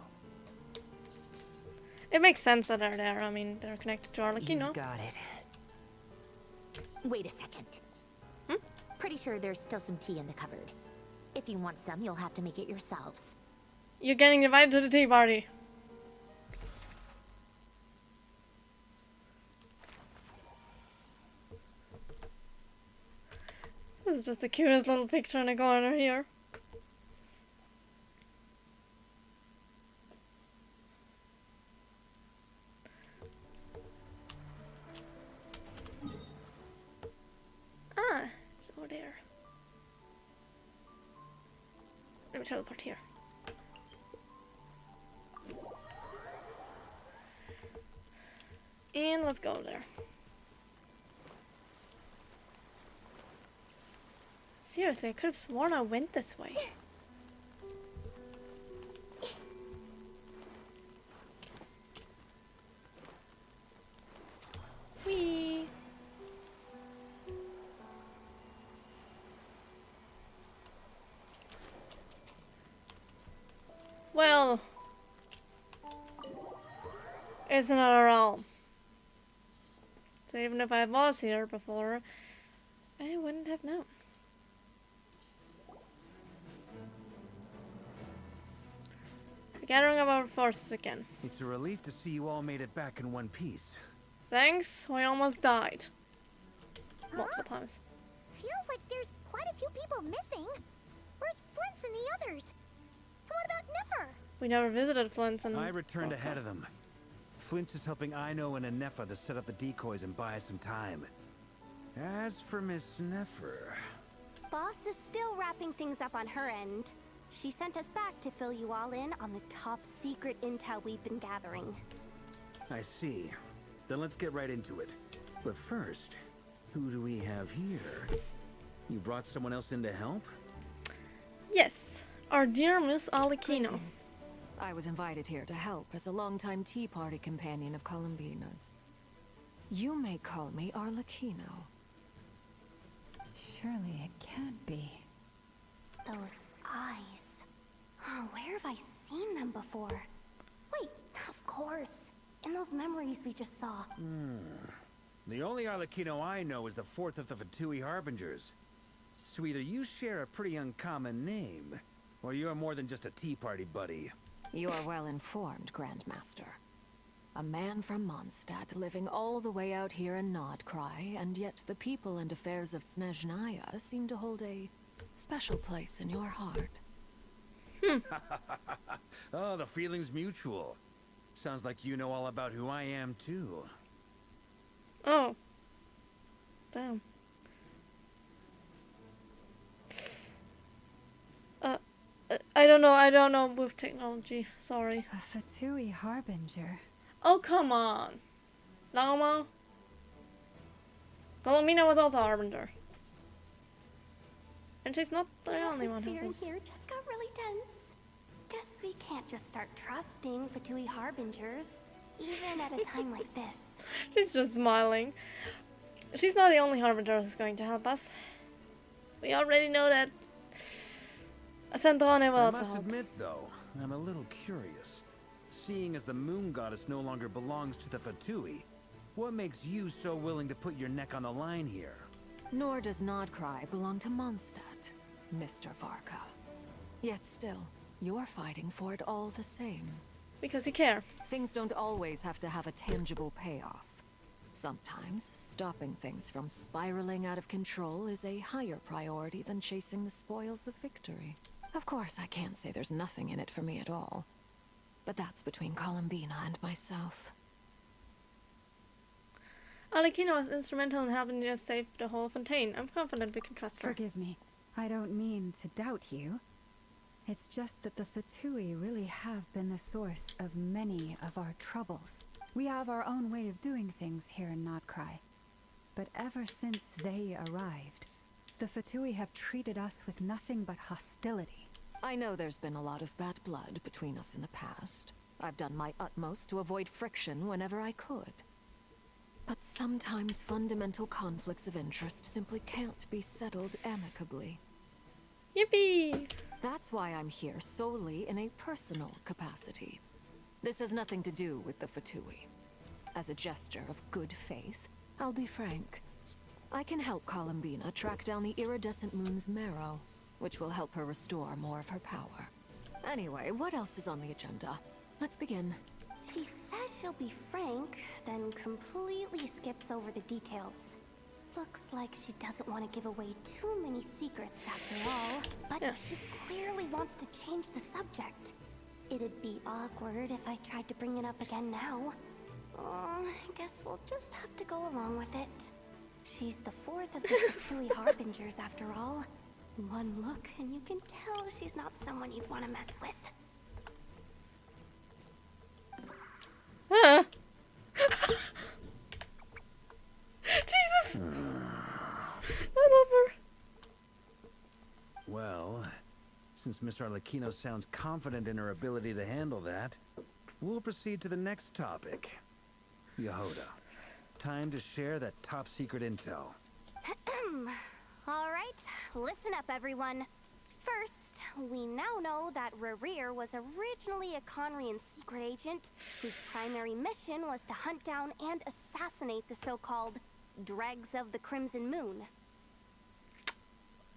It makes sense that they're there. I mean, they're connected to Arlecchino. You've got it. Wait a second. Pretty sure there's still some tea in the cupboard. If you want some, you'll have to make it yourselves. You're getting invited to the tea party. This is just the cutest little picture in the corner here. Ah, it's over there. Let me teleport here. And let's go there. Seriously, I could have sworn I went this way. Whee! Well, it's another realm. So even if I was here before, I wouldn't have known. Gathering of our forces again. It's a relief to see you all made it back in one piece. Thanks, I almost died. Multiple times. Feels like there's quite a few people missing. Where's Flint's and the others? And what about Nipper? We never visited Flint's and... I returned ahead of them. Flint is helping Aino and Anefa to set up the decoys and buy us some time. As for Miss Nefer... Boss is still wrapping things up on her end. She sent us back to fill you all in on the top secret intel we've been gathering. I see. Then let's get right into it. But first, who do we have here? You brought someone else in to help? Yes, our dear Miss Alekino. Greetings. I was invited here to help as a longtime tea party companion of Columbina's. You may call me Arlecchino. Surely it can't be. Those eyes. Oh, where have I seen them before? Wait, of course. In those memories we just saw. The only Arlecchino I know is the fourth of the Fatui Harbingers. So either you share a pretty uncommon name, or you're more than just a tea party buddy. You are well informed, Grandmaster. A man from Mondstadt living all the way out here in Krai, and yet the people and affairs of Snezhnaya seem to hold a special place in your heart. Oh, the feeling's mutual. Sounds like you know all about who I am, too. Oh. Damn. I don't know with technology. Sorry. A Fatui Harbinger. Oh, come on. Lama. Columbina was also a Harbinger. And she's not the only one who atmosphere in was. here just got really tense. Guess we can't just start trusting Fatui Harbingers, even at a time like this. She's just smiling. She's not the only Harbinger who's going to help us. We already know that Ascendone will I also must help. admit, though, I'm a little curious. Seeing as the moon goddess no longer belongs to the Fatui, what makes you so willing to put your neck on the line here? Nor does Nodcry belong to Mondstadt, Mr. Varka. Yet still, you're fighting for it all the same. Because you care. Things don't always have to have a tangible payoff. Sometimes, stopping things from spiraling out of control is a higher priority than chasing the spoils of victory. Of course, I can't say there's nothing in it for me at all. But that's between Columbina and myself. Alekina was instrumental in helping us save the whole Fontaine. I'm confident we can trust her. Forgive me. I don't mean to doubt you. It's just that the Fatui really have been the source of many of our troubles. We have our own way of doing things here in Nodcry. But ever since they arrived, the Fatui have treated us with nothing but hostility. I know there's been a lot of bad blood between us in the past. I've done my utmost to avoid friction whenever I could. But sometimes fundamental conflicts of interest simply can't be settled amicably. Yippee! That's why I'm here solely in a personal capacity. This has nothing to do with the Fatui. As a gesture of good faith, I'll be frank. I can help Columbina track down the iridescent moon's marrow, which will help her restore more of her power. Anyway, what else is on the agenda? Let's begin. She says she'll be frank, then completely skips over the details. Looks like she doesn't want to give away too many secrets after all, but she clearly wants to change the subject. It'd be awkward if I tried to bring it up again now. I guess we'll just have to go along with it. She's the fourth of the Fatui Harbingers after all. One look and you can tell she's not someone you'd want to mess with. Huh? Jesus! I love her. Well, since Miss Arlecchino sounds confident in her ability to handle that, we'll proceed to the next topic. Yehoda, time to share that top secret intel. Alright, listen up everyone. First, we now know that Rerir was originally a Conrian secret agent whose primary mission was to hunt down and assassinate the so-called Dregs of the Crimson Moon.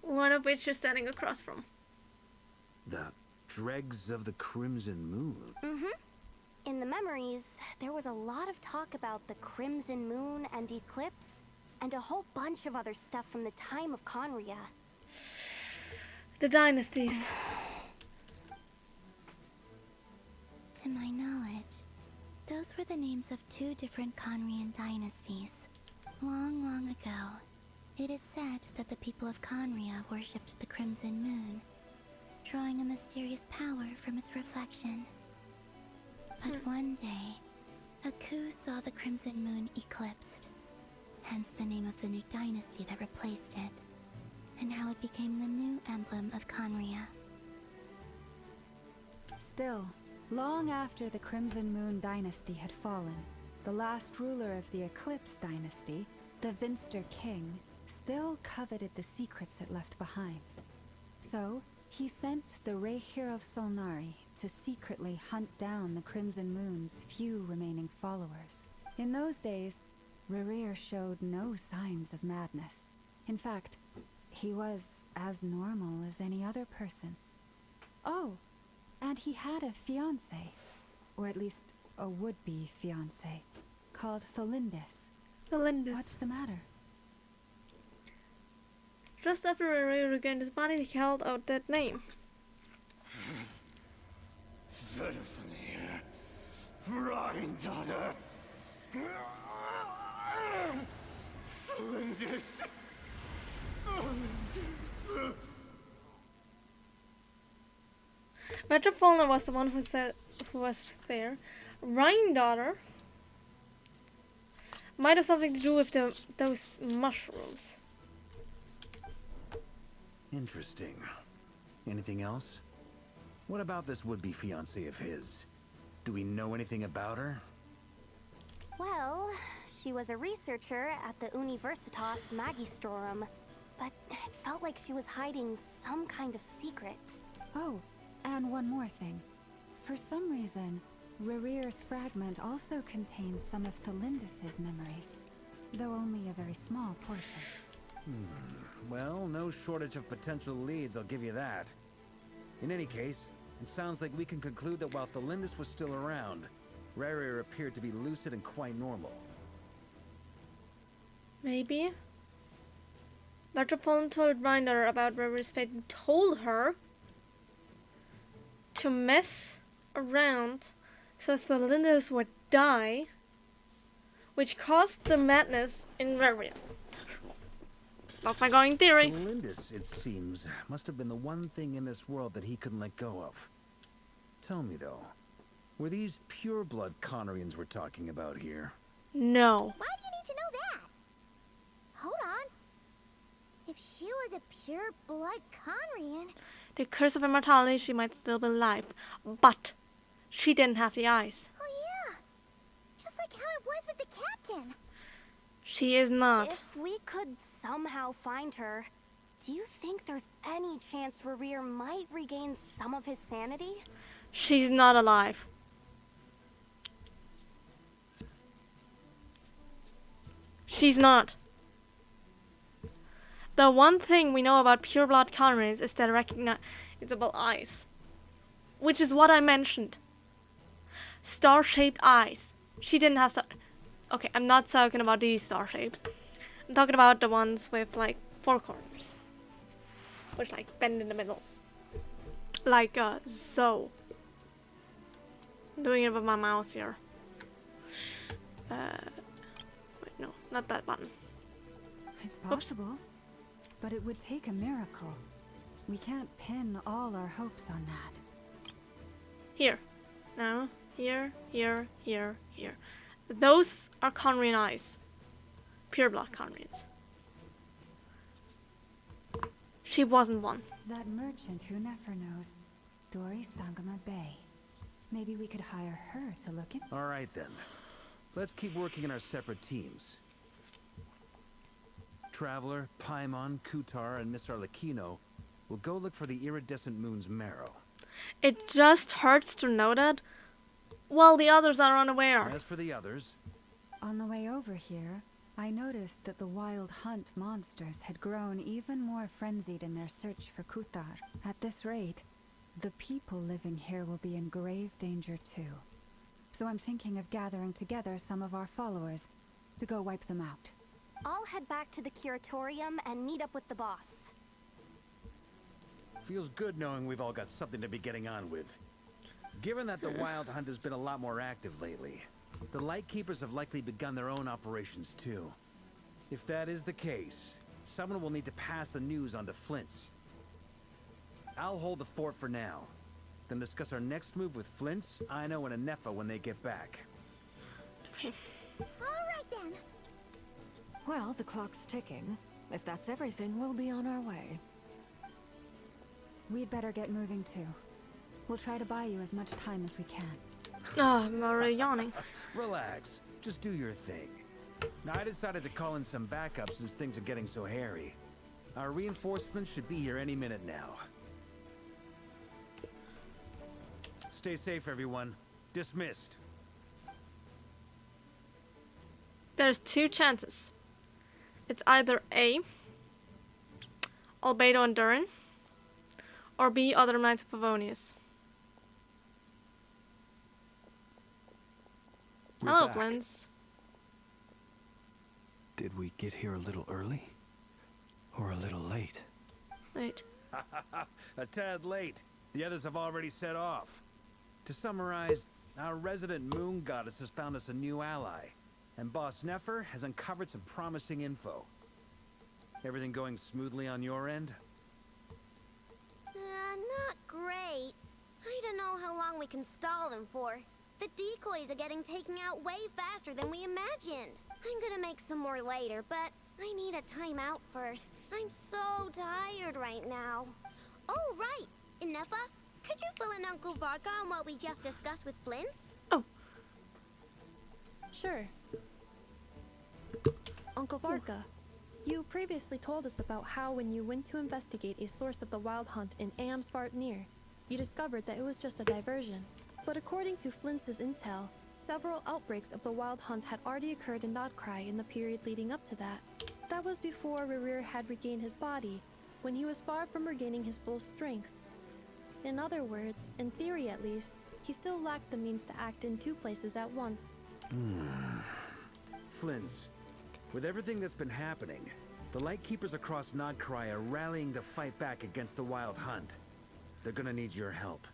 One of which you're standing across from. The Dregs of the Crimson Moon? Mm-hmm. In the memories, there was a lot of talk about the Crimson Moon and Eclipse, and a whole bunch of other stuff from the time of Conria. The dynasties. To my knowledge, those were the names of two different Conrian dynasties. Long, long ago, it is said that the people of Conria worshipped the Crimson Moon, drawing a mysterious power from its reflection. But one day, a coup saw the Crimson Moon eclipsed, hence the name of the new dynasty that replaced it, and how it became the new emblem of Conria. Still, long after the Crimson Moon dynasty had fallen, the last ruler of the Eclipse dynasty, the Vinster King, still coveted the secrets it left behind. So, he sent the Rehir of Solnari to secretly hunt down the Crimson Moon's few remaining followers. In those days, Rerir showed no signs of madness. In fact, he was as normal as any other person. Oh, and he had a fiancé, or at least a would-be fiancé, called Tholindis. Tholindis. What's the matter? Just after Rerir regained his body, he held out that name. Pitifully, granddaughter. Flinders. Metropolitan was the one who was there. Daughter might have something to do with those mushrooms. Interesting. Anything else? What about this would-be fiancé of his? Do we know anything about her? Well, she was a researcher at the Universitas Magistrorum, but it felt like she was hiding some kind of secret. Oh, and one more thing. For some reason, Rerear's fragment also contains some of Thelindis' memories, though only a very small portion. Well, no shortage of potential leads, I'll give you that. In any case, it sounds like we can conclude that while Thelindis was still around, Rerear appeared to be lucid and quite normal. Maybe. Metropolitan told Daughter about Rerear's fate and told her to mess around so Thelindis would die, which caused the madness in Rerear. That's my going theory. Thelindis, it seems, must have been the one thing in this world that he couldn't let go of. Tell me, though, were these pure-blood Conorians we're talking about here? No. Why do you need to know that? Hold on. If she was a pure-blood Conrian... The curse of immortality, she might still be alive, but she didn't have the eyes. Oh yeah, just like how it was with the captain. She is not. If we could somehow find her, do you think there's any chance Rerear might regain some of his sanity? She's not alive. She's not. The one thing we know about pure-blood Conorians is their recognizable eyes. Which is what I mentioned. Star-shaped eyes. She didn't have Okay, I'm not talking about these star shapes. I'm talking about the ones with, like, 4 corners. Which, like, bend in the middle. Like, so. I'm doing it with my mouse here. Wait, no, not that button. It's possible, but it would take a miracle. We can't pin all our hopes on that. Here. Now, here, here, here, here. Those are Conrian eyes. Pure blood Conrians. She wasn't one. That merchant who never knows, Dori Sangama Bay. Maybe we could hire her to look in. All right, then. Let's keep working in our separate teams. Traveler, Paimon, Kutar, and Miss Arlecchino will go look for the iridescent moon's marrow. It just hurts to know that, while the others are unaware. As for the others... On the way over here, I noticed that the wild hunt monsters had grown even more frenzied in their search for Kutar. At this rate, the people living here will be in grave danger too. So I'm thinking of gathering together some of our followers to go wipe them out. I'll head back to the Curatorium and meet up with the boss. Feels good knowing we've all got something to be getting on with. Given that the Wild Hunt has been a lot more active lately, the Lightkeepers have likely begun their own operations too. If that is the case, someone will need to pass the news on to Flint's. I'll hold the fort for now, then discuss our next move with Flint's, Ino, and Anefa when they get back. Okay. Alright then. Well, the clock's ticking. If that's everything, we'll be on our way. We'd better get moving too. We'll try to buy you as much time as we can. Oh, I'm already yawning. Relax. Just do your thing. Now, I decided to call in some backup since things are getting so hairy. Our reinforcements should be here any minute now. Stay safe, everyone. Dismissed. There's 2 chances. It's either A, Albedo and Durin, or B, other Knights of Favonius. Hello, Flins. Did we get here a little early? Or a little late? Wait. A tad late. The others have already set off. To summarize, our resident moon goddess has found us a new ally, and Boss Nefer has uncovered some promising info. Everything going smoothly on your end? Not great. I don't know how long we can stall them for. The decoys are getting taken out way faster than we imagined. I'm gonna make some more later, but I need a timeout first. I'm so tired right now. Oh, right. Nefa, could you fill in Uncle Varka on what we just discussed with Flints? Oh. Sure. Uncle Varka, you previously told us about how when you went to investigate a source of the Wild Hunt in Amsvartnir, you discovered that it was just a diversion. But according to Flints' intel, several outbreaks of the Wild Hunt had already occurred in Krai in the period leading up to that. That was before Rerir had regained his body, when he was far from regaining his full strength. In other words, in theory at least, he still lacked the means to act in two places at once. Flints, with everything that's been happening, the Lightkeepers across Krai are rallying to fight back against the Wild Hunt. They're gonna need your help.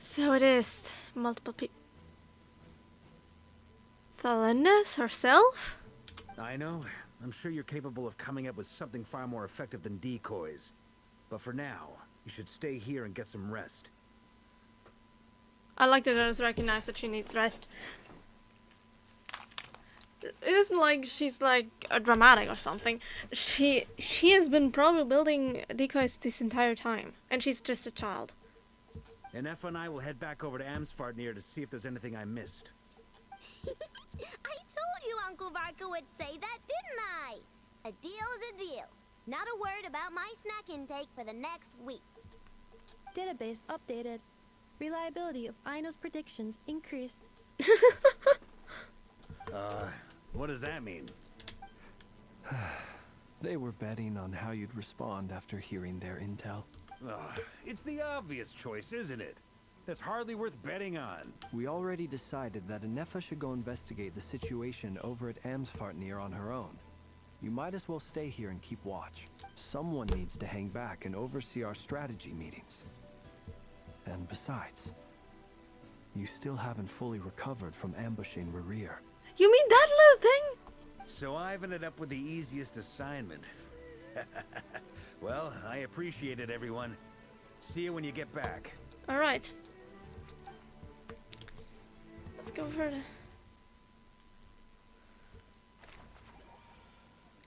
So it is multiple people. Thalendas herself? I know. I'm sure you're capable of coming up with something far more effective than decoys. But for now, you should stay here and get some rest. I like that it was recognized that she needs rest. It isn't like she's like a dramatic or something. She has been probably building decoys this entire time, and she's just a child. And Nefa and I will head back over to Amsvartnir to see if there's anything I missed. I told you Uncle Varka would say that, didn't I? A deal is a deal. Not a word about my snack intake for the next week. Database updated. Reliability of Aino's predictions increased. What does that mean? They were betting on how you'd respond after hearing their intel. It's the obvious choice, isn't it? That's hardly worth betting on. We already decided that Nefa should go investigate the situation over at Amsvartnir on her own. You might as well stay here and keep watch. Someone needs to hang back and oversee our strategy meetings. And besides, you still haven't fully recovered from ambushing Rerir. You mean that little thing? So I've ended up with the easiest assignment. Well, I appreciate it, everyone. See you when you get back. Alright. Let's go further.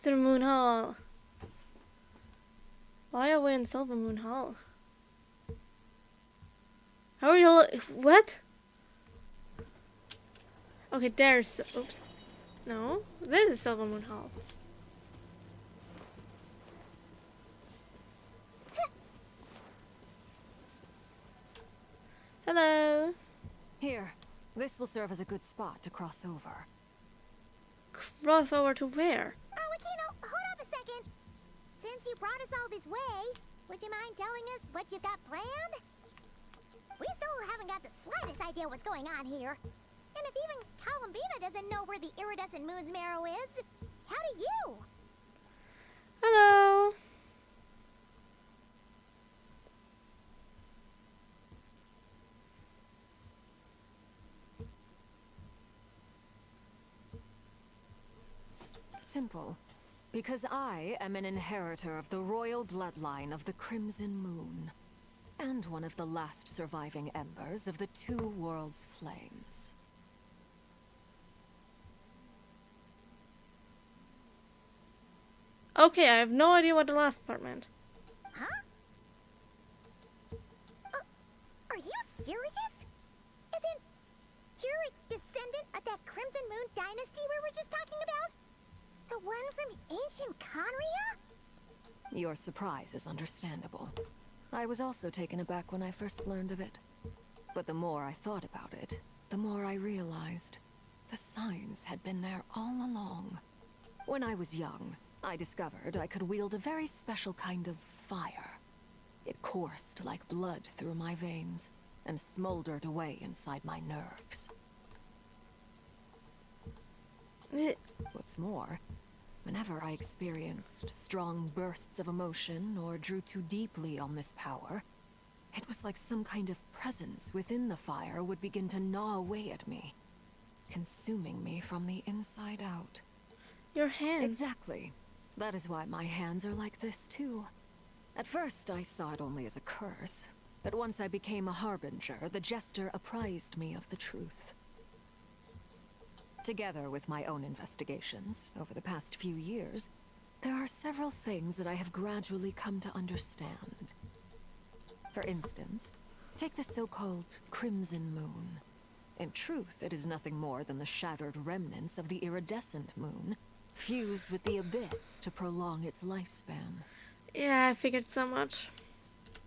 To the Moon Hall. Why are we in Silver Moon Hall? How are you? What? Okay, there's. Oops. No, this is Silver Moon Hall. Hello. Here, this will serve as a good spot to cross over. Cross over to where? Arlecchino, hold up a second. Since you brought us all this way, would you mind telling us what you've got planned? We still haven't got the slightest idea what's going on here. And if even Columbina doesn't know where the iridescent moon's marrow is, how do you? Hello. Simple. Because I am an inheritor of the royal bloodline of the Crimson Moon, and one of the last surviving embers of the Two Worlds' flames. Okay, I have no idea what the last part meant. Huh? Are you serious? Isn't you're a descendant of that Crimson Moon dynasty we were just talking about? The one from ancient Conria? Your surprise is understandable. I was also taken aback when I first learned of it. But the more I thought about it, the more I realized the signs had been there all along. When I was young, I discovered I could wield a very special kind of fire. It coursed like blood through my veins and smoldered away inside my nerves. What's more, whenever I experienced strong bursts of emotion or drew too deeply on this power, It was like some kind of presence within the fire would begin to gnaw away at me, consuming me from the inside out. Your hands. Exactly. That is why my hands are like this too. At first, I saw it only as a curse, but once I became a harbinger, the jester apprised me of the truth. Together with my own investigations, over the past few years, there are several things that I have gradually come to understand. For instance, take the so-called Crimson Moon. In truth, it is nothing more than the shattered remnants of the iridescent moon, fused with the abyss to prolong its lifespan. Yeah, I figured so much.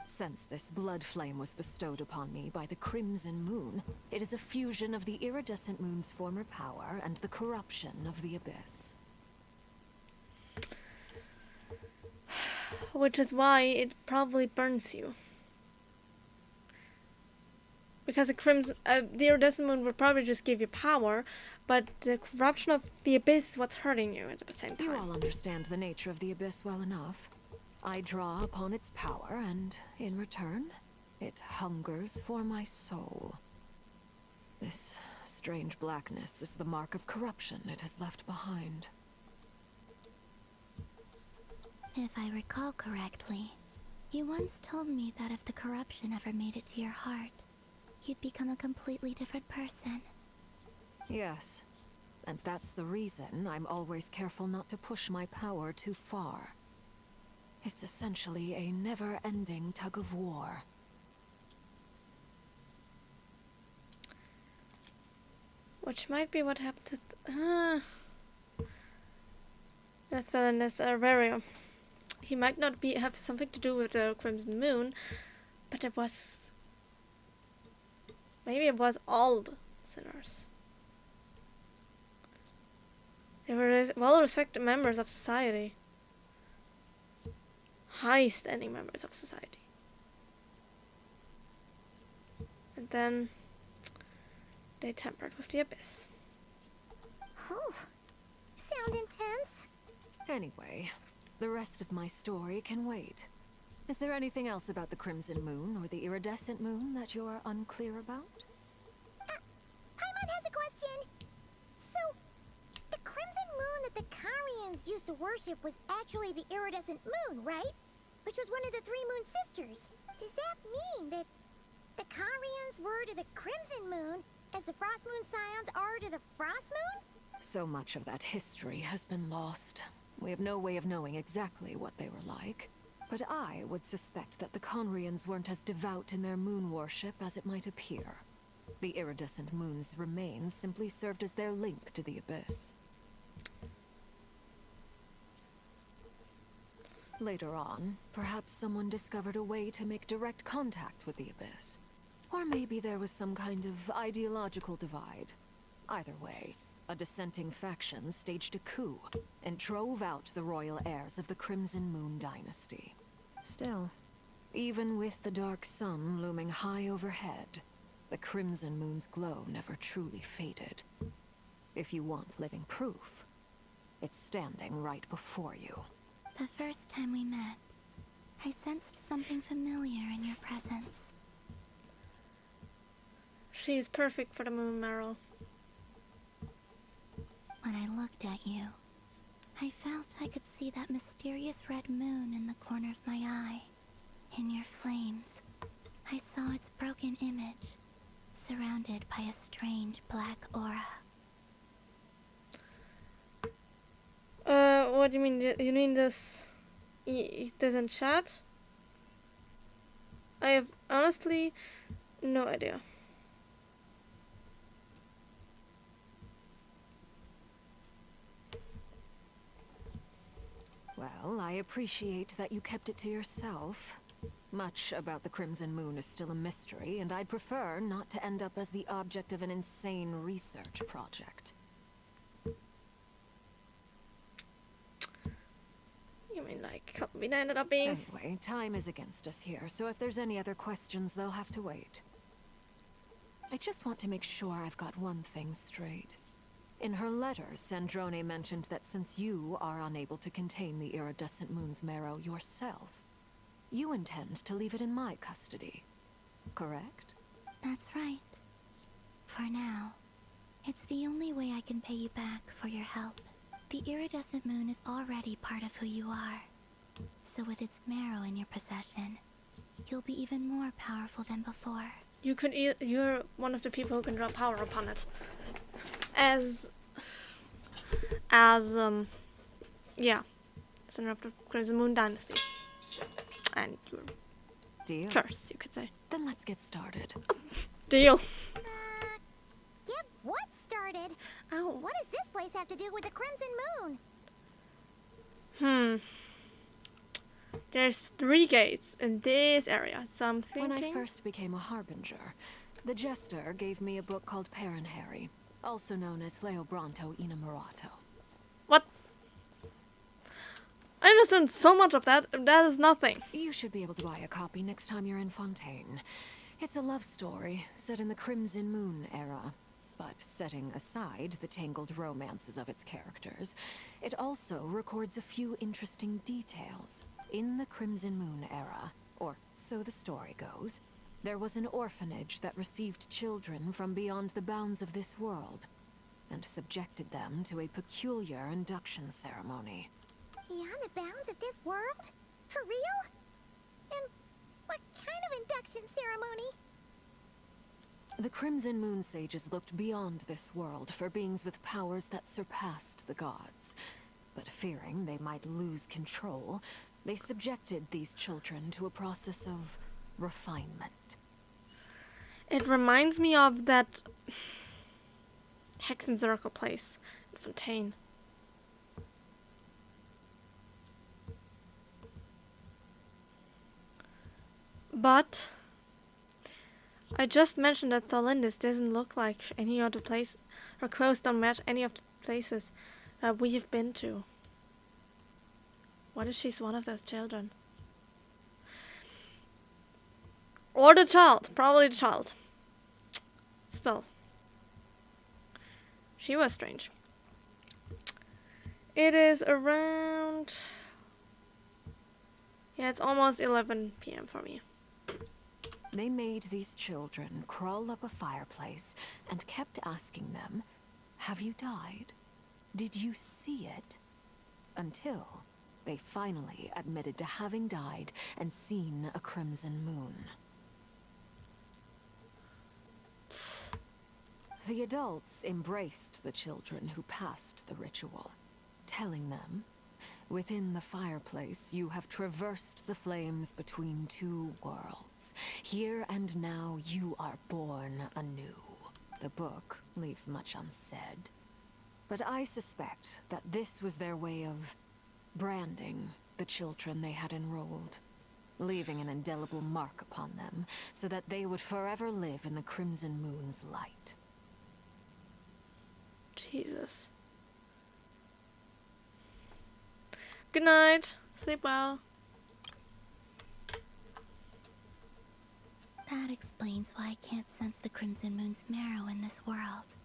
Since this blood flame was bestowed upon me by the Crimson Moon, it is a fusion of the iridescent moon's former power and the corruption of the abyss. Which is why it probably burns you. Because the iridescent moon would probably just give you power, but the corruption of the abyss is what's hurting you at the same time. You all understand the nature of the abyss well enough. I draw upon its power, and in return, it hungers for my soul. This strange blackness is the mark of corruption it has left behind. If I recall correctly, you once told me that if the corruption ever made it to your heart, you'd become a completely different person. Yes, and that's the reason I'm always careful not to push my power too far. It's essentially a never-ending tug of war. Which might be what happened to... That's Arverio. He might not have something to do with the Crimson Moon, but it was... Maybe it was all the sinners. They were well-respected members of society. High-standing members of society. And then they tampered with the abyss. Oh, sounds intense. Anyway, the rest of my story can wait. Is there anything else about the Crimson Moon or the Iridescent Moon that you're unclear about? Paimon has a question. So, the Crimson Moon that the Karians used to worship was actually the Iridescent Moon, right? Which was one of the three Moon Sisters. Does that mean that the Karians were to the Crimson Moon as the Frost Moon Scions are to the Frost Moon? So much of that history has been lost. We have no way of knowing exactly what they were like. But I would suspect that the Conrians weren't as devout in their moon worship as it might appear. The iridescent moon's remains simply served as their link to the abyss. Later on, perhaps someone discovered a way to make direct contact with the abyss. Or maybe there was some kind of ideological divide. Either way, a dissenting faction staged a coup and drove out the royal heirs of the Crimson Moon dynasty. Still, even with the dark sun looming high overhead, the Crimson Moon's glow never truly faded. If you want living proof, it's standing right before you. The first time we met, I sensed something familiar in your presence. She is perfect for the moon, Meryl. When I looked at you, I felt I could see that mysterious red moon in the corner of my eye. In your flames, I saw its broken image, surrounded by a strange black aura. What do you mean? You mean this? This in chat? I have honestly no idea. Well, I appreciate that you kept it to yourself. Much about the Crimson Moon is still a mystery, and I'd prefer not to end up as the object of an insane research project. You mean like Calvin ended up being? Anyway, time is against us here, so if there's any other questions, they'll have to wait. I just want to make sure I've got one thing straight. In her letter, Sandrone mentioned that since you are unable to contain the iridescent moon's marrow yourself, you intend to leave it in my custody. correct? That's right. For now. It's the only way I can pay you back for your help. The iridescent moon is already part of who you are. So with its marrow in your possession, you'll be even more powerful than before. You're one of the people who can draw power upon it. As yeah, center of the Crimson Moon Dynasty. And your Deal. curse, you could say. Then let's get started. Deal. Get what started? Ow. What does this place have to do with the Crimson Moon? There's 3 gates in this area, so I'm thinking... When I first became a harbinger, the jester gave me a book called Harry, also known as Leobranto Innamorato. What? I understand so much of that. That is nothing. You should be able to buy a copy next time you're in Fontaine. It's a love story set in the Crimson Moon era. But setting aside the tangled romances of its characters, it also records a few interesting details. In the Crimson Moon era, or so the story goes, there was an orphanage that received children from beyond the bounds of this world, and subjected them to a peculiar induction ceremony. Beyond the bounds of this world? For real? And what kind of induction ceremony? The Crimson Moon sages looked beyond this world for beings with powers that surpassed the gods. But fearing they might lose control, they subjected these children to a process of refinement. It reminds me of that Hexen Circle place in Fontaine. But I just mentioned that Tholindis doesn't look like any other place. Her clothes don't match any of the places that we have been to. What if she's one of those children? Or the child. Probably the child. Still. She was strange. It is around... Yeah, it's almost 11 p.m. for me. They made these children crawl up a fireplace and kept asking them, "Have you died? Did you see it?" Until they finally admitted to having died and seen a crimson moon. The adults embraced the children who passed the ritual, telling them, "Within the fireplace, you have traversed the flames between 2 worlds. Here and now, you are born anew." The book leaves much unsaid, but I suspect that this was their way of branding the children they had enrolled, leaving an indelible mark upon them so that they would forever live in the Crimson Moon's light. Jesus. Good night. Sleep well. That explains why I can't sense the Crimson Moon's marrow in this world.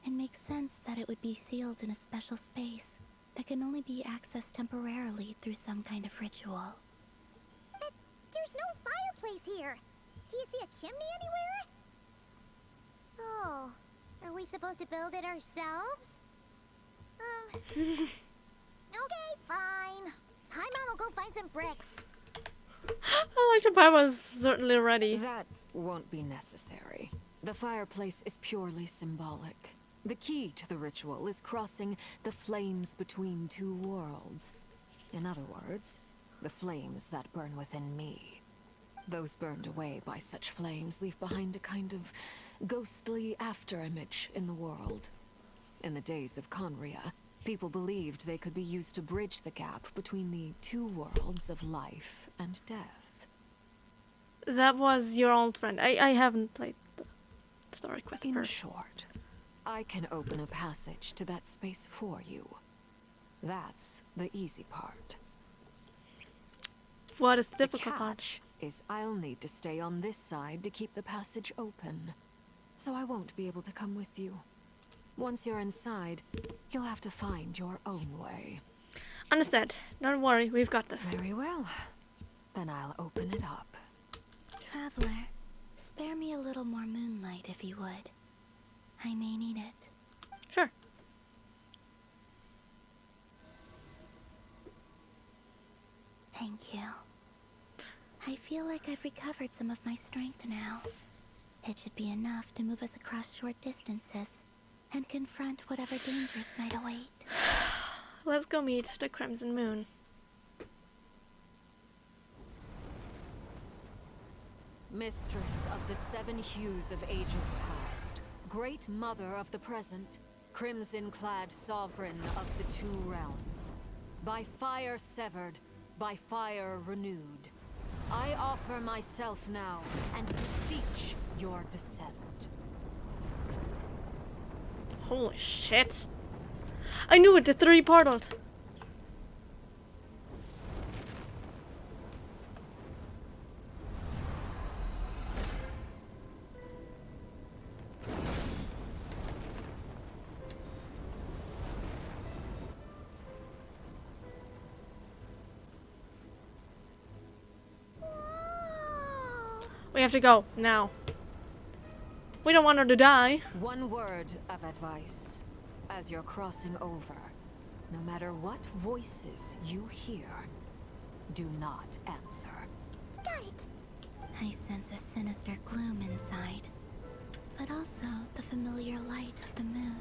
It makes sense that it would be sealed in a special space that can only be accessed temporarily through some kind of ritual. But there's no fireplace here. Do you see a chimney anywhere? Oh, are we supposed to build it ourselves? Okay, fine. Paimon will go find some bricks. I like the pie was certainly ready. That won't be necessary. The fireplace is purely symbolic. The key to the ritual is crossing the flames between 2 worlds. In other words, the flames that burn within me. Those burned away by such flames leave behind a kind of ghostly afterimage in the world. In the days of Conria, people believed they could be used to bridge the gap between the 2 worlds of life and death. That was your old friend. I haven't played the story quest In first. short, I can open a passage to that space for you. That's the easy part. What is the The difficult part? catch is I'll need to stay on this side to keep the passage open. So I won't be able to come with you. Once you're inside, you'll have to find your own way. Understood. Don't worry, we've got this. Very well. Then I'll open it up. Traveler, Spare me a little more moonlight if you would. I may need it. Sure. Thank you. I feel like I've recovered some of my strength now. It should be enough to move us across short distances and confront whatever dangers might await. Let's go meet the Crimson Moon. Mistress of the 7 hues of ages past, Great Mother of the present, crimson-clad sovereign of the 2 realms, by fire severed, by fire renewed, I offer myself now and beseech your descent. Holy shit. I knew it, the 3 portaled. We have to go now. We don't want her to die. One word of advice. As you're crossing over, no matter what voices you hear, do not answer. Got it. I sense a sinister gloom inside, but also the familiar light of the moon.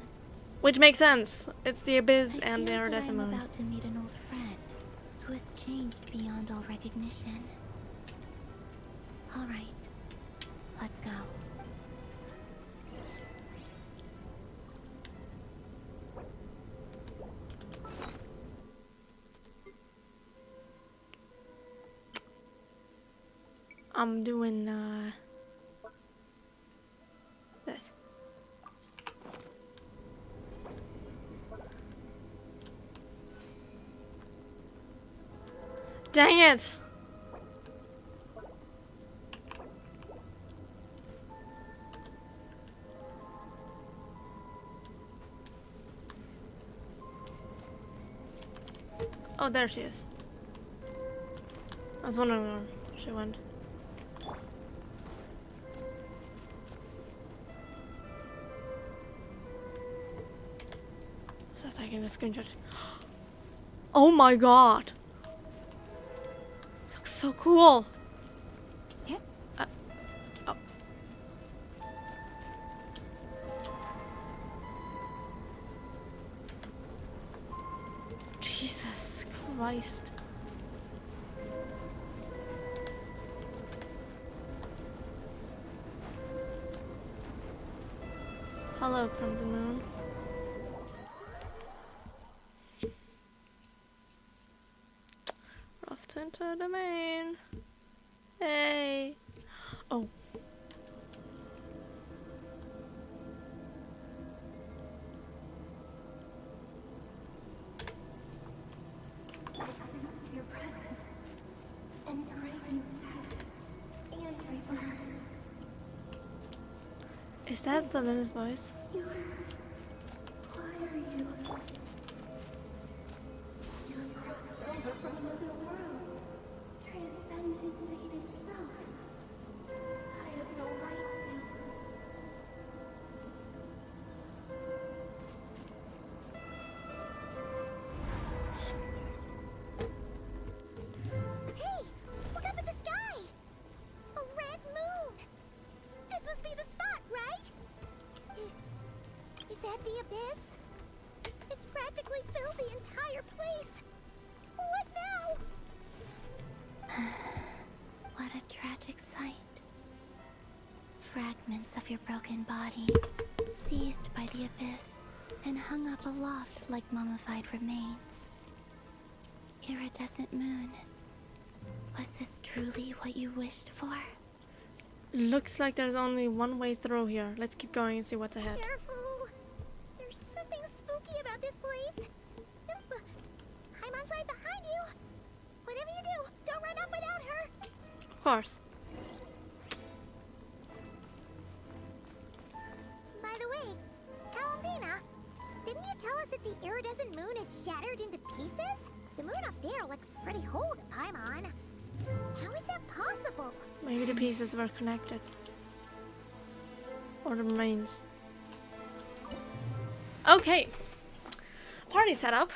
Which makes sense. It's the Abyss and the I feel that Iridescent I'm Moon. about to meet an old friend who has changed beyond all recognition. All right, let's go. I'm doing this. Dang it! Oh, there she is. I was wondering where she went. So taking a screenshot. Oh my god! This looks so cool. Yeah. Oh. Jesus Christ. Hello, Crimson Moon. Off to enter the main. Hey. Oh. Your presence and craving death and rebirth. Is that the Linus voice? Why are you? You have crossed over from another world, transcended fate itself. I have no right to. Hey! Look up at the sky! A red moon! This must be the spot, right? Is that the Abyss? It's practically filled the entire place! What now? What a tragic sight. Fragments of your broken body, seized by the Abyss, and hung up aloft like mummified remains. Iridescent moon. Was this truly what you wished for? Looks like there's only one way through here. Let's keep going and see what's ahead. Careful! There's something spooky about this place. Haimon's right behind you. Whatever you do, don't run up without her. Of course. By the way, Kalambina, didn't you tell us that the iridescent moon had shattered into pieces? The moon up there looks pretty whole to Paimon. How is that possible? Maybe the pieces were connected. Or the remains. Okay. Party setup.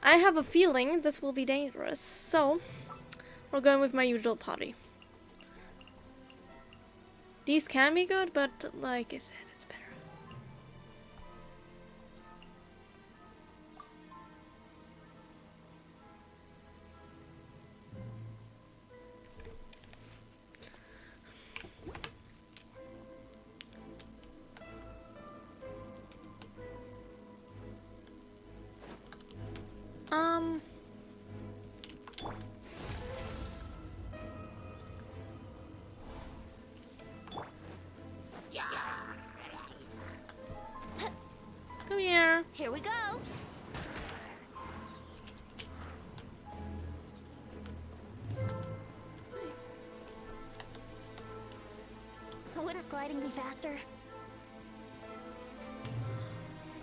I have a feeling this will be dangerous, so we're going with my usual party. These can be good, but like I said, it's better. Come here. Here we go. Wouldn't gliding be faster?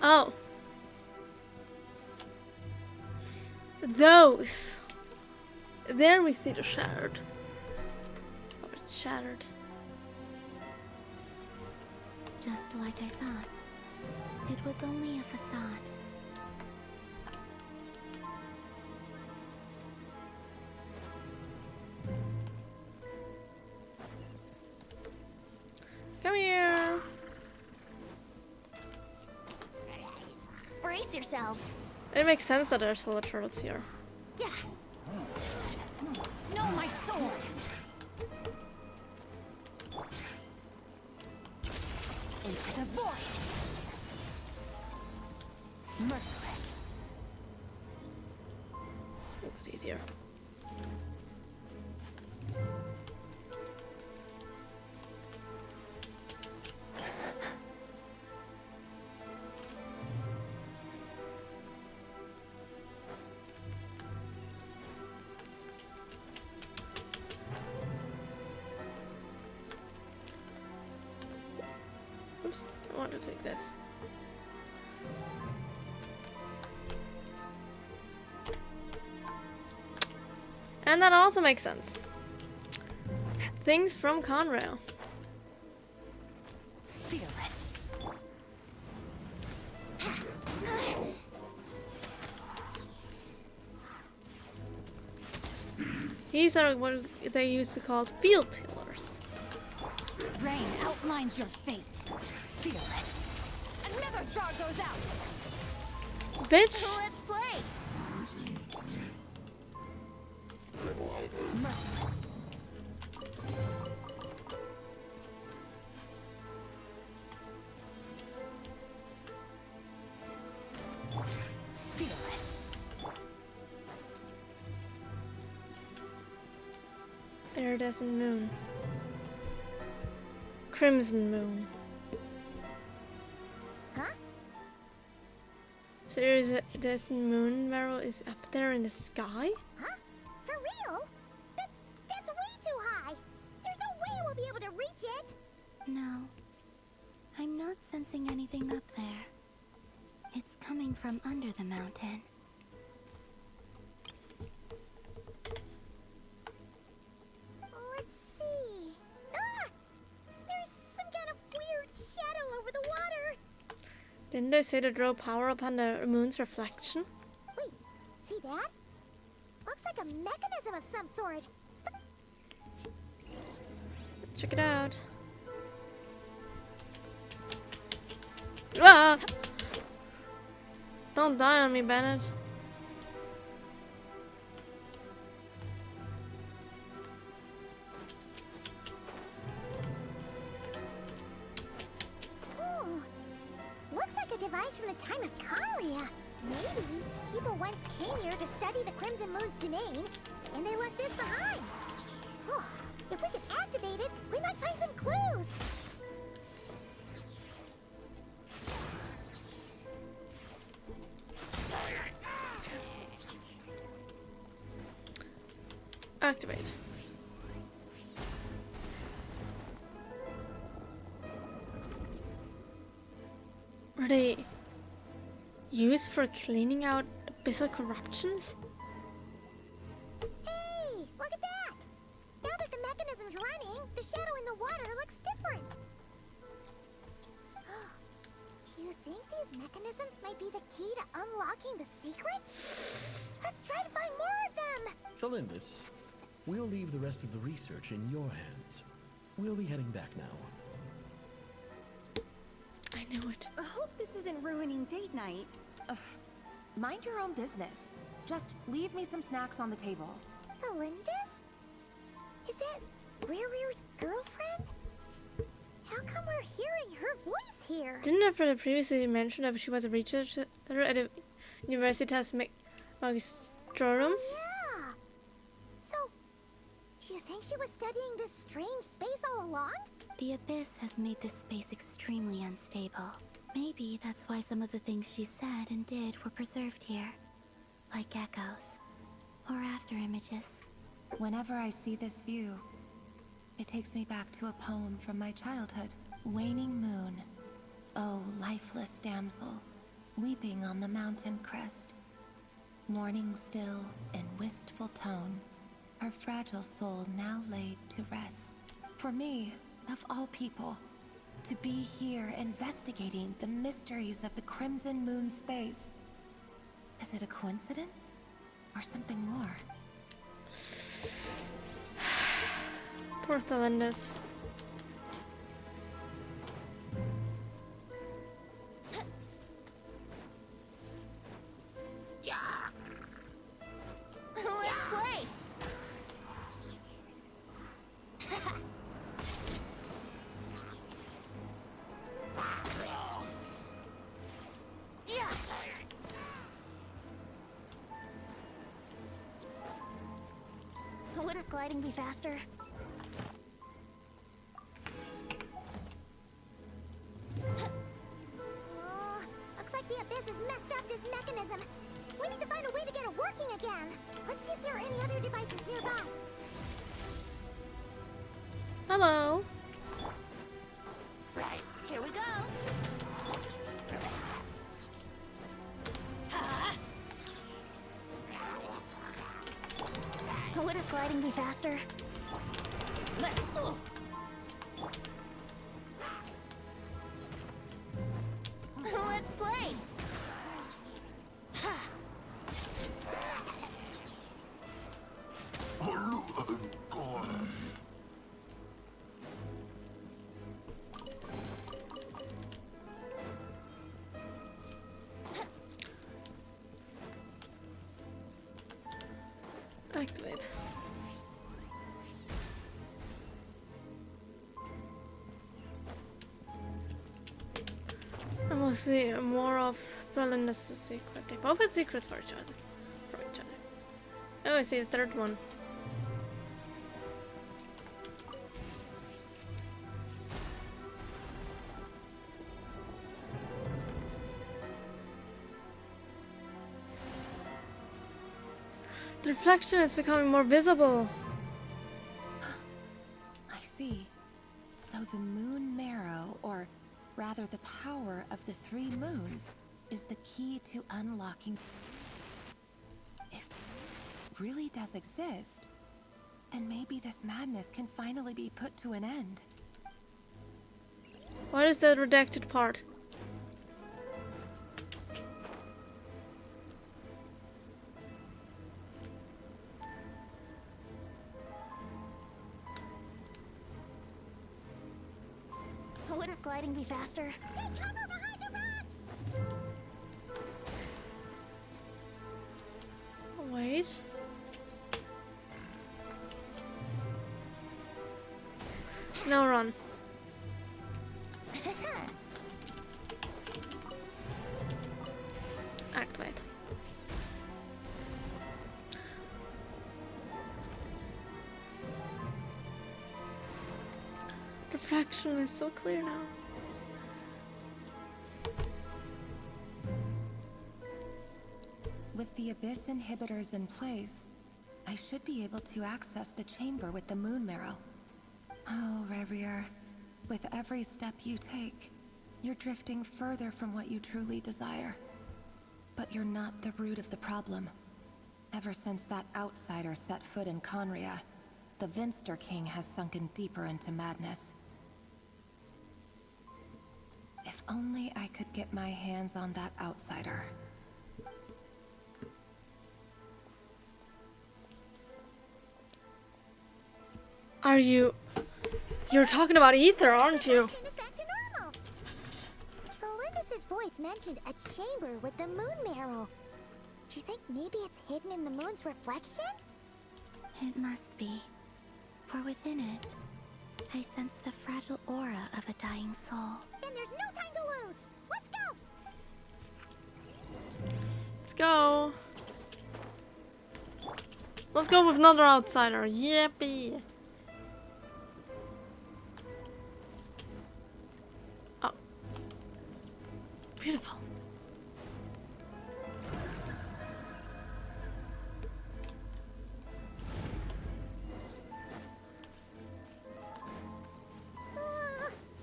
Oh. Those. There we see the shattered. Oh, it's shattered. Just like I thought. It was only a facade. Come here. Brace yourselves. It makes sense that there's little turtles here. Yeah. No, my sword. Into the void. Merciless. It was easier. Oops, I want to take this. And that also makes sense. Things from Conrail. Fearless. These are what they used to call field tillers. Rain outlines your fate. Fearless. Another star goes out. Bitch. Let's play. Fearless. Iridescent moon. Crimson moon. Huh? So there's a iridescent moon marrow is up there in the sky? Huh? For real? That's way too high. There's no way we'll be able to reach it. No. I'm not sensing anything up there. It's coming from under the mountain. Let's see. Ah! There's some kind of weird shadow over the water. Didn't they say to draw power upon the moon's reflection? Wait, see that? Looks like a mechanism of some sort. Check it out. Ah! Don't die on me, Bennett. Ooh, looks like a device from the time of Kalia. Maybe people once came here to study the Crimson Moon's domain, and they left this behind. Oh, if we can activate it, we might find some clues. Activate. Are they used for cleaning out abyssal corruptions? Hey, look at that! Now that the mechanism's running, the shadow in the water looks different. mechanisms might be the key to unlocking the secret? Let's try to find more of them! Thalindis, we'll leave the rest of the research in your hands. We'll be heading back now. I knew it. I hope this isn't ruining date night. Ugh. Mind your own business. Just leave me some snacks on the table. Melindis? Is that Rear's girlfriend? How come we're hearing her voice here? Didn't Alfred previously mention that she was a researcher at the Universitas Magistrorum? Oh, yeah. So, do you think she was studying this strange space all along? The Abyss has made this space extremely unstable. Maybe that's why some of the things she said and did were preserved here. Like echoes. Or after images. Whenever I see this view, it takes me back to a poem from my childhood. Waning moon, oh lifeless damsel, weeping on the mountain crest. Mourning still in wistful tone, her fragile soul now laid to rest. For me, of all people, to be here investigating the mysteries of the Crimson Moon space. Is it a coincidence? Or something more? Poor Thalindis. Let's play! Wouldn't gliding be faster? Looks like the Abyss has messed up this mechanism. We need to find a way to get it working again. Let's see if there are any other devices nearby. Hello. Here we go. Wouldn't gliding be faster? Let's play! Activate. And we'll see more of Thalindis' secret. They both had secrets for each other. Oh, I see the third one. The reflection is becoming more visible. I see. So the moon marrow, or rather the power of the three moons, is the key to unlocking. If it really does exist, then maybe this madness can finally be put to an end. What is the redacted part? Wouldn't gliding be faster? Take cover behind the rocks! Wait. Now run. Activate. Refraction is so clear now. With the Abyss inhibitors in place, I should be able to access the chamber with the moon marrow. Oh, Revier, with every step you take, you're drifting further from what you truly desire. But you're not the root of the problem. Ever since that outsider set foot in Conria, the Vinster King has sunken deeper into madness. If only I could get my hands on that outsider. Are you... You're talking about Ether, aren't you? Belinda's voice mentioned a chamber with the moon marrow. Do you think maybe it's hidden in the moon's reflection? It must be. For within it, I sense the fragile aura of a dying soul. Then there's no time to lose! Let's go! Let's go. Let's go with another outsider. Yippee. Oh. Beautiful.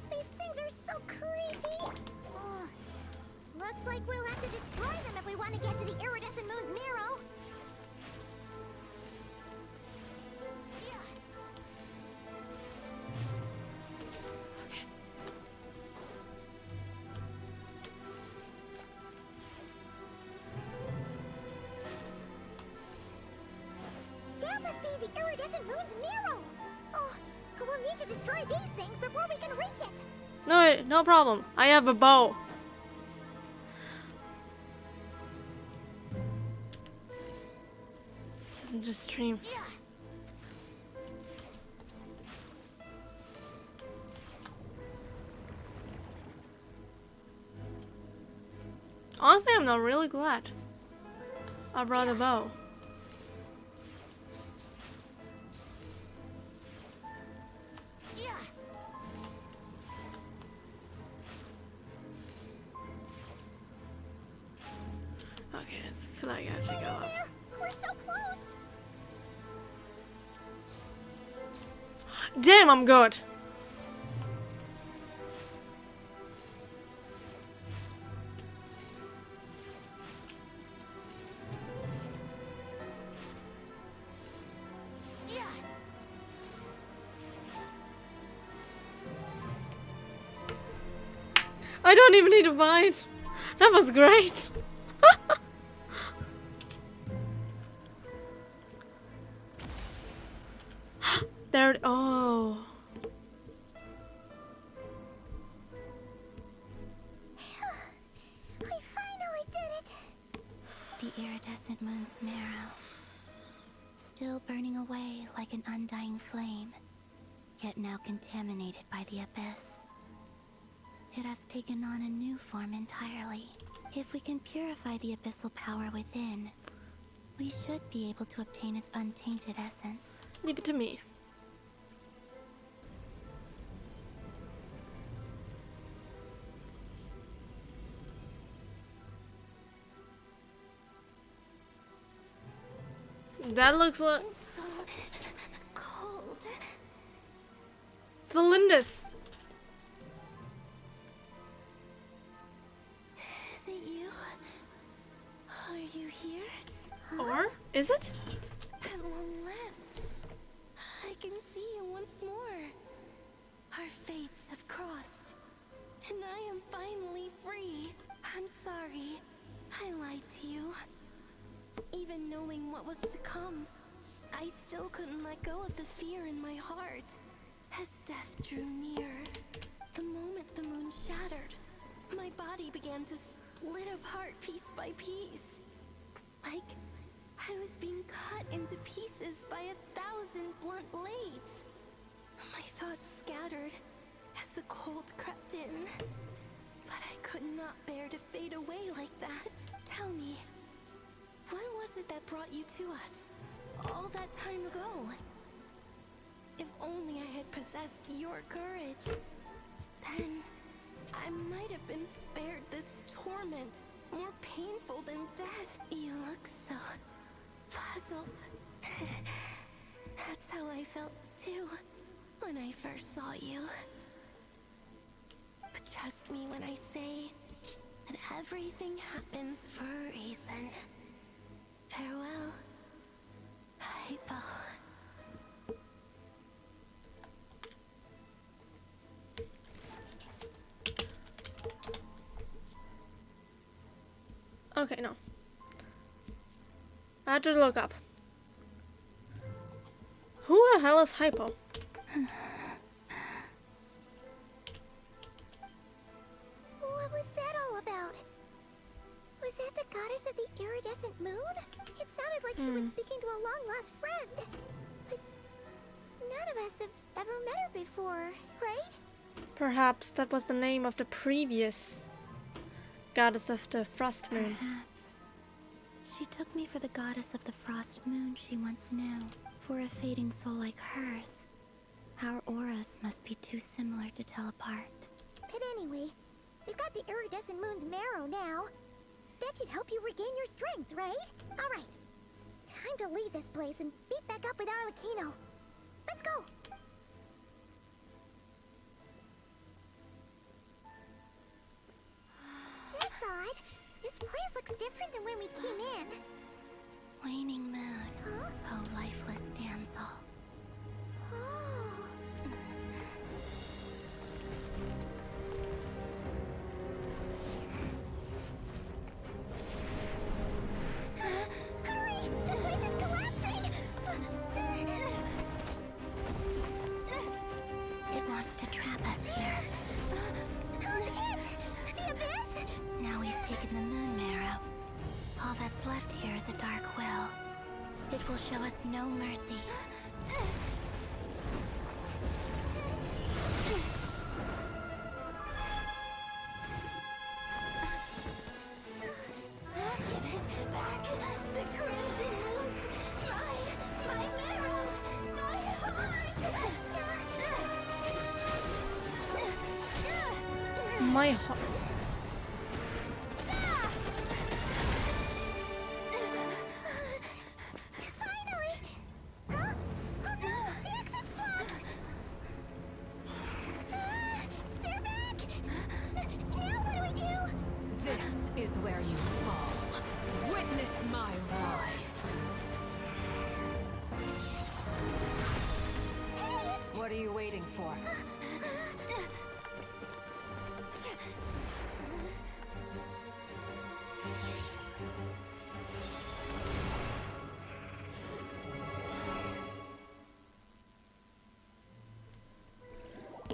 These things are so creepy! Looks like we'll have to destroy them if we want to get to the iridescent moon's marrow. That must be the iridescent moon's marrow! Oh, we'll need to destroy these things before we can reach it! No problem. I have a bow. This isn't just stream. Honestly, I'm not really glad I brought a bow. Okay, I feel like I have to go up. We're so close! Damn, I'm good. I don't even need to fight. That was great. There. Oh. We finally did it! The iridescent moon's marrow, still burning away like an undying flame, yet now contaminated by the abyss. It has taken on a new form entirely. If we can purify the abyssal power within, we should be able to obtain its untainted essence. Leave it to me. That looks like so cold. Valindus. Is it you? Are you here? Or is it? At long last, I can see you once more. Our fates have crossed, and I am finally free. I'm sorry, I lied to you. Even knowing what was to come, I still couldn't let go of the fear in my heart. As death drew near, the moment the moon shattered, my body began to split apart piece by piece. Like I was being cut into pieces by 1,000 blunt blades. My thoughts scattered as the cold crept in. But I could not bear to fade away like that. Tell me, what was it that brought you to us all that time ago? If only I had possessed your courage, then I might have been spared this torment, more painful than death. You look so puzzled. That's how I felt too when I first saw you. But trust me when I say that everything happens for a reason. Farewell, Hypo. Okay, no. I had to look up. Who the hell is Hypo? What was that all about? Was that the goddess of the iridescent moon? It sounded like she was speaking to a long-lost friend. But none of us have ever met her before, right? Perhaps that was the name of the previous goddess of the frost moon. Perhaps. She took me for the goddess of the frost moon she once knew. For a fading soul like hers, our auras must be too similar to tell apart. But anyway, we've got the iridescent moon's marrow now. That should help you regain your strength, right? Alright. Time to leave this place and meet back up with Arlecchino. Let's go! That's odd. This place looks different than when we came in. Waning moon, Huh? oh lifeless damsel. Oh. Hurry! The place is collapsing! It wants to trap us here. Who's it? The Abyss? Now we've taken the moon marrow. All that's left here is a dark will. It will show us no mercy. Give it back! The crimson moons! My marrow! My heart! My heart. Finally! Huh? Oh no! The exit's blocked! They're back! Now what do we do? This is where you fall. Witness my rise. Hey, it's... What are you waiting for?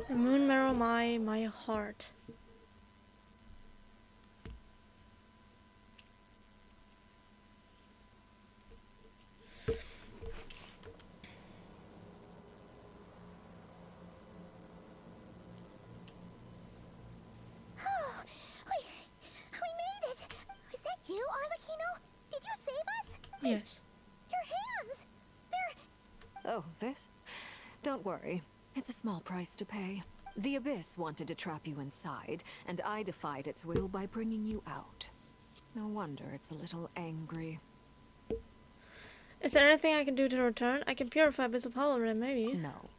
The moon marrow, my heart. Oh, we made it! Was that you, Arlecchino? Did you save us? Yes. Your hands! They're... Oh, this? Don't worry. It's a small price to pay. The Abyss wanted to trap you inside, and I defied its will by bringing you out. No wonder it's a little angry. Is there anything I can do to return? I can purify Abyss of Hologram, maybe. No.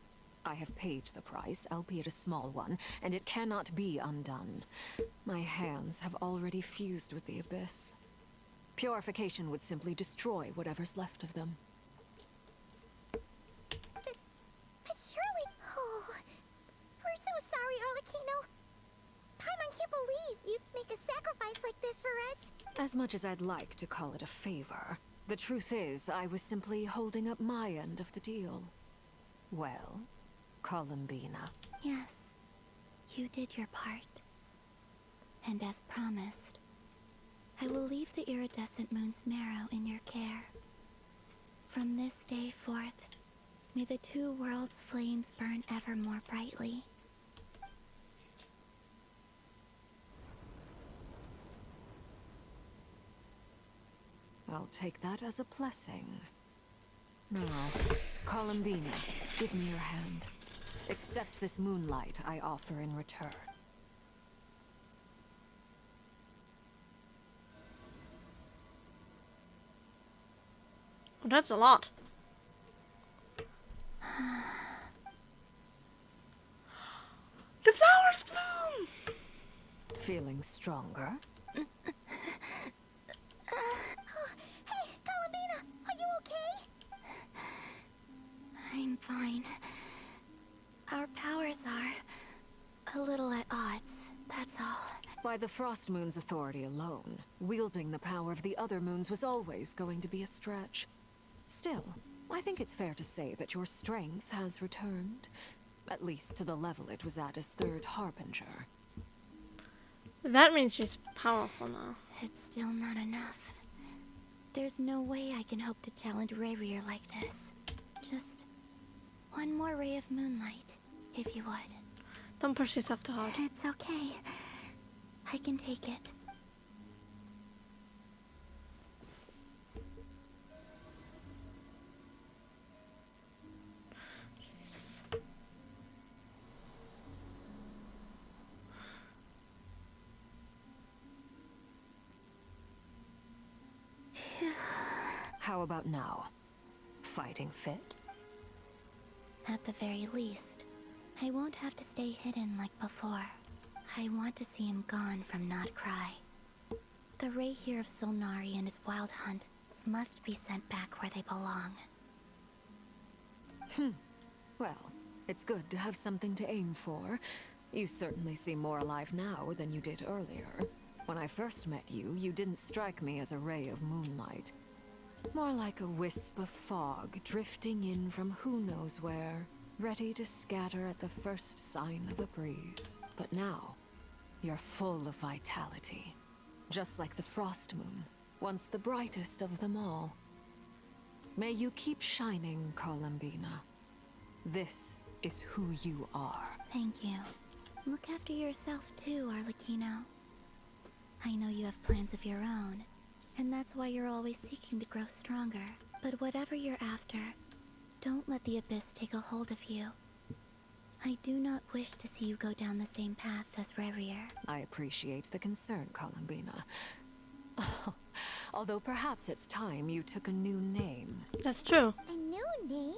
I have paid the price, albeit a small one, and it cannot be undone. My hands have already fused with the Abyss. Purification would simply destroy whatever's left of them. But surely... Oh... We're so sorry, Arlecchino. Paimon can't believe you'd make a sacrifice like this for us. As much as I'd like to call it a favor, the truth is I was simply holding up my end of the deal. Well, Columbina. Yes, you did your part. And as promised, I will leave the iridescent moon's marrow in your care. From this day forth, may the two worlds' flames burn ever more brightly. I'll take that as a blessing. Now, Columbina, give me your hand. Accept this moonlight I offer in return. Oh, that's a lot. The flowers bloom! Feeling stronger? Hey, Columbina, are you okay? I'm fine. Our powers are a little at odds, that's all. By By the Frost Moon's authority alone, wielding the power of the other moons was always going to be a stretch. Still, I think it's fair to say that your strength has returned, at least to the level it was at as Third Harbinger. That means she's powerful now. It's still not enough. There's no way I can hope to challenge Rayrier like this. Just one more ray of moonlight, if you would. Don't push yourself too hard. It's okay. I can take it. How about now? Fighting fit? At the very least, I won't have to stay hidden like before. I want to see him gone from Not Krai. The Ray here of Solnari and his wild hunt must be sent back where they belong. Well, it's good to have something to aim for. You certainly seem more alive now than you did earlier. When I first met you, you didn't strike me as a ray of moonlight. More like a wisp of fog drifting in from who knows where, ready to scatter at the first sign of a breeze. But now, you're full of vitality. Just like the Frost Moon, once the brightest of them all. May you keep shining, Columbina. This is who you are. Thank you. Look after yourself too, Arlecchino. I know you have plans of your own, and that's why you're always seeking to grow stronger. But whatever you're after, don't let the Abyss take a hold of you. I do not wish to see you go down the same path as Rayrier. I appreciate the concern, Columbina. Although perhaps it's time you took a new name. That's true. A new name?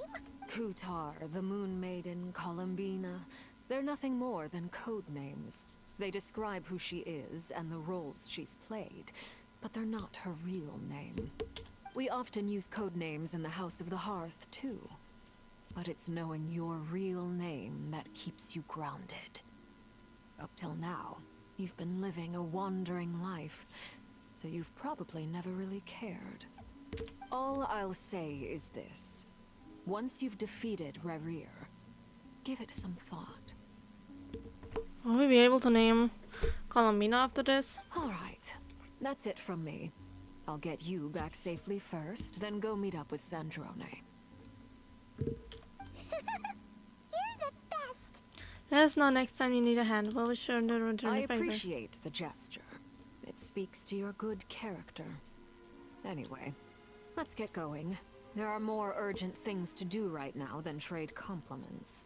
Kutar, the Moon Maiden, Columbina. They're nothing more than code names. They describe who she is and the roles she's played, but they're not her real name. We often use code names in the House of the Hearth, too. But it's knowing your real name that keeps you grounded. Up till now, you've been living a wandering life, so you've probably never really cared. All I'll say is this. Once you've defeated Rayrier, give it some thought. Will we be able to name Columbina after this? Alright, that's it from me. I'll get you back safely first, then go meet up with Sandrone. You're the best! Let us know next time you need a hand. We'll be sure to return I your favor. appreciate the gesture. It speaks to your good character. Anyway, let's get going. There are more urgent things to do right now than trade compliments.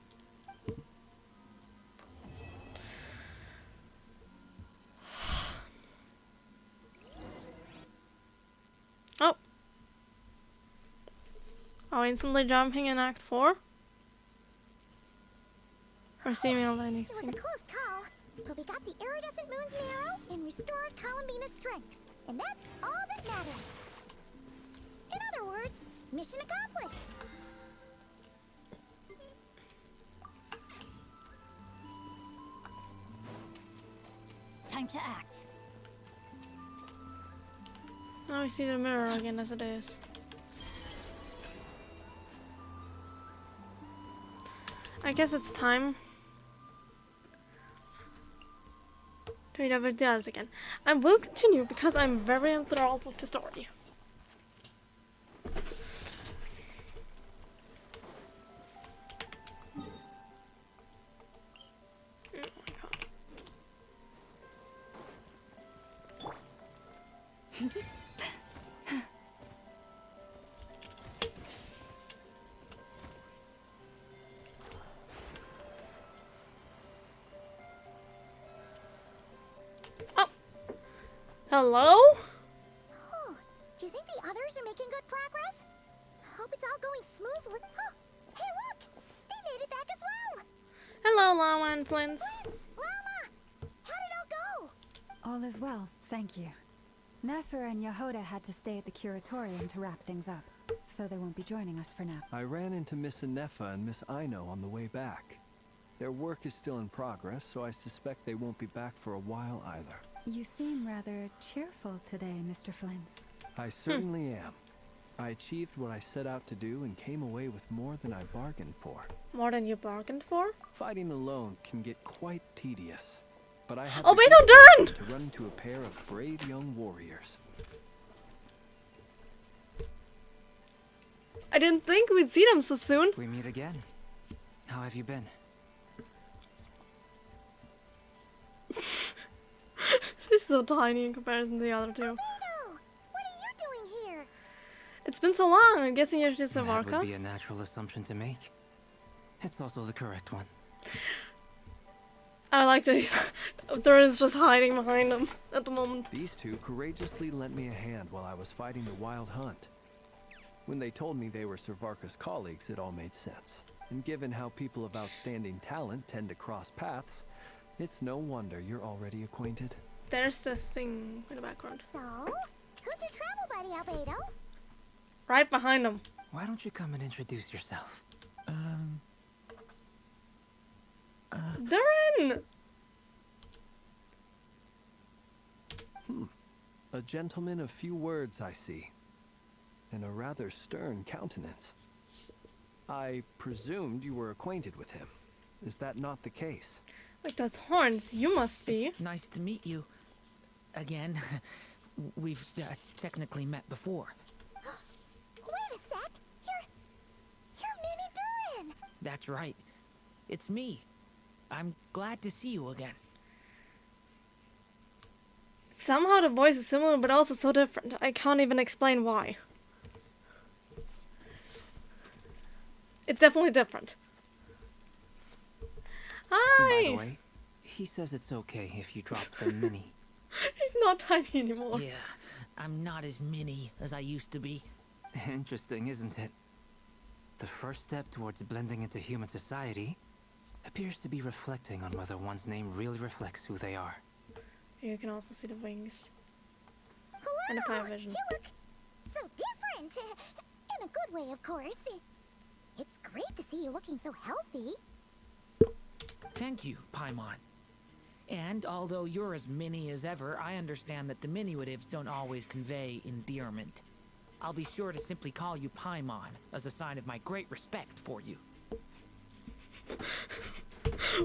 Oh. Are we instantly jumping in Act 4? Or seeming on any It was a close call, but we got the iridescent moon's marrow and restored Columbina's strength. And that's all that matters. In other words, mission accomplished. Time to act. Now we see the mirror again as it is. I guess it's time to read everything else again. I will continue because I'm very enthralled with the story. Hello? Oh, do you think the others are making good progress? Hope it's all going smoothly. Oh, hey look! They made it back as well! Hello, Llama and Flint. Llama! How did it all go? All is well, thank you. Nefer and Yehoda had to stay at the Curatorium to wrap things up, so they won't be joining us for now. I ran into Miss Anefa and Miss Aino on the way back. Their work is still in progress, so I suspect they won't be back for a while either. You seem rather cheerful today, Mr. Flint's. I certainly am. I achieved what I set out to do and came away with more than I bargained for. More than you bargained for? Fighting alone can get quite tedious, but I had Oh the wait, good no, Darren! fortune to run into a pair of brave young warriors. I didn't think we'd see them so soon. We meet again. How have you been? He's so tiny in comparison to the other two. What are you doing here? It's been so long. I'm guessing you're just a That would Varka. be a natural assumption to make. It's also the correct one. I like that Darren's just hiding behind him at the moment. These two courageously lent me a hand while I was fighting the wild hunt. When they told me they were Servarka's colleagues, it all made sense. And given how people of outstanding talent tend to cross paths, it's no wonder you're already acquainted. There's this thing in the background. So, who's your travel buddy, Albedo? Right behind him. Why don't you come and introduce yourself? Darren! A gentleman of few words, I see. And a rather stern countenance. I presumed you were acquainted with him. Is that not the case? Like those horns, you must be. Nice to meet you. Again. We've technically met before. Wait a sec. You're Minnie Durin. That's right. It's me. I'm glad to see you again. Somehow the voice is similar, but also so different. I can't even explain why. It's definitely different. Hi! By the way, he says it's okay if you drop the mini. He's not tiny anymore. Yeah, I'm not as mini as I used to be. Interesting, isn't it? The first step towards blending into human society appears to be reflecting on whether one's name really reflects who they are. You can also see the wings. Hello. And the player vision. You look so different. In a good way, of course. It's great to see you looking so healthy. Thank you, Paimon. And although you're as mini as ever, I understand that diminutives don't always convey endearment. I'll be sure to simply call you Paimon as a sign of my great respect for you.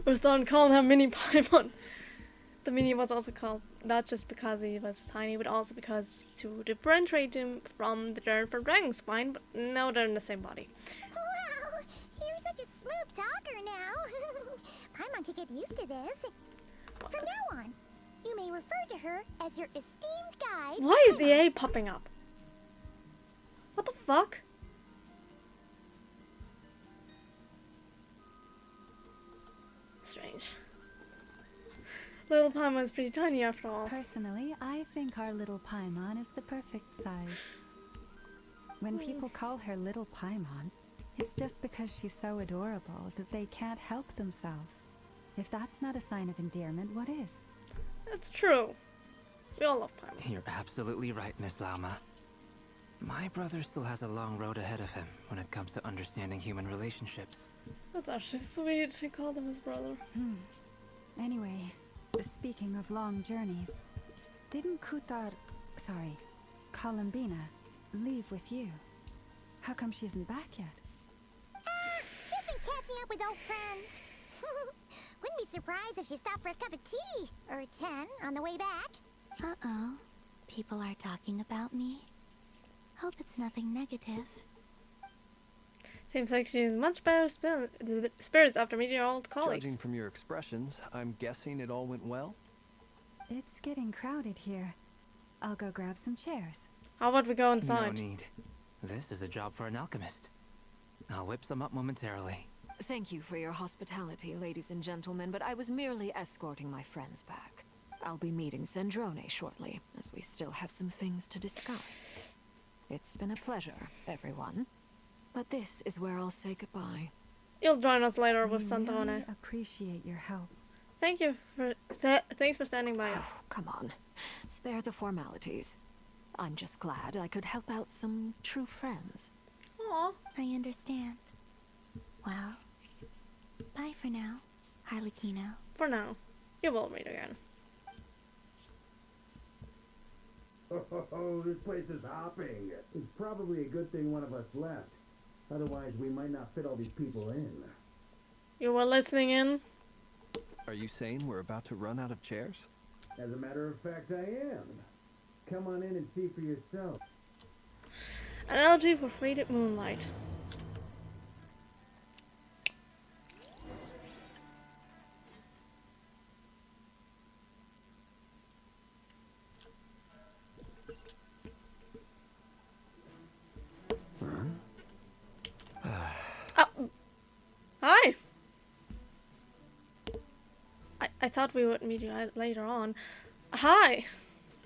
We're starting calling him Mini Paimon. The Mini was also called not just because he was tiny, but also because to differentiate him from the Darren from Dragonspine, but now they're in the same body. Wow, you're such a smooth talker now. Paimon could get used to this. From now on, you may refer to her as your esteemed guide. Why is EA popping up? What the fuck? Strange. Little Paimon's pretty tiny after all. Personally, I think our little Paimon is the perfect size. When people call her Little Paimon, it's just because she's so adorable that they can't help themselves. If that's not a sign of endearment, what is? That's true. We all love Paimon. You're absolutely right, Miss Lauma. My brother still has a long road ahead of him when it comes to understanding human relationships. That's actually sweet. He called him his brother. Anyway, speaking of long journeys, didn't Columbina, leave with you? How come she isn't back yet? She's been catching up with old friends. Wouldn't be surprised if you stopped for a cup of tea or 10 on the way back. Uh-oh. People are talking about me. Hope it's nothing negative. Seems like she's in much better spirits after meeting her old colleagues. Judging from your expressions, I'm guessing it all went well? It's getting crowded here. I'll go grab some chairs. How about we go inside? No need. This is a job for an alchemist. I'll whip some up momentarily. Thank you for your hospitality, ladies and gentlemen, but I was merely escorting my friends back. I'll be meeting Sandrone shortly, as we still have some things to discuss. It's been a pleasure, everyone. But this is where I'll say goodbye. You'll join us later with We Sandrone. really appreciate your help. Thank you for thanks for standing by us. Come on, spare the formalities. I'm just glad I could help out some true friends. Aw. I understand. Well, bye for now, Harlequino. For now. You will meet again. Oh, this place is hopping. It's probably a good thing one of us left. Otherwise, we might not fit all these people in. You were listening in? Are you saying we're about to run out of chairs? As a matter of fact, I am. Come on in and see for yourself. Analogy for faded moonlight. Hi! I thought we would meet you later on. Hi!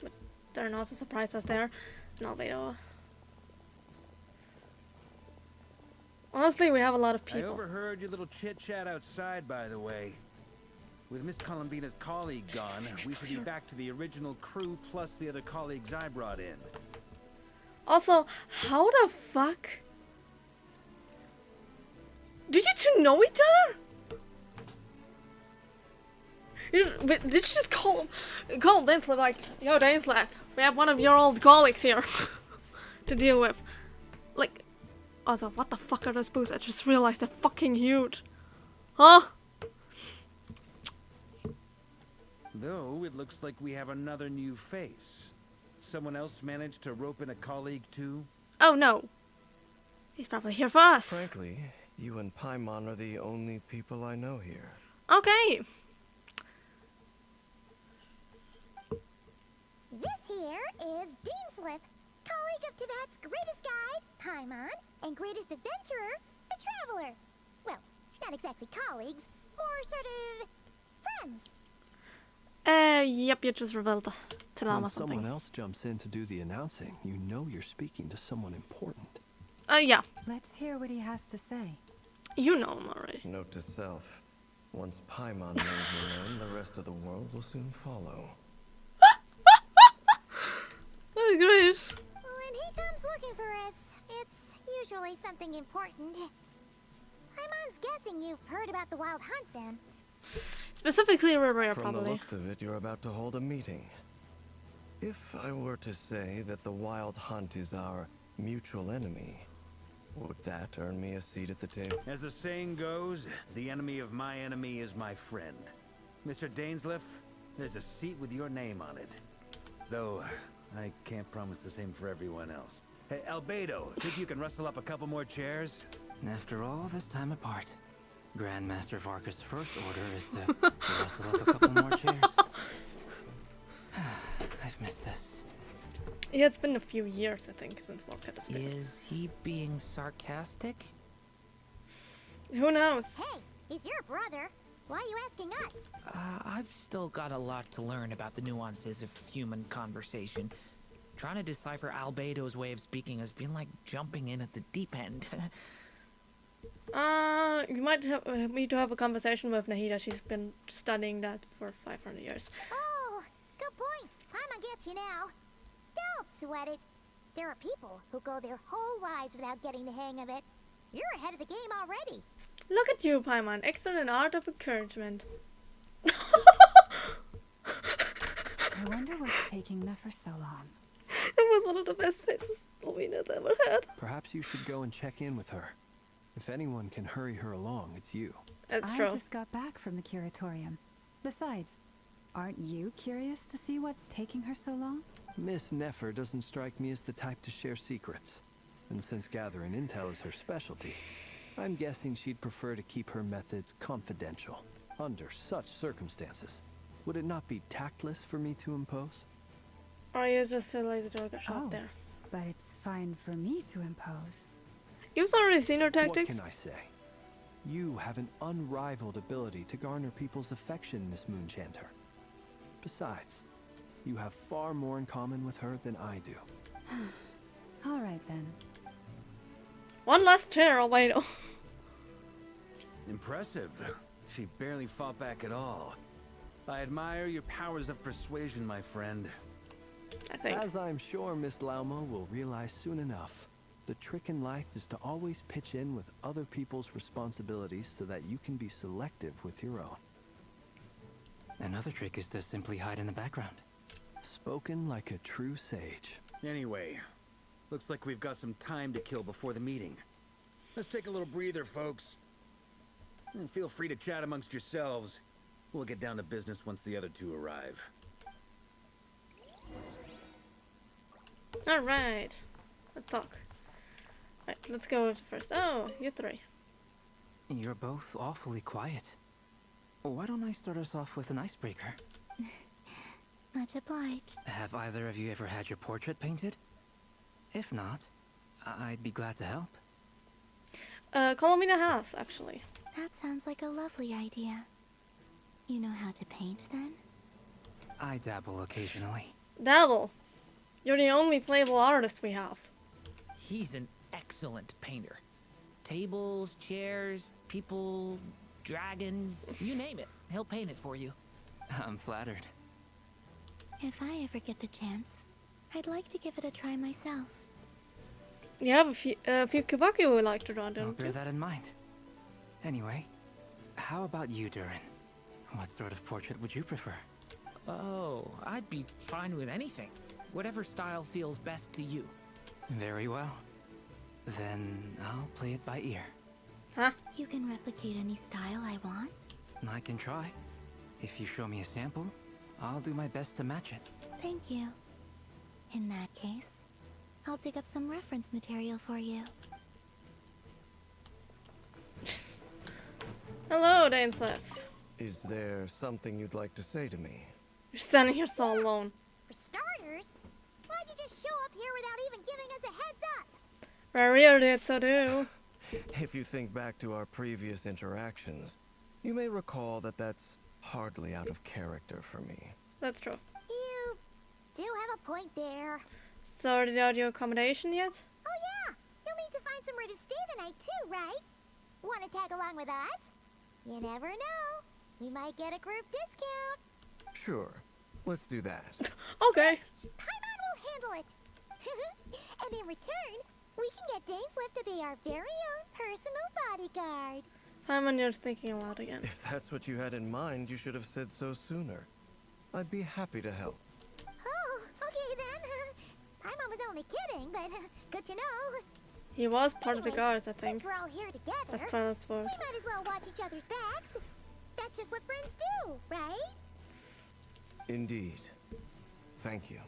But there are not a surprise us there. In Albedo. Honestly, we have a lot of people. I overheard your little chit-chat outside, by the way. With Miss Columbina's colleague gone, we should be back to the original crew plus the other colleagues I brought in. Also, how the fuck? Did you two know each other? Did you just call Dainsleif like, yo Dainsleif, we have one of your old colleagues here to deal with. Like, also, what the fuck are those boots? I just realized they're fucking huge. Huh? Though, it looks like we have another new face. Someone else managed to rope in a colleague too? Oh no. He's probably here for us. Frankly, you and Paimon are the only people I know here. Okay. This here is Dainsleif, colleague of Tibet's greatest guide, Paimon, and greatest adventurer, the Traveler. Well, not exactly colleagues, more sort of friends. Yep, you just revealed to Lama When something. someone else jumps in to do the announcing, you know you're speaking to someone important. Yeah. Let's hear what he has to say. You know him already. Note to self. Once Paimon knows me known, the rest of the world will soon follow. Oh, great. When he comes looking for us, it's usually something important. Paimon's guessing you've heard about the Wild Hunt then. Specifically Rare, From probably. the looks of it, you're about to hold a meeting. If I were to say that the Wild Hunt is our mutual enemy, would that earn me a seat at the table? As the saying goes, the enemy of my enemy is my friend. Mr. Dainsleif, there's a seat with your name on it. Though, I can't promise the same for everyone else. Hey, Albedo, think you can rustle up a couple more chairs? After all this time apart, Grandmaster Varka's first order is to rustle up a couple more chairs. I've missed this. Yeah, it's been a few years, I think, since Volcat has been. Is he being sarcastic? Who knows? Hey, he's your brother. Why are you asking us? I've still got a lot to learn about the nuances of human conversation. Trying to decipher Albedo's way of speaking has been like jumping in at the deep end. You might need to have a conversation with Nahida. She's been studying that for 500 years. Oh, good point. Paimon gets you now. Don't sweat it. There are people who go their whole lives without getting the hang of it. You're ahead of the game already. Look at you, Paimon, expert in art of encouragement. I wonder what's taking Nefer so long. It was one of the best faces Lovina's ever had. Perhaps you should go and check in with her. If anyone can hurry her along, it's you. That's I true. just got back from the curatorium. Besides, aren't you curious to see what's taking her so long? Miss Nefer doesn't strike me as the type to share secrets. And since gathering intel is her specialty, I'm guessing she'd prefer to keep her methods confidential. Under such circumstances, would it not be tactless for me to impose? Or you just so lazy to get shot there. But it's fine for me to impose. You've already seen her tactics? What can I say? You have an unrivaled ability to garner people's affection, Miss Moonchanter. Besides, you have far more in common with her than I do. All right then. One last chair, I'll wait. Impressive. She barely fought back at all. I admire your powers of persuasion, my friend. I think. As I'm sure Miss Lauma will realize soon enough, the trick in life is to always pitch in with other people's responsibilities so that you can be selective with your own. Another trick is to simply hide in the background. Spoken like a true sage. Anyway, looks like we've got some time to kill before the meeting. Let's take a little breather, folks. And feel free to chat amongst yourselves. We'll get down to business once the other two arrive. Alright. Let's talk. Right, let's go first. Oh, you three. You're both awfully quiet. Why don't I start us off with an icebreaker? Much obliged. Have either of you ever had your portrait painted? If not, I'd be glad to help. Colomina has, actually. That sounds like a lovely idea. You know how to paint, then? I dabble occasionally. Dabble. You're the only playable artist we have. He's an excellent painter. Tables, chairs, people, dragons, you name it. He'll paint it for you. I'm flattered. If I ever get the chance, I'd like to give it a try myself. You have a few Kavaki would like to draw, I'll don't bear you? that in mind. Anyway, how about you, Durin? What sort of portrait would you prefer? Oh, I'd be fine with anything. Whatever style feels best to you. Very well. Then I'll play it by ear. Huh? You can replicate any style I want? I can try. If you show me a sample, I'll do my best to match it. Thank you. In that case, I'll dig up some reference material for you. Hello, Dainslev. Is there something you'd like to say to me? You're standing here so alone. For starters, why'd you just show up here without even giving us a heads up? Rarier did so do. If you think back to our previous interactions, you may recall that that's hardly out of character for me. That's true. You do have a point there. Sorted out your accommodation yet? Oh yeah, you'll need to find somewhere to stay the night too, right? Want to tag along with us? You never know. We might get a group discount. Sure, let's do that. Okay. Paimon will handle it. And in return, we can get Dainslev to be our very own personal bodyguard. Paimon, you're thinking a lot again. If that's what you had in mind, you should have said so sooner. I'd be happy to help. Oh, okay then. Paimon was only kidding, but good to know. He was part of the guards, I think. Since we're all here together, That's Twilight's fault. we might as well watch each other's backs. That's just what friends do, right? Indeed. Thank you.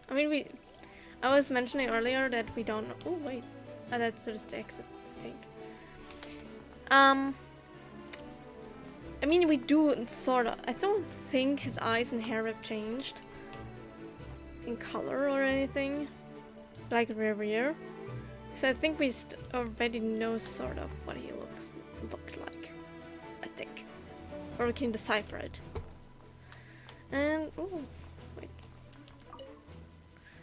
I mean, I was mentioning earlier that we don't know. Oh, wait. That's just the exit, I think. I mean, we do sort of. I don't think his eyes and hair have changed in color or anything, like Reverie. So I think we already know sort of what he looked like. I think, or we can decipher it. And oh, wait.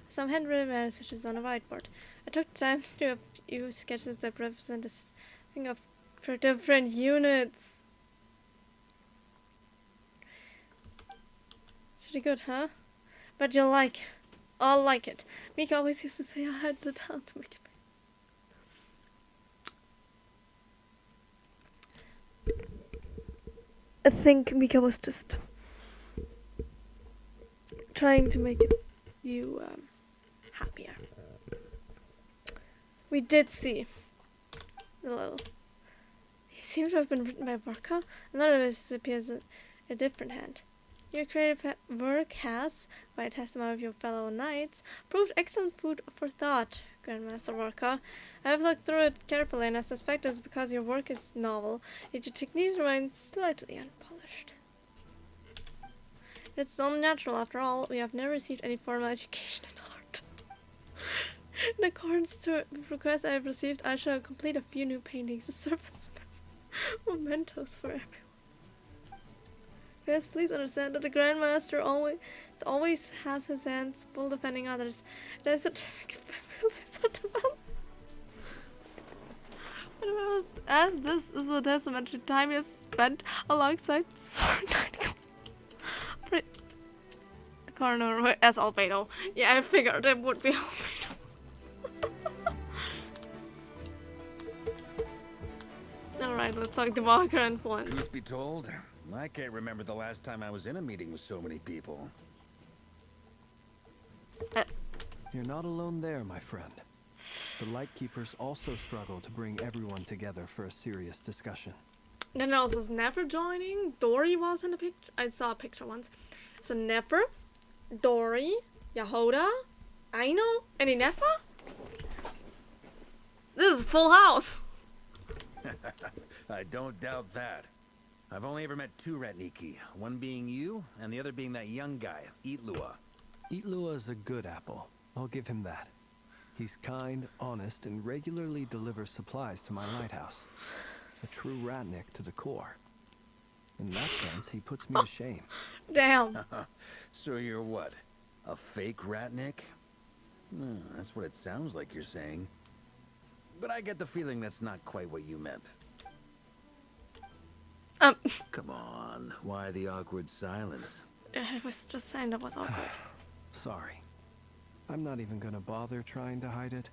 Some handwritten messages on a whiteboard. I took time to do a few sketches that represent a thing of for different units. It's pretty good, huh? But you'll like, I'll like it. Mika always used to say I had the talent to make it. I think Mika was just trying to make you happier. We did see the little. He seems to have been written by Varka. Another of his appears a different hand. Your creative work has, by a testimony of your fellow knights, proved excellent food for thought, Grandmaster Varka. I have looked through it carefully, and I suspect it's because your work is novel, yet your techniques remain slightly unpolished. It's only natural, after all. We have never received any formal education in art. In accordance to the request I have received, I shall complete a few new paintings to serve as mementos for everyone. Yes, please understand that the Grandmaster always has his hands full defending others. It is a as this is a testament to time he has spent alongside Sir Knight Coroner as Albedo. Yeah, I figured it would be Albedo. Alright, let's talk to Walker influence. Truth be told, I can't remember the last time I was in a meeting with so many people. You're not alone there, my friend. The Lightkeepers also struggle to bring everyone together for a serious discussion. Then also is Nefer joining. Dory was in the picture. I saw a picture once. So Nefer, Dory, Yehoda, Aino, any Nefer? This is full house. I don't doubt that. I've only ever met 2 Ratniki, one being you, and the other being that young guy, Itlua. Itlua is a good apple. I'll give him that. He's kind, honest, and regularly delivers supplies to my lighthouse. A true Ratnik to the core. In that sense, he puts me to shame. Damn. So you're what? A fake Ratnik? That's what it sounds like you're saying. But I get the feeling that's not quite what you meant. Come on, why the awkward silence? I was just saying that was awkward. Sorry. I'm not even gonna bother trying to hide it.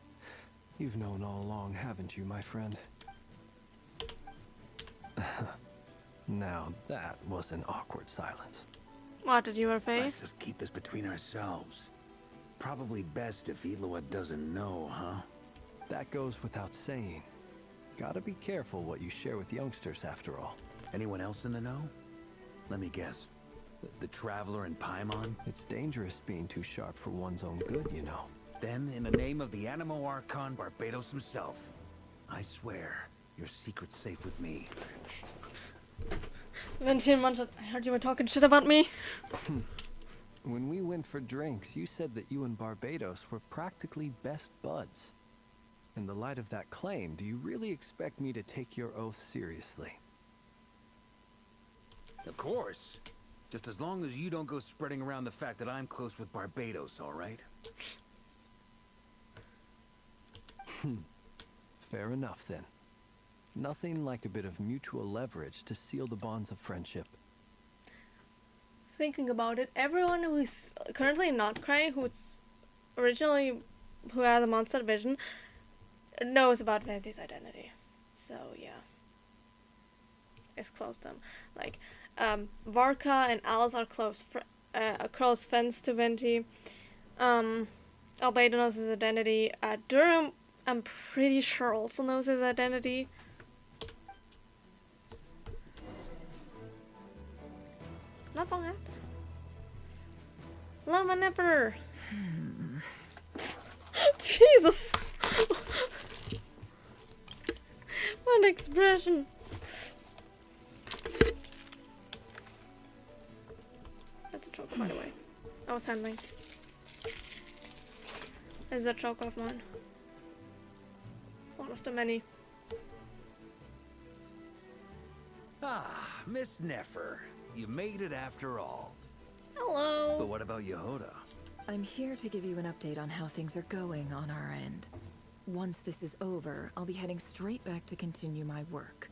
You've known all along, haven't you, my friend? Now that was an awkward silence. What did you were face? Let's just keep this between ourselves. Probably best if Itlua doesn't know, huh? That goes without saying. Gotta be careful what you share with youngsters, after all. Anyone else in the know? Let me guess. The Traveler and Paimon? It's dangerous being too sharp for one's own good, you know. Then, in the name of the Animo Archon Barbados himself, I swear, your secret's safe with me. I heard you were talking shit about me. When we went for drinks, you said that you and Barbados were practically best buds. In the light of that claim, do you really expect me to take your oath seriously? Of course. Just as long as you don't go spreading around the fact that I'm close with Barbados, all right? Fair enough, then. Nothing like a bit of mutual leverage to seal the bonds of friendship. Thinking about it, everyone who is currently not Krai, who has a monster division, knows about Venti's identity. So yeah, it's close to them. Like, Varka and Alice are close friends to Venti. Albedo knows his identity. Durham, I'm pretty sure, also knows his identity. Not long after. Lama never. Jesus. What an expression. That's a choke, by the way. I was handling. This is a choke of mine. One of the many. Ah, Miss Nefer. You made it after all. Hello. But what about Yehoda? I'm here to give you an update on how things are going on our end. Once this is over, I'll be heading straight back to continue my work.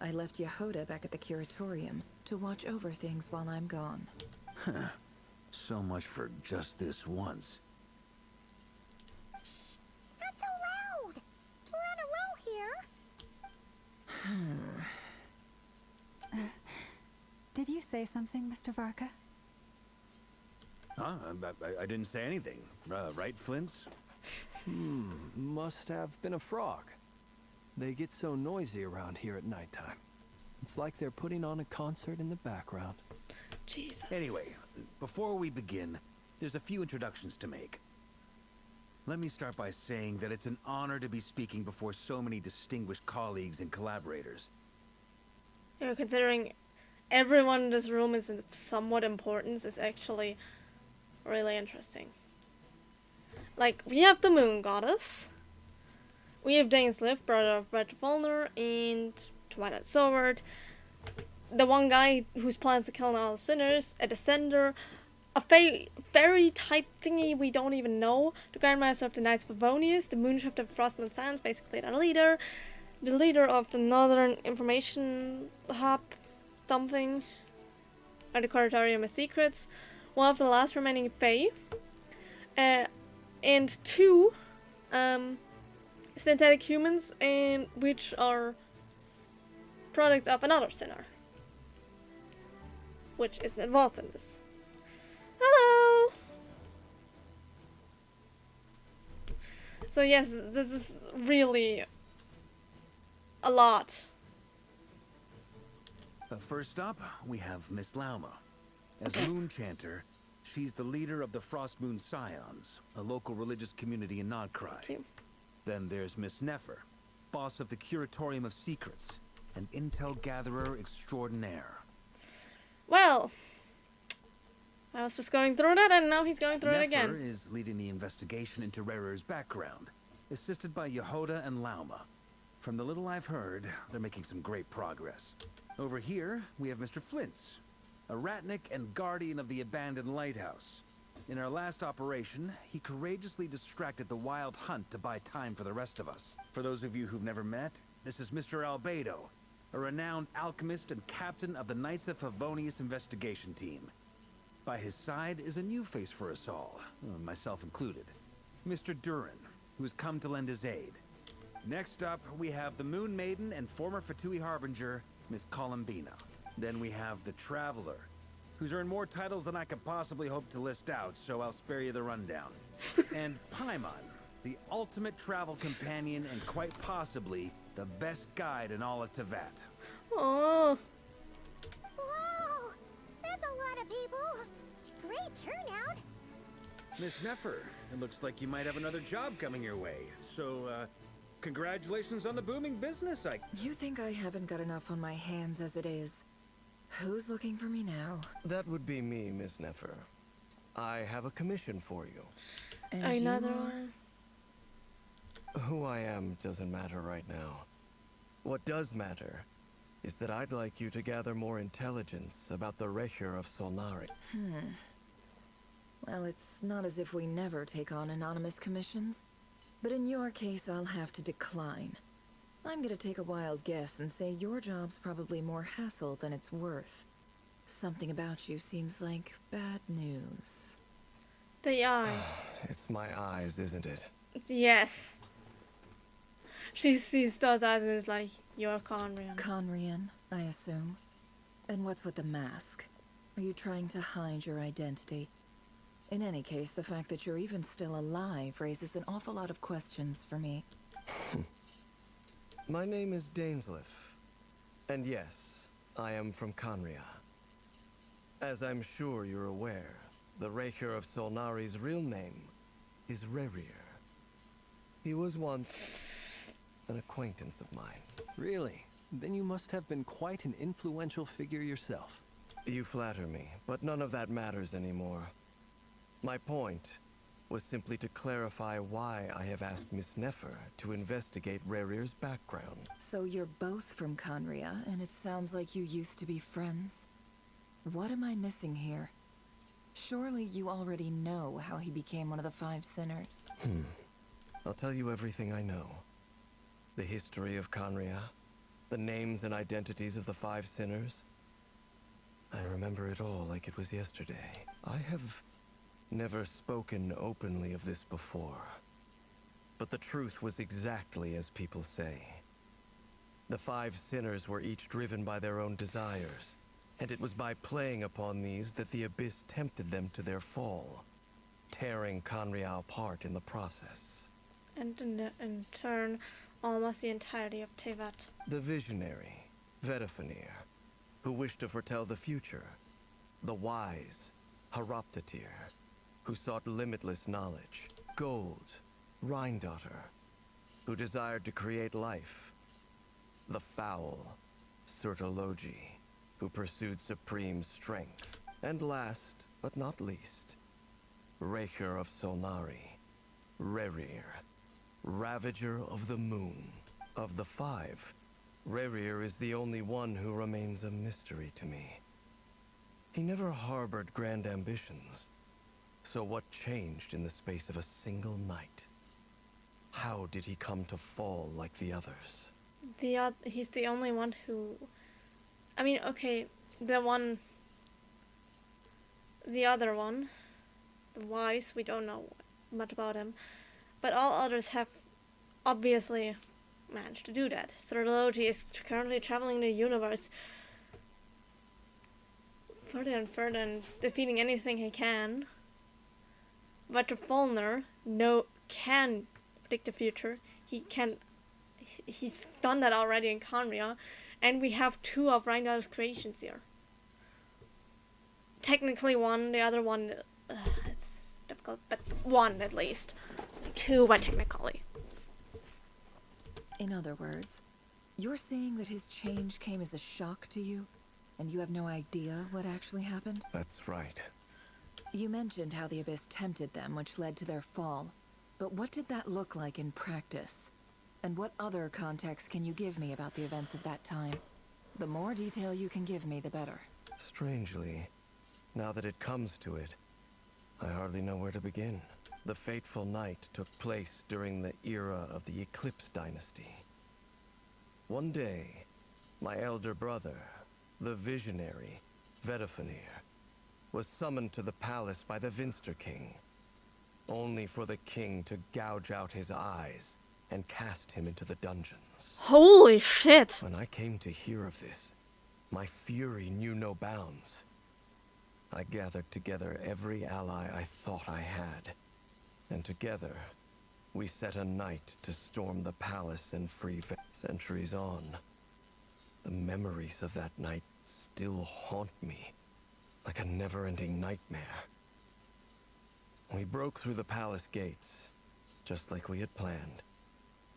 I left Yehoda back at the curatorium to watch over things while I'm gone. Huh. So much for just this once. Not so loud! We're on a roll here. Did you say something, Mr. Varka? Huh? I didn't say anything. Right, Flints? Must have been a frog. They get so noisy around here at nighttime. It's like they're putting on a concert in the background. Jesus. Anyway, before we begin, there's a few introductions to make. Let me start by saying that it's an honor to be speaking before so many distinguished colleagues and collaborators. Yeah, considering everyone in this room is of somewhat importance, is actually really interesting. Like, we have the Moon Goddess, we have Dainsleif, brother of Red Volner, and Twilight Sword, the one guy whose plans to kill all the sinners, a Descender, a fairy type thingy we don't even know, the Grandmaster of the Knights of Favonius, the Moonshifter of Frostmoon Sands, basically the leader of the Northern Information Hub, something, or the Curatorium of Secrets, one of the last remaining Fae, and two synthetic humans, which are products of another sinner. which isn't involved in this. Hello! So yes, this is really a lot. First up, we have Miss Lauma. As Moon Chanter, she's the leader of the Frost Moon Scions, a local religious community in Nodkrai. Okay. Then there's Miss Nefer, boss of the Curatorium of Secrets, an intel gatherer extraordinaire. Well, I was just going through that, and now he's going through it Nefer again. is leading the investigation into Rarer's background, assisted by Yehoda and Lauma. From the little I've heard, they're making some great progress. Over here, we have Mr. Flintz, a ratnik and guardian of the abandoned lighthouse. In our last operation, he courageously distracted the Wild Hunt to buy time for the rest of us. For those of you who've never met, this is Mr. Albedo, a renowned alchemist and captain of the Knights of Favonius investigation team. By his side is a new face for us all, myself included, Mr. Durin, who's come to lend his aid. Next up, we have the Moon Maiden and former Fatui Harbinger, Miss Columbina. Then we have the Traveler, who's earned more titles than I could possibly hope to list out, so I'll spare you the rundown. And Paimon, the ultimate travel companion and quite possibly the best guide in all of Tevat. Oh. Whoa! That's a lot of people. Great turnout. Miss Nefer, it looks like you might have another job coming your way. So, congratulations on the booming business. You think I haven't got enough on my hands as it is? Who's looking for me now? That would be me, Miss Nefer. I have a commission for you. And Another you are? one. Who I am doesn't matter right now. What does matter is that I'd like you to gather more intelligence about the Recher of Solnari. Well, it's not as if we never take on anonymous commissions. But in your case, I'll have to decline. I'm gonna take a wild guess and say your job's probably more hassle than it's worth. Something about you seems like bad news. The eyes. It's my eyes, isn't it? Yes. She sees those eyes and is like, you're Conrian. Conrian, I assume. And what's with the mask? Are you trying to hide your identity? In any case, the fact that you're even still alive raises an awful lot of questions for me. My name is Dainsleif. And yes, I am from Conria. As I'm sure you're aware, the Recher of Solnari's real name is Rerir. He was once an acquaintance of mine. Really? Then you must have been quite an influential figure yourself. You flatter me, but none of that matters anymore. My point was simply to clarify why I have asked Miss Nefer to investigate Rerir's background. So you're both from Conria, and it sounds like you used to be friends? What am I missing here? Surely you already know how he became one of the Five Sinners. I'll tell you everything I know. The history of Conria, the names and identities of the Five Sinners. I remember it all like it was yesterday. I have never spoken openly of this before. But the truth was exactly as people say. The Five Sinners were each driven by their own desires, and it was by playing upon these that the Abyss tempted them to their fall, tearing Conria apart in the process. And in turn, almost the entirety of Tevat. The visionary, Vedafanir, who wished to foretell the future. The wise, Haroptatir, who sought limitless knowledge. Gold, Rhindaughter, who desired to create life. The foul, Sertologi, who pursued supreme strength. And last, but not least, Recher of Solnari, Rerir, Ravager of the Moon. Of the five, Rerir is the only one who remains a mystery to me. He never harbored grand ambitions. So what changed in the space of a single night? How did he come to fall like the others? He's the only one who... I mean, okay, the other one, the wise, we don't know much about him. But all others have obviously managed to do that. Sertologi is currently traveling the universe, further and further and defeating anything he can. But the Falner can predict the future. He's done that already in Conria, and we have 2 of Reinhardt's creations here. Technically 1, the other one, it's difficult, but 1 at least. 2, but technically. In other words, you're saying that his change came as a shock to you, and you have no idea what actually happened? That's right. You mentioned how the Abyss tempted them, which led to their fall. But what did that look like in practice? And what other context can you give me about the events of that time? The more detail you can give me, the better. Strangely, now that it comes to it, I hardly know where to begin. The fateful night took place during the era of the Eclipse Dynasty. One day, my elder brother, the visionary, Vedifenir, was summoned to the palace by the Vinster King, only for the king to gouge out his eyes and cast him into the dungeons. Holy shit! When I came to hear of this, my fury knew no bounds. I gathered together every ally I thought I had, and together, we set a night to storm the palace and free centuries on. The memories of that night still haunt me, like a never-ending nightmare. We broke through the palace gates, just like we had planned,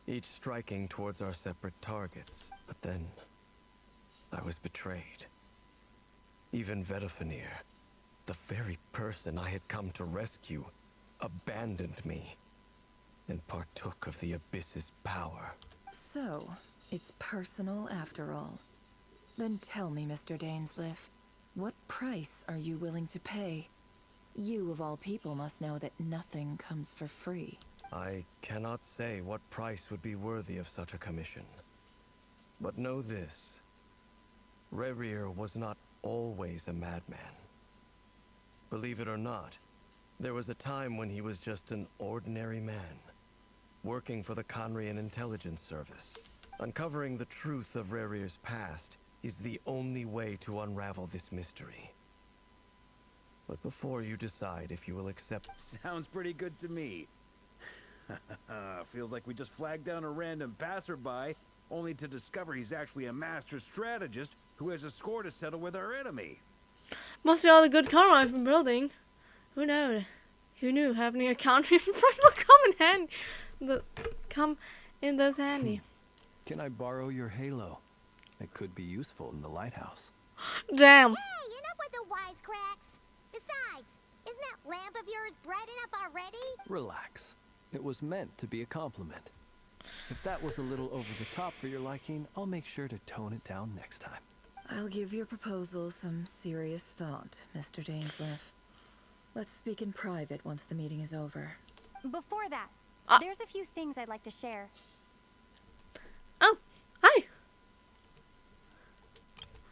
each striking towards our separate targets. But then, I was betrayed. Even Vedifenir, the very person I had come to rescue, abandoned me and partook of the Abyss's power. So, it's personal after all. Then tell me, Mr. Dainsleif, what price are you willing to pay? You, of all people, must know that nothing comes for free. I cannot say what price would be worthy of such a commission. But know this. Rerir was not always a madman. Believe it or not, there was a time when he was just an ordinary man, working for the Conrian Intelligence Service. Uncovering the truth of Rerir's past is the only way to unravel this mystery. But before you decide if you will accept... Sounds pretty good to me. Feels like we just flagged down a random passerby, only to discover he's actually a master strategist who has a score to settle with our enemy. Must be all the good karma I've been building. Who knows? Who knew having a country friend would come in this handy. Can I borrow your halo? It could be useful in the lighthouse. Damn. Hey, enough with the wisecracks. Besides, isn't that lamp of yours bright enough already? Relax. It was meant to be a compliment. If that was a little over the top for your liking, I'll make sure to tone it down next time. I'll give your proposal some serious thought, Mr. Dainsleif. Let's speak in private once the meeting is over. Before that, there's a few things I'd like to share. Oh, hi.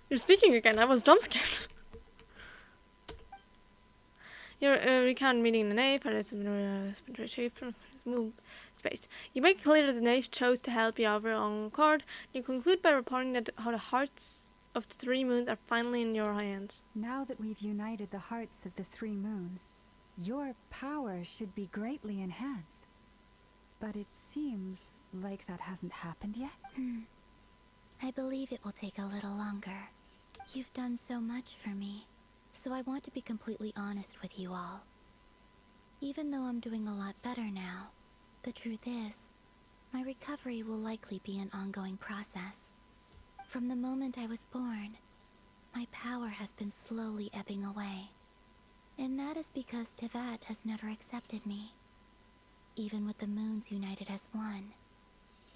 You're speaking again. I was jump scared. Your recount meeting the knave, but it's been retrieved from move space. You make it clear that the knave chose to help you over on court. You conclude by reporting that how the hearts of the 3 moons are finally in your hands. Now that we've united the hearts of the 3 moons, your power should be greatly enhanced. But it seems like that hasn't happened yet. I believe it will take a little longer. You've done so much for me, so I want to be completely honest with you all. Even though I'm doing a lot better now, the truth is, my recovery will likely be an ongoing process. From the moment I was born, my power has been slowly ebbing away. And that is because Tevat has never accepted me. Even with the moons united as one,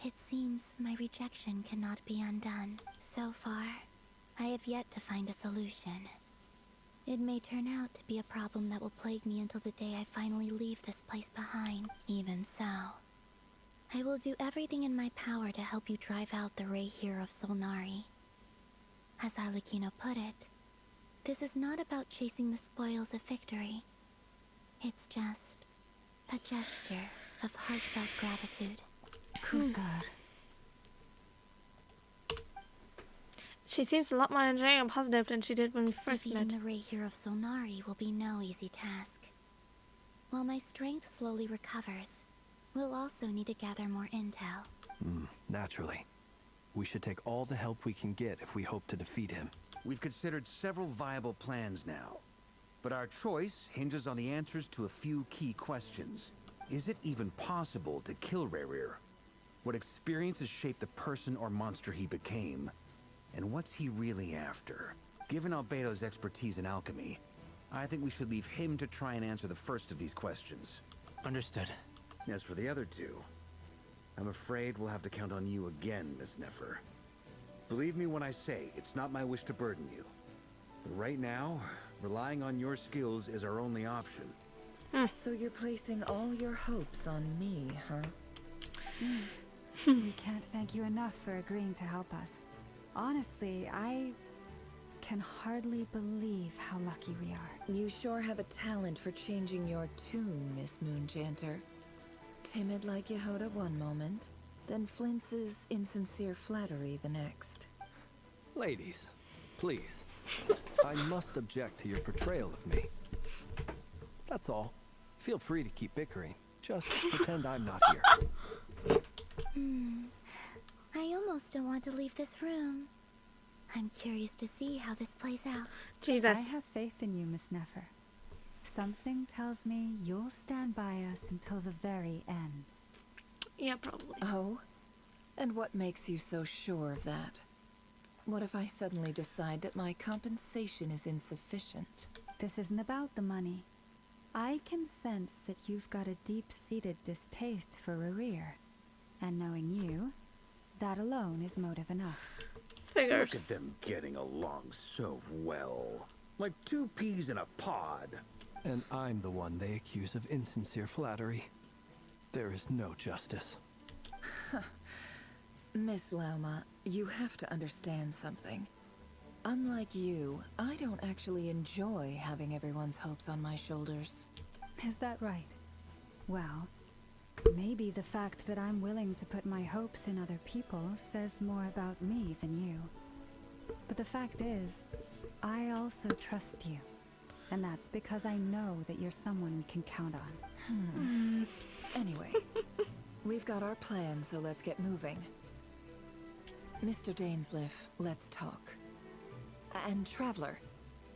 it seems my rejection cannot be undone. So far, I have yet to find a solution. It may turn out to be a problem that will plague me until the day I finally leave this place behind. Even so, I will do everything in my power to help you drive out the Ray here of Solnari. As Arlecchino put it, this is not about chasing the spoils of victory. It's just a gesture of heartfelt gratitude. Good God. She seems a lot more energetic and positive than she did when we first Defeating met. the Ray here of Sonari will be no easy task. While my strength slowly recovers, we'll also need to gather more intel. Naturally. We should take all the help we can get if we hope to defeat him. We've considered several viable plans now, but our choice hinges on the answers to a few key questions. Is it even possible to kill Rerir? What experiences shaped the person or monster he became? And what's he really after? Given Albedo's expertise in alchemy, I think we should leave him to try and answer the first of these questions. Understood. As for the other two, I'm afraid we'll have to count on you again, Miss Nefer. Believe me when I say it's not my wish to burden you. But right now, relying on your skills is our only option. So you're placing all your hopes on me, huh? We can't thank you enough for agreeing to help us. Honestly, I can hardly believe how lucky we are. You sure have a talent for changing your tune, Miss Moonjanter. Timid like Yehoda one moment, then flinches insincere flattery the next. Ladies, please. I must object to your portrayal of me. That's all. Feel free to keep bickering. Just pretend I'm not here. I almost don't want to leave this room. I'm curious to see how this plays out. Jesus. I have faith in you, Miss Nefer. Something tells me you'll stand by us until the very end. Yeah, probably. Oh? And what makes you so sure of that? What if I suddenly decide that my compensation is insufficient? This isn't about the money. I can sense that you've got a deep-seated distaste for Rerir. And knowing you, that alone is motive enough. Look at them getting along so well. Like two peas in a pod. And I'm the one they accuse of insincere flattery. There is no justice. Miss Lauma, you have to understand something. Unlike you, I don't actually enjoy having everyone's hopes on my shoulders. Is that right? Well, maybe the fact that I'm willing to put my hopes in other people says more about me than you. But the fact is, I also trust you. And that's because I know that you're someone we can count on. Anyway, we've got our plan, so let's get moving. Mr. Dainsleif, let's talk. And Traveler,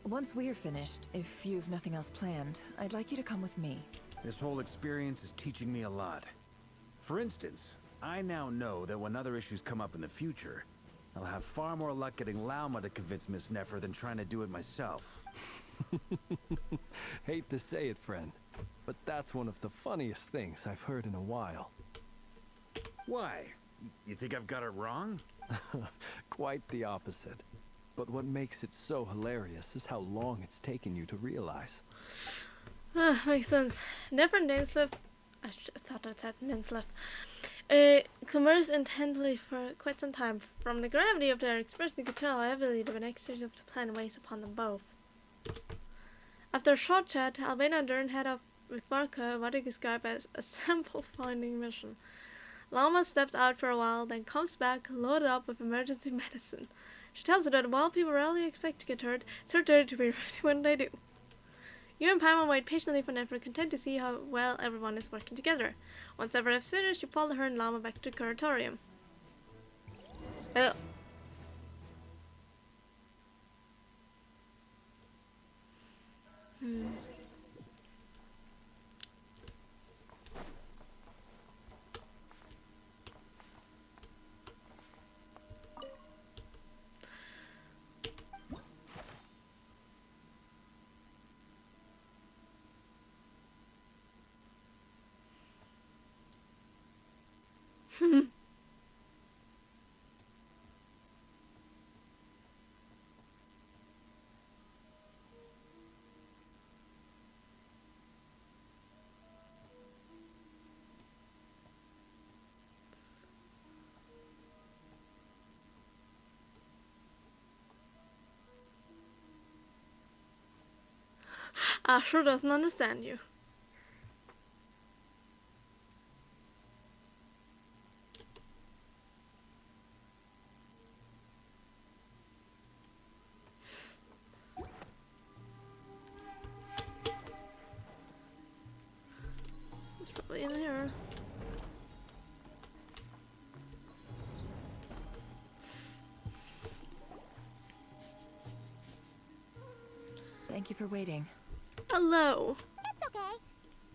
once we're finished, if you've nothing else planned, I'd like you to come with me. This whole experience is teaching me a lot. For instance, I now know that when other issues come up in the future, I'll have far more luck getting Lauma to convince Miss Nefer than trying to do it myself. Hate to say it, friend, but that's one of the funniest things I've heard in a while. Why? You think I've got it wrong? Quite the opposite. But what makes it so hilarious is how long it's taken you to realize. Makes sense. Never Dainsleif. I thought it said Minsleif. Conversed intently for quite some time. From the gravity of their expression, you could tell how heavily the vexation of the plan weighs upon them both. After a short chat, Albena and Dern head off with Marco what they describe as a sample-finding mission. Lama steps out for a while, then comes back loaded up with emergency medicine. She tells her that while people rarely expect to get hurt, it's her duty to be ready when they do. You and Paimon wait patiently for Nefer, content to see how well everyone is working together. Once everyone is finished, you follow her and Lama back to the curatorium. Asher doesn't understand you. for waiting. Hello. It's okay.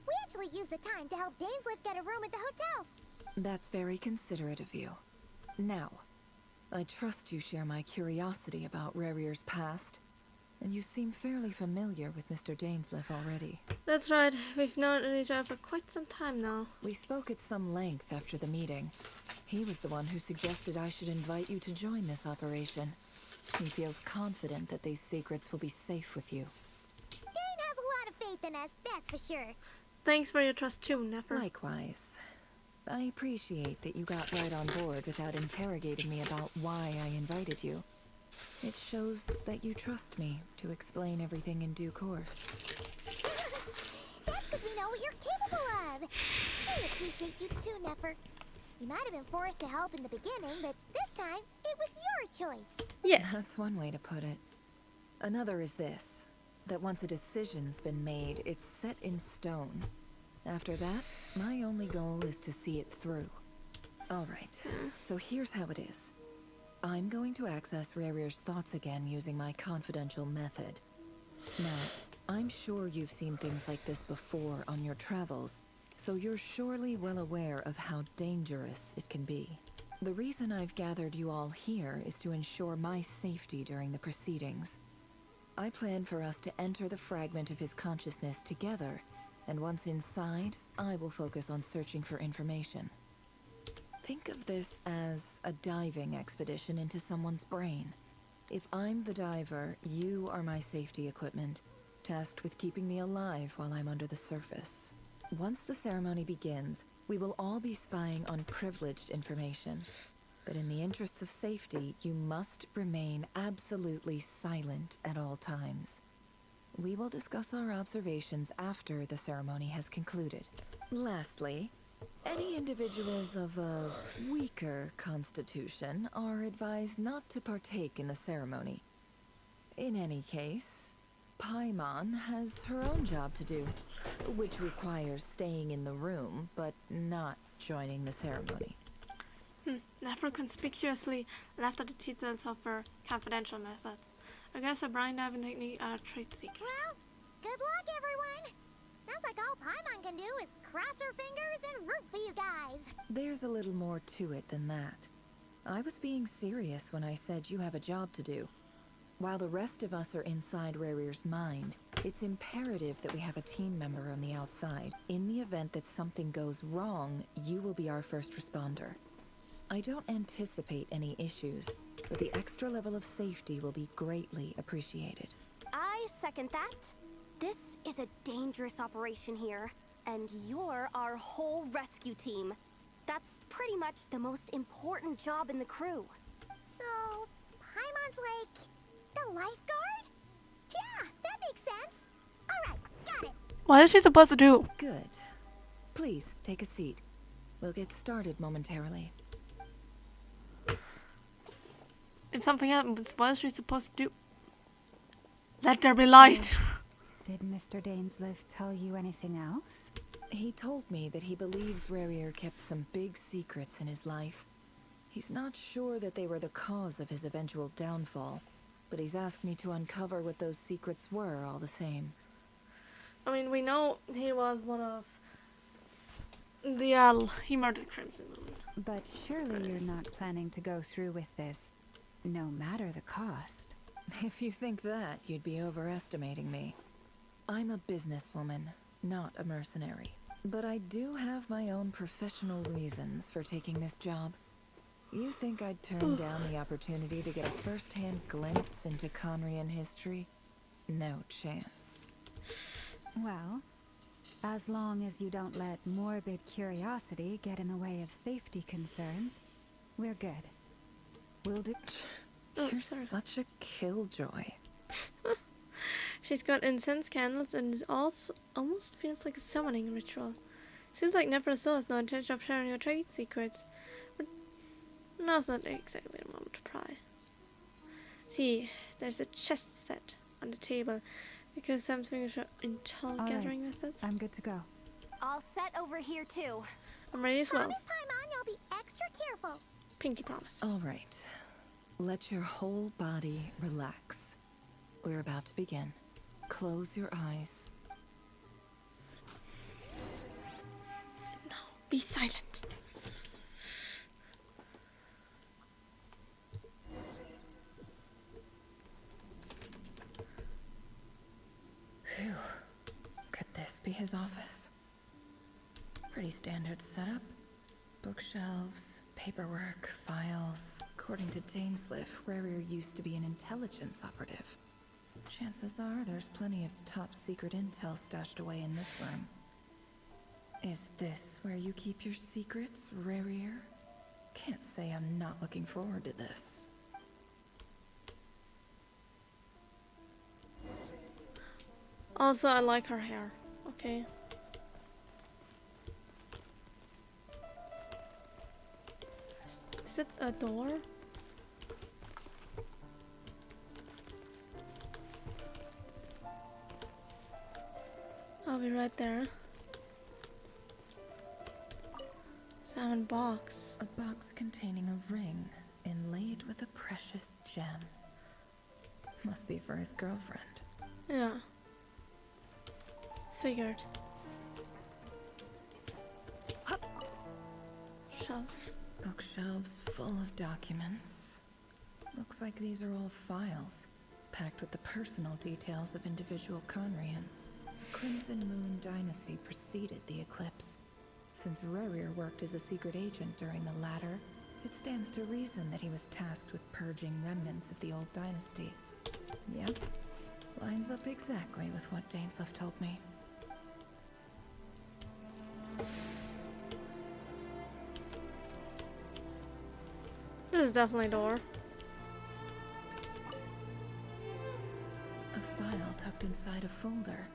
We actually used the time to help Dainsliff get a room at the hotel. That's very considerate of you. Now, I trust you share my curiosity about Rarier's past, and you seem fairly familiar with Mr. Dainsliff already. That's right. We've known each other for quite some time now. We spoke at some length after the meeting. He was the one who suggested I should invite you to join this operation. He feels confident that these secrets will be safe with you. Dane has a lot of faith in us, that's for sure. Thanks for your trust too, Nefer. Likewise. I appreciate that you got right on board without interrogating me about why I invited you. It shows that you trust me to explain everything in due course. That's because we know what you're capable of. We appreciate you too, Nefer. You might have been forced to help in the beginning, but this time, it was your choice. Yes. That's one way to put it. Another is this, that once a decision's been made, it's set in stone. After that, my only goal is to see it through. Alright, so here's how it is. I'm going to access Rarier's thoughts again using my confidential method. Now, I'm sure you've seen things like this before on your travels, so you're surely well aware of how dangerous it can be. The reason I've gathered you all here is to ensure my safety during the proceedings. I plan for us to enter the fragment of his consciousness together, and once inside, I will focus on searching for information. Think of this as a diving expedition into someone's brain. If I'm the diver, you are my safety equipment, tasked with keeping me alive while I'm under the surface. Once the ceremony begins, we will all be spying on privileged information. But in the interests of safety, you must remain absolutely silent at all times. We will discuss our observations after the ceremony has concluded. Lastly, any individuals of a weaker constitution are advised not to partake in the ceremony. In any case, Paimon has her own job to do, which requires staying in the room, but not joining the ceremony. Nefer conspicuously left out the details of her confidential method. I guess a brain diving technique are trade secret. Well, good luck, everyone. Sounds like all Paimon can do is cross her fingers and root for you guys. There's a little more to it than that. I was being serious when I said you have a job to do. While the rest of us are inside Rarier's mind, it's imperative that we have a team member on the outside. In the event that something goes wrong, you will be our first responder. I don't anticipate any issues, but the extra level of safety will be greatly appreciated. I second that. This is a dangerous operation here, and you're our whole rescue team. That's pretty much the most important job in the crew. So, Paimon's like the lifeguard? Yeah, that makes sense. Alright, got it. What is she supposed to do? Good. Please, take a seat. We'll get started momentarily. If something happens, what is she supposed to do? Let there be light. Did Mr. Dainsliff tell you anything else? He told me that he believes Rarier kept some big secrets in his life. He's not sure that they were the cause of his eventual downfall, but he's asked me to uncover what those secrets were all the same. I mean, we know he was one of the, he murdered Crimson Moon. But surely you're not planning to go through with this, no matter the cost. If you think that, you'd be overestimating me. I'm a businesswoman, not a mercenary. But I do have my own professional reasons for taking this job. You think I'd turn down the opportunity to get a first-hand glimpse into Conrian history? No chance. Well, as long as you don't let morbid curiosity get in the way of safety concerns, we're good. We'll do... You're such a killjoy. She's got incense candles and it also almost feels like a summoning ritual. Seems like Nefer still has no intention of sharing her trade secrets. But now's not exactly the moment to pry. See, there's a chest set on the table because something is intel gathering methods. I'm good to go. All set over here too. I'm ready as well. Promise, Paimon, you'll be extra careful. Pinky promise. All right. Let your whole body relax. We're about to begin. Close your eyes. No, be silent. Phew. Could this be his office? Pretty standard setup. Bookshelves, paperwork, files. According to Dainsliff, Rarier used to be an intelligence operative. Chances are there's plenty of top secret intel stashed away in this room. Is this where you keep your secrets, Rarier? Can't say I'm not looking forward to this. Also, I like her hair. Okay. Is it a door? I'll be right there. Salmon box. A box containing a ring inlaid with a precious gem. Must be for his girlfriend. Yeah. Figured. Shelf. Bookshelves full of documents. Looks like these are all files, packed with the personal details of individual Conrians. Crimson Moon Dynasty preceded the eclipse. Since Rarier worked as a secret agent during the latter, it stands to reason that he was tasked with purging remnants of the old dynasty. Yep, lines up exactly with what Dainsliff told me. This is definitely a door. A file tucked inside a folder.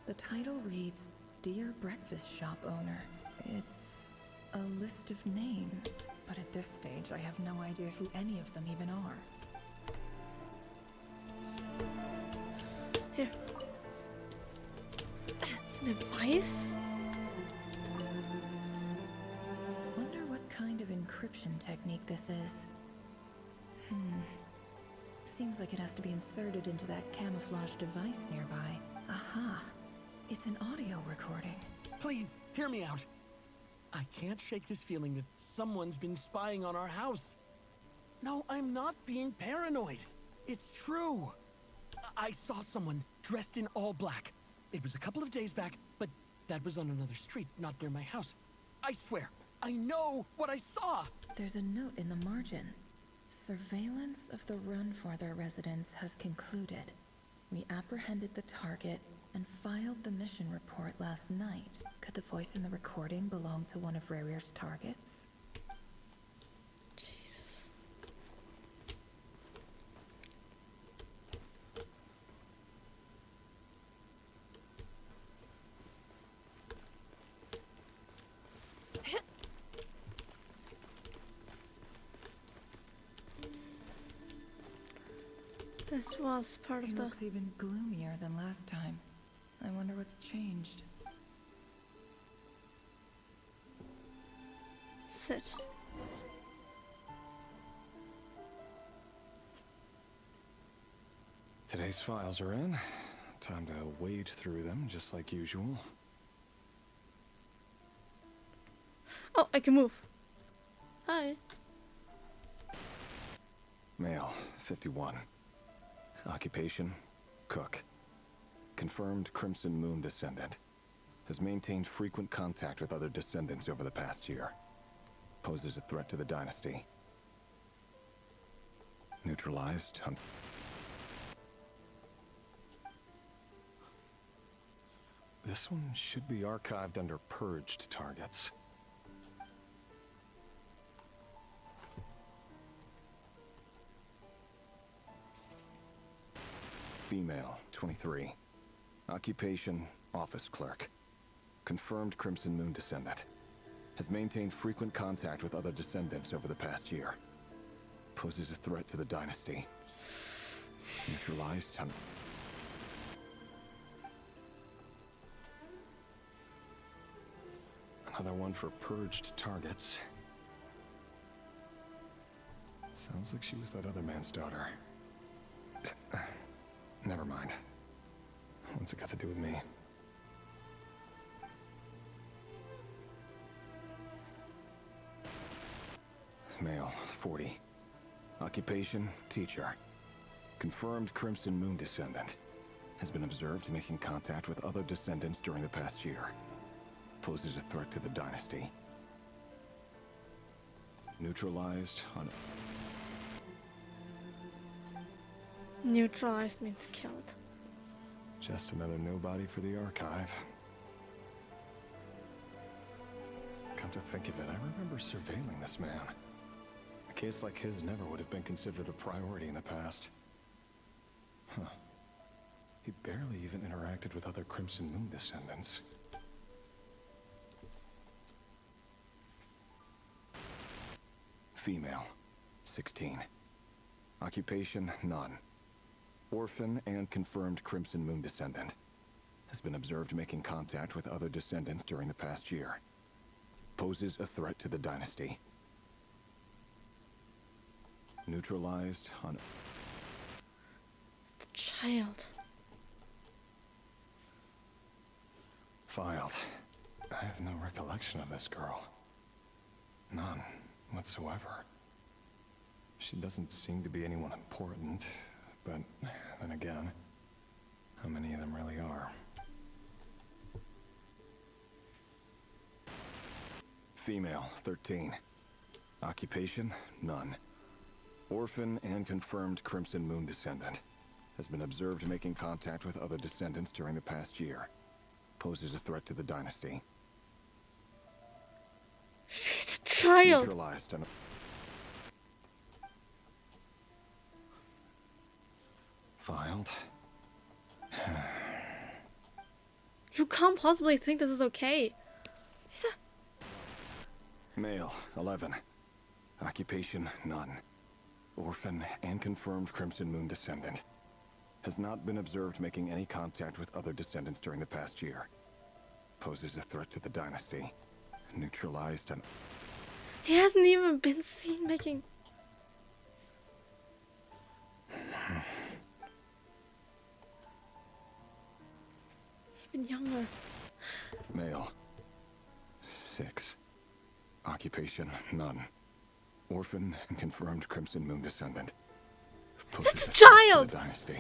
The title reads, Dear Breakfast Shop Owner. It's a list of names, but at this stage I have no idea who any of them even are. Here. It's a device? Wonder what kind of encryption technique this is. Seems like it has to be inserted into that camouflage device nearby. Aha! It's an audio recording. Please, hear me out. I can't shake this feeling that someone's been spying on our house. No, I'm not being paranoid. It's true. I saw someone dressed in all black. It was a couple of days back, but that was on another street, not near my house. I swear, I know what I saw. There's a note in the margin. Surveillance of the Runforther residence has concluded. We apprehended the target and filed the mission report last night. Could the voice in the recording belong to one of Rarier's targets? Jesus. This was part He of the... looks even gloomier than last time. I wonder what's changed. Sit. Today's files are in. Time to wade through them, just like usual. Oh, I can move. Hi. Male, 51. Occupation, cook. Confirmed Crimson Moon descendant. Has maintained frequent contact with other descendants over the past year. Poses a threat to the dynasty. Neutralized. This one should be archived under purged targets. Female, 23. Occupation, office clerk. Confirmed Crimson Moon descendant. Has maintained frequent contact with other descendants over the past year. Poses a threat to the dynasty. Neutralized. Another one for purged targets. Sounds like she was that other man's daughter. Never mind. What's it got to do with me? Male, 40. Occupation, teacher. Confirmed Crimson Moon descendant. Has been observed making contact with other descendants during the past year. Poses a threat to the dynasty. Neutralized on... Neutralized means killed. Just another nobody for the archive. Come to think of it, I remember surveilling this man. A case like his never would have been considered a priority in the past. Huh. He barely even interacted with other Crimson Moon descendants. Female, 16. Occupation, none. Orphan and confirmed Crimson Moon descendant. Has been observed making contact with other descendants during the past year. Poses a threat to the dynasty. Neutralized on... The child. Filed. I have no recollection of this girl. None whatsoever. She doesn't seem to be anyone important, but then again, how many of them really are? Female, 13. Occupation, none. Orphan and confirmed Crimson Moon descendant. Has been observed making contact with other descendants during the past year. Poses a threat to the dynasty. She's a child. Neutralized and... Filed. You can't possibly think this is okay. He's a... Male, 11. Occupation, none. Orphan and confirmed Crimson Moon descendant. Has not been observed making any contact with other descendants during the past year. Poses a threat to the dynasty. Neutralized and... He hasn't even been seen making... Even younger. Male, 6. Occupation, none. Orphan and confirmed Crimson Moon descendant. That's a child! Dynasty.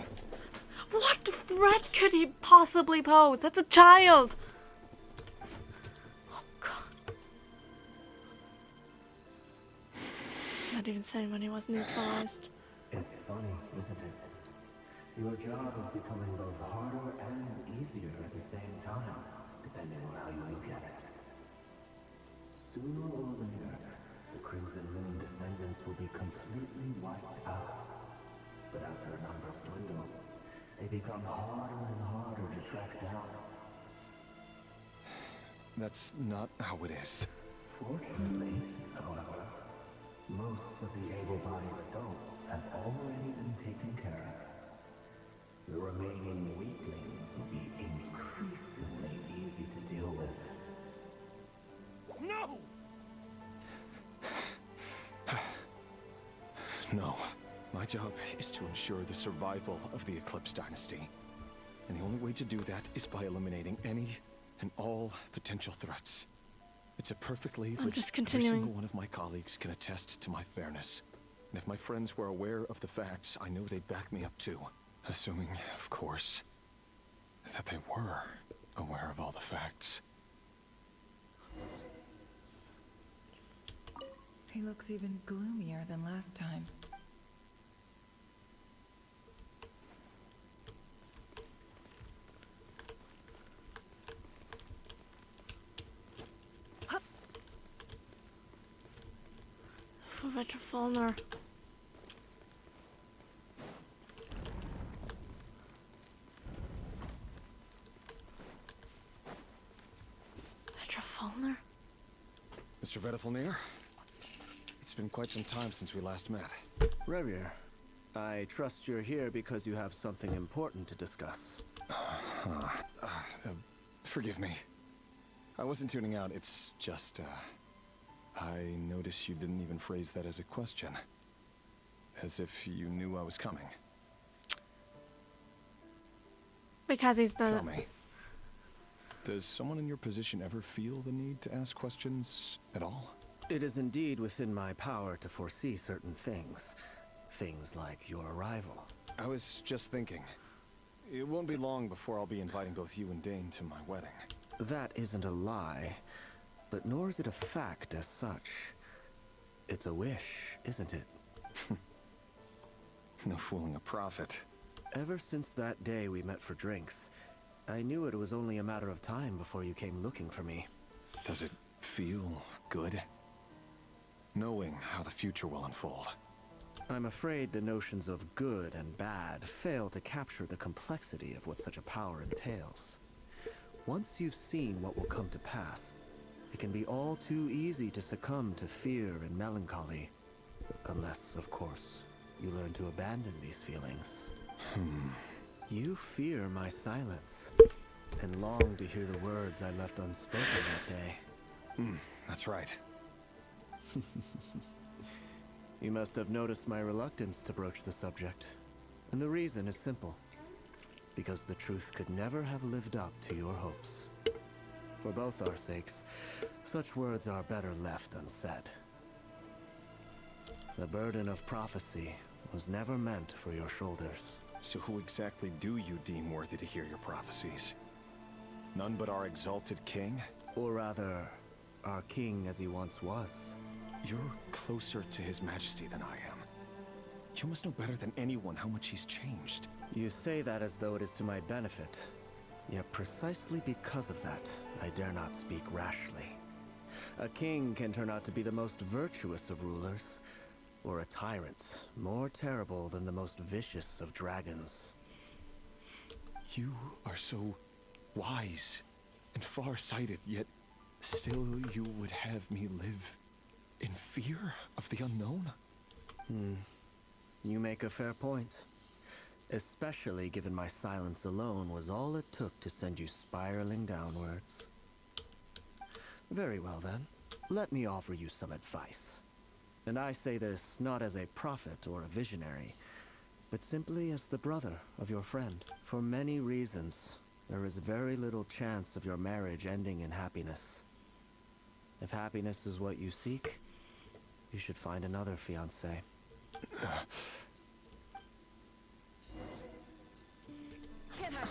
What threat could he possibly pose? That's a child! Oh god. He's not even saying when he was neutralized. It's funny, isn't it? Your job is becoming both harder and easier at the same time, depending on how you look at it. Sooner or later, the Crimson Moon descendants will be completely wiped out. But as their numbers dwindle, they become harder and harder to track down. That's not how it is. Fortunately, however, most of the able-bodied adults have already been taken care of. The remaining weaklings will be increasingly easy to deal with. No! No. My job is to ensure the survival of the Eclipse Dynasty. And the only way to do that is by eliminating any and all potential threats. It's a perfectly I'm just every continuing. single one of my colleagues can attest to my fairness. And if my friends were aware of the facts, I know they'd back me up too. Assuming, of course, that they were aware of all the facts. He looks even gloomier than last time. For Retrofalner. Retrofalner? Mr. Vedifalnir? It's been quite some time since we last met. Revier, I trust you're here because you have something important to discuss. Forgive me. I wasn't tuning out, it's just, I noticed you didn't even phrase that as a question. As if you knew I was coming. Because he's done Tell it. me, does someone in your position ever feel the need to ask questions at all? It is indeed within my power to foresee certain things. Things like your arrival. I was just thinking, it won't be long before I'll be inviting both you and Dane to my wedding. That isn't a lie, but nor is it a fact as such. It's a wish, isn't it? No fooling a prophet. Ever since that day we met for drinks, I knew it was only a matter of time before you came looking for me. Does it feel good? Knowing how the future will unfold. I'm afraid the notions of good and bad fail to capture the complexity of what such a power entails. Once you've seen what will come to pass, it can be all too easy to succumb to fear and melancholy. Unless, of course, you learn to abandon these feelings. You fear my silence, and long to hear the words I left unspoken that day. That's right. You must have noticed my reluctance to broach the subject. And the reason is simple. Because the truth could never have lived up to your hopes. For both our sakes, such words are better left unsaid. The burden of prophecy was never meant for your shoulders. So who exactly do you deem worthy to hear your prophecies? None but our exalted king? Or rather, our king as he once was. You're closer to his majesty than I am. You must know better than anyone how much he's changed. You say that as though it is to my benefit. Yet precisely because of that, I dare not speak rashly. A king can turn out to be the most virtuous of rulers, or a tyrant more terrible than the most vicious of dragons. You are so wise and far-sighted, yet still you would have me live in fear of the unknown? You make a fair point. Especially given my silence alone was all it took to send you spiraling downwards. Very well then, let me offer you some advice. And I say this not as a prophet or a visionary, but simply as the brother of your friend. For many reasons, there is very little chance of your marriage ending in happiness. If happiness is what you seek, you should find another fiancé.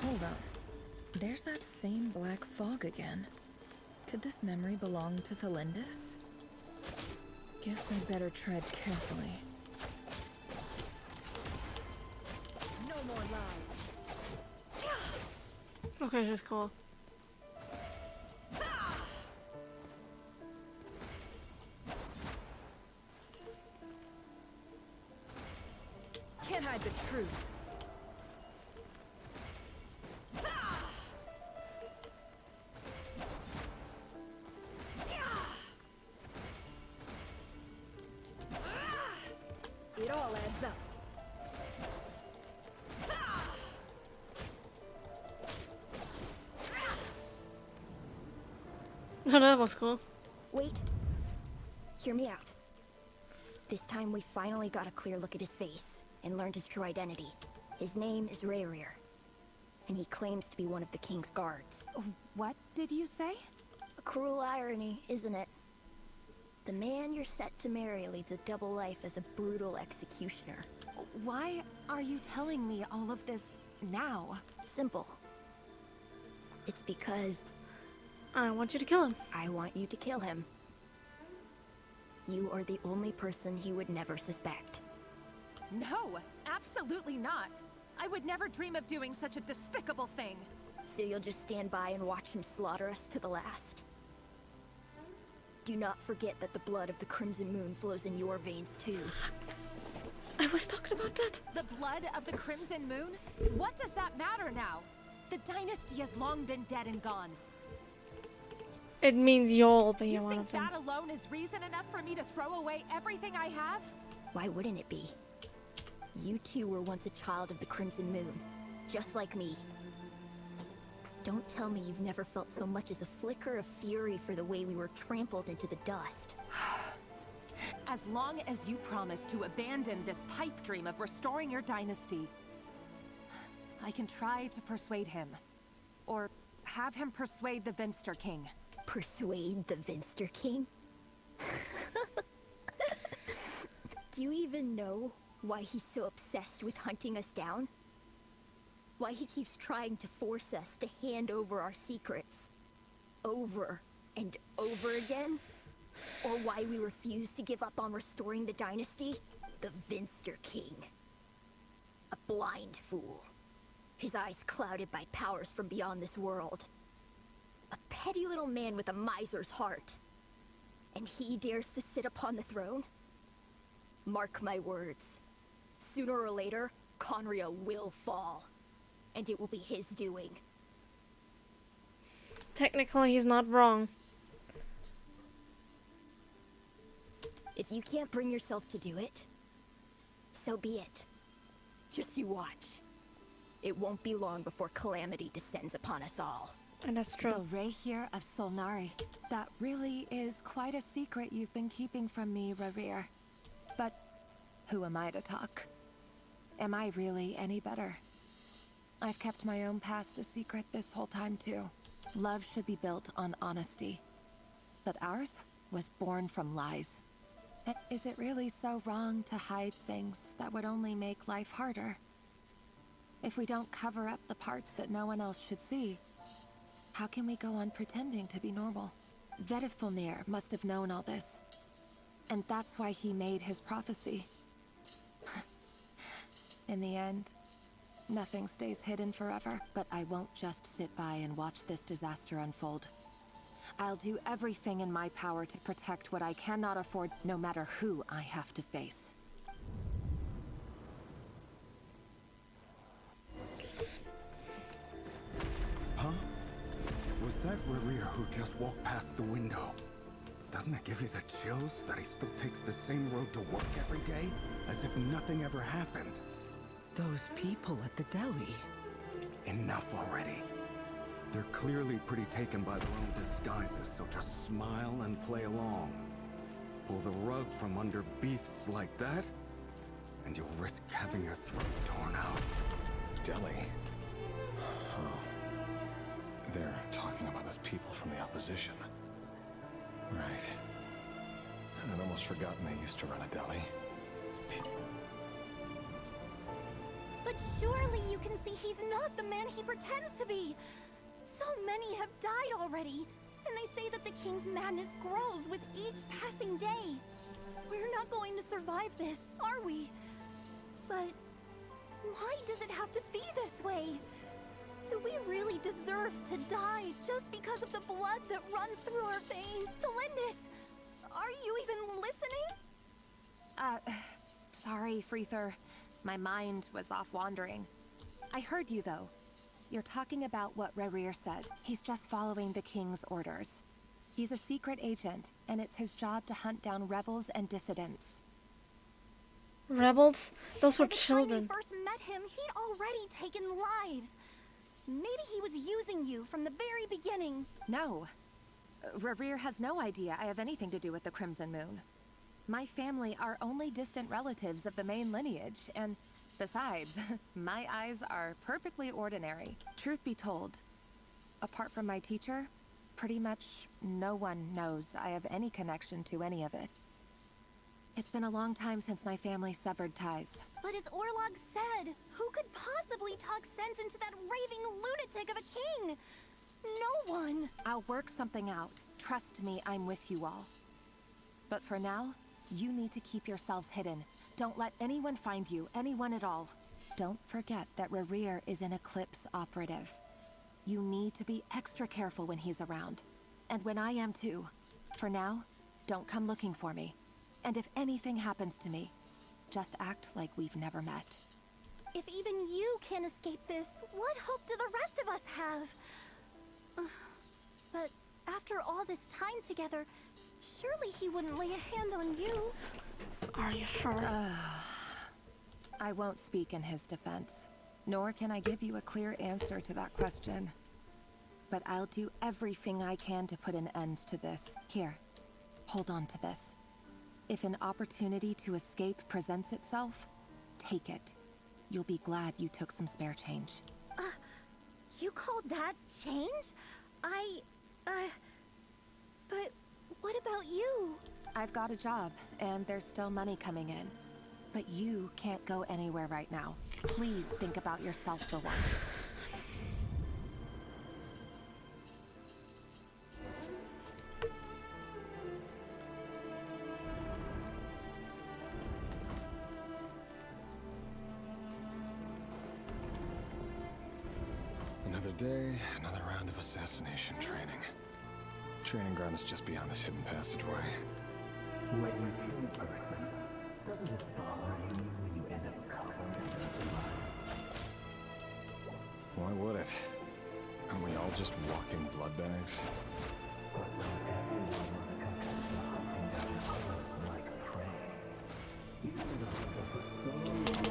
Hold up. There's that same black fog again. Could this memory belong to Thelindis? Guess I'd better tread carefully. No more lies. Okay, just cool. Can't hide the truth. It all adds up. Oh, that was cool. Wait. Hear me out. This time we finally got a clear look at his face and learned his true identity. His name is Rayrir, and he claims to be one of the king's guards. What did you say? A cruel irony, isn't it? The man you're set to marry leads a double life as a brutal executioner. Why are you telling me all of this now? Simple. It's because I want you to kill him. I want you to kill him. You are the only person he would never suspect. No, absolutely not. I would never dream of doing such a despicable thing. So you'll just stand by and watch him slaughter us to the last. Do not forget that the blood of the Crimson Moon flows in your veins too. I was talking about that. The blood of the Crimson Moon? What does that matter now? The dynasty has long been dead and gone. It means you'll be You one think of them. that alone is reason enough for me to throw away everything I have? Why wouldn't it be? You two were once a child of the Crimson Moon, just like me. Don't tell me you've never felt so much as a flicker of fury for the way we were trampled into the dust. As long as you promise to abandon this pipe dream of restoring your dynasty, I can try to persuade him. Or have him persuade the Vinster King. Persuade the Vinster King? Do you even know why he's so obsessed with hunting us down? Why he keeps trying to force us to hand over our secrets? Over and over again? Or why we refuse to give up on restoring the dynasty? The Vinster King. A blind fool. His eyes clouded by powers from beyond this world. A petty little man with a miser's heart. And he dares to sit upon the throne? Mark my words. Sooner or later, Conria will fall. And it will be his doing. Technically, he's not wrong. If you can't bring yourself to do it, so be it. Just you watch. It won't be long before calamity descends upon us all. And that's true. The Rehir of Solnari. That really is quite a secret you've been keeping from me, Rerir. But who am I to talk? Am I really any better? I've kept my own past a secret this whole time too. Love should be built on honesty. But ours was born from lies. Is it really so wrong to hide things that would only make life harder? If we don't cover up the parts that no one else should see, how can we go on pretending to be normal? Vedifulnir must have known all this. And that's why he made his prophecy. In the end, nothing stays hidden forever. But I won't just sit by and watch this disaster unfold. I'll do everything in my power to protect what I cannot afford, no matter who I have to face. Huh? Was that Rerir who just walked past the window? Doesn't it give you the chills that he still takes the same road to work every day? As if nothing ever happened. Those people at the deli. Enough already. They're clearly pretty taken by their own disguises, so just smile and play along. Pull the rug from under beasts like that, and you'll risk having your throat torn out. Delhi? Oh. They're talking about those people from the opposition. Right. I'd almost forgotten they used to run a deli. But surely you can see he's not the man he pretends to be. So many have died already, and they say that the king's madness grows with each passing day. We're not going to survive this, are we? But why does it have to be this way? Do we really deserve to die just because of the blood that runs through our veins? Felindis, are you even listening? Sorry, Freether. My mind was off wandering. I heard you, though. You're talking about what Rerir said. He's just following the king's orders. He's a secret agent, and it's his job to hunt down rebels and dissidents. Rebels? Those were By the children. time we first met him, he'd already taken lives. Maybe he was using you from the very beginning. No. Rerir has no idea I have anything to do with the Crimson Moon. My family are only distant relatives of the main lineage, and besides, my eyes are perfectly ordinary. Truth be told, apart from my teacher, pretty much no one knows I have any connection to any of it. It's been a long time since my family severed ties. But as Orlog said, who could possibly talk sense into that raving lunatic of a king? No one. I'll work something out. Trust me, I'm with you all. But for now, you need to keep yourselves hidden. Don't let anyone find you, anyone at all. Don't forget that Rerir is an Eclipse operative. You need to be extra careful when he's around. And when I am too. For now, don't come looking for me. And if anything happens to me, just act like we've never met. If even you can't escape this, what hope do the rest of us have? But after all this time together, surely he wouldn't lay a hand on you. Are you sure? I won't speak in his defense, nor can I give you a clear answer to that question. But I'll do everything I can to put an end to this. Here, hold on to this. If an opportunity to escape presents itself, take it. you'll be glad you took some spare change. You call that change? But what about you? I've got a job, and there's still money coming in. But you can't go anywhere right now. Please think about yourself for once. Another day, another round of assassination training. Training ground is just beyond this hidden passageway. When you kill a person, doesn't it bother you when you end up covered in their blood? Why would it? Aren't we all just walking blood bags? But not everyone is accustomed to hunting down others like prey. You've been a hunter for so long now,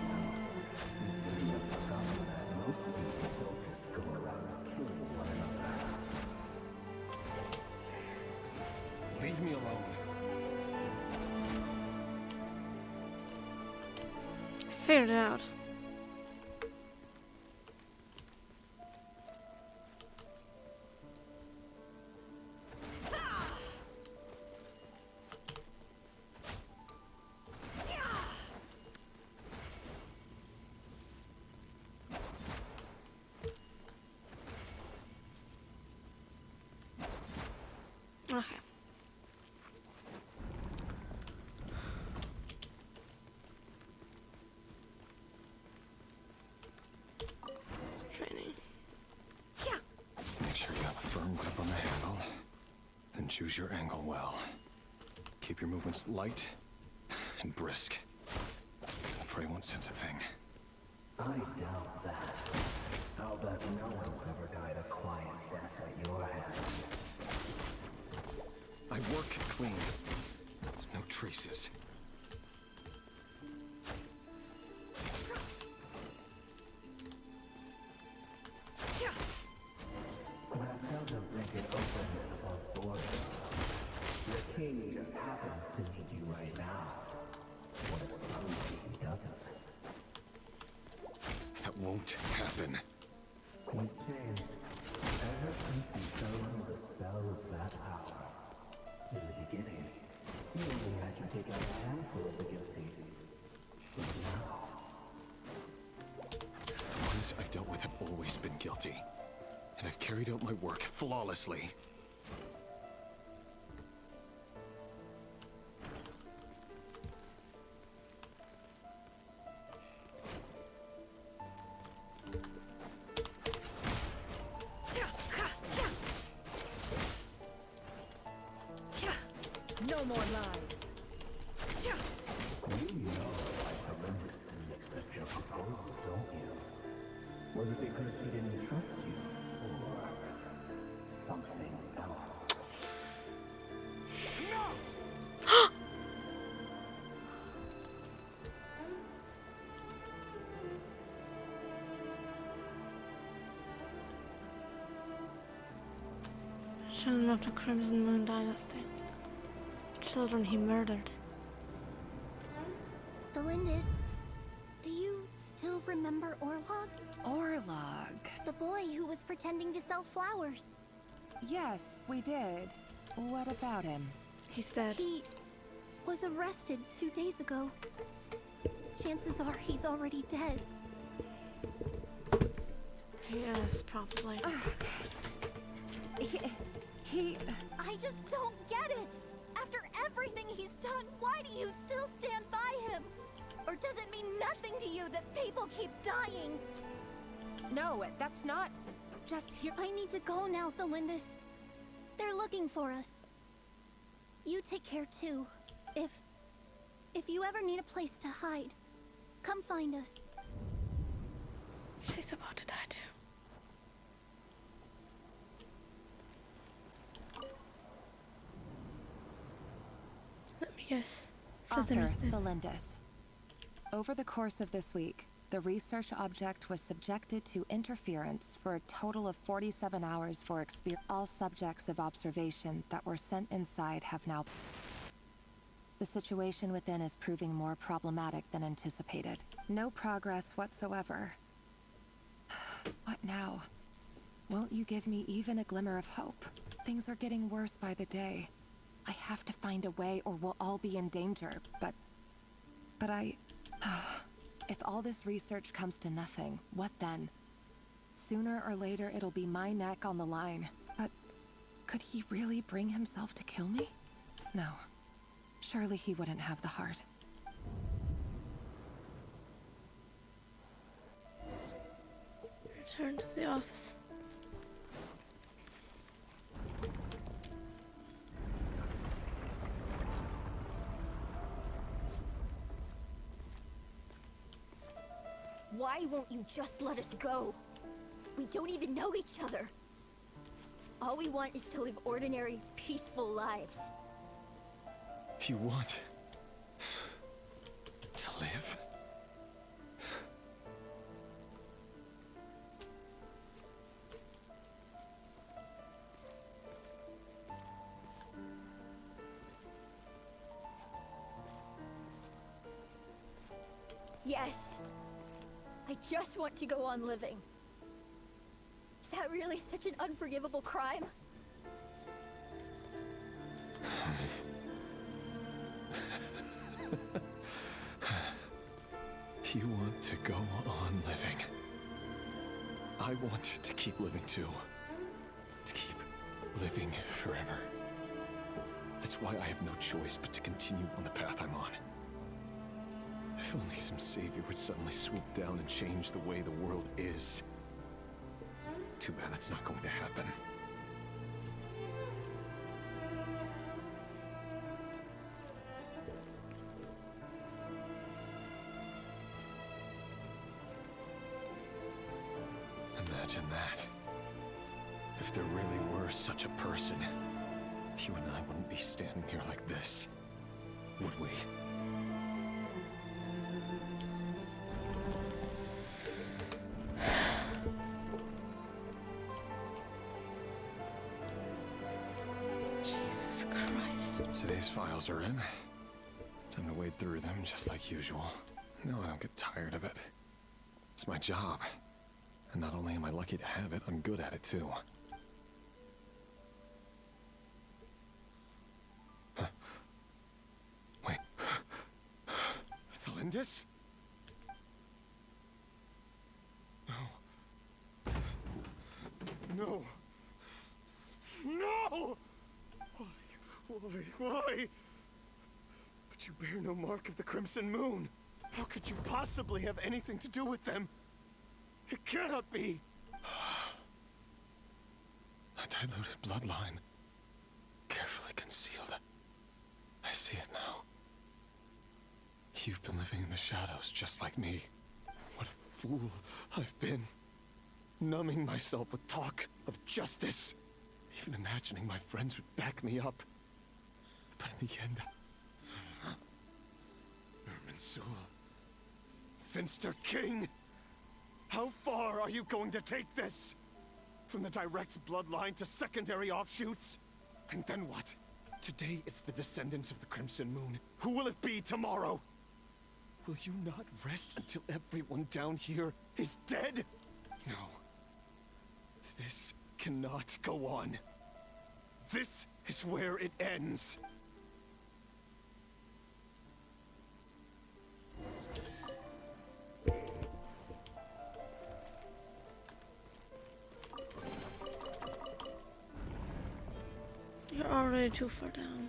you have forgotten that most people don't just go around killing one another. Leave me alone. Figured it out. Okay. Training. Make sure you have a firm grip on the handle. Then choose your angle well. Keep your movements light and brisk. The prey won't sense a thing. I doubt that. I'll bet no one's ever died a quiet death at your hands. I work clean. No traces. That doesn't make it open above board. The king just happens to need you right now. What if suddenly he doesn't? That won't happen. He's changed. Ever since he fell under the spell of that power. In the beginning, he only had you take out a handful of the guilty. But now... The ones I've dealt with have always been guilty. And I've carried out my work flawlessly. No more lies. You know I horrendous didn't accept your proposal, don't you? Was it because he didn't trust you? Or something else? Children of the Crimson Moon Dynasty. Children he murdered. Delindis, do you still remember Orlog? Orlog. The boy who was pretending to sell flowers. Yes, we did. What about him? He's dead. He was arrested 2 days ago. Chances are he's already dead. Yes, probably. I just don't get it! After everything he's done, why do you still stand by him? Or does it mean nothing to you that people keep dying? No, that's not... Just here... I need to go now, Thelindis. They're looking for us. You take care too. If you ever need a place to hide, come find us. She's about to die too. Let me guess. Author Thelindis. Over the course of this week, the research object was subjected to interference for a total of 47 hours for experience. All subjects of observation that were sent inside have now... The situation within is proving more problematic than anticipated. No progress whatsoever. What now? Won't you give me even a glimmer of hope? Things are getting worse by the day. I have to find a way or we'll all be in danger, but I... If all this research comes to nothing, what then? Sooner or later, it'll be my neck on the line. But could he really bring himself to kill me? No. Surely he wouldn't have the heart. Return to the office. Why won't you just let us go? We don't even know each other. All we want is to live ordinary, peaceful lives. You want to live? Yes. I just want to go on living. Is that really such an unforgivable crime? You want to go on living. I want to keep living too. To keep living forever. That's why I have no choice but to continue on the path I'm on. If only some savior would suddenly swoop down and change the way the world is. Too bad that's not going to happen. Imagine that. If there really were such a person, you and I wouldn't be standing here like this, would we? Jesus Christ. Today's files are in. Time to wade through them just like usual. No, I don't get tired of it. It's my job. And not only am I lucky to have it, I'm good at it too. Huh. Wait. Thalindis? No. No. No! Why? But you bear no mark of the Crimson Moon. How could you possibly have anything to do with them? It cannot be! A diluted bloodline. Carefully concealed. I see it now. You've been living in the shadows just like me. What a fool I've been. Numbing myself with talk of justice. Even imagining my friends would back me up. But in the end... Irminsul. Finster King! How far are you going to take this? From the direct bloodline to secondary offshoots? And then what? Today it's the descendants of the Crimson Moon. Who will it be tomorrow? Will you not rest until everyone down here is dead? No. This cannot go on. This is where it ends. You're already too far down.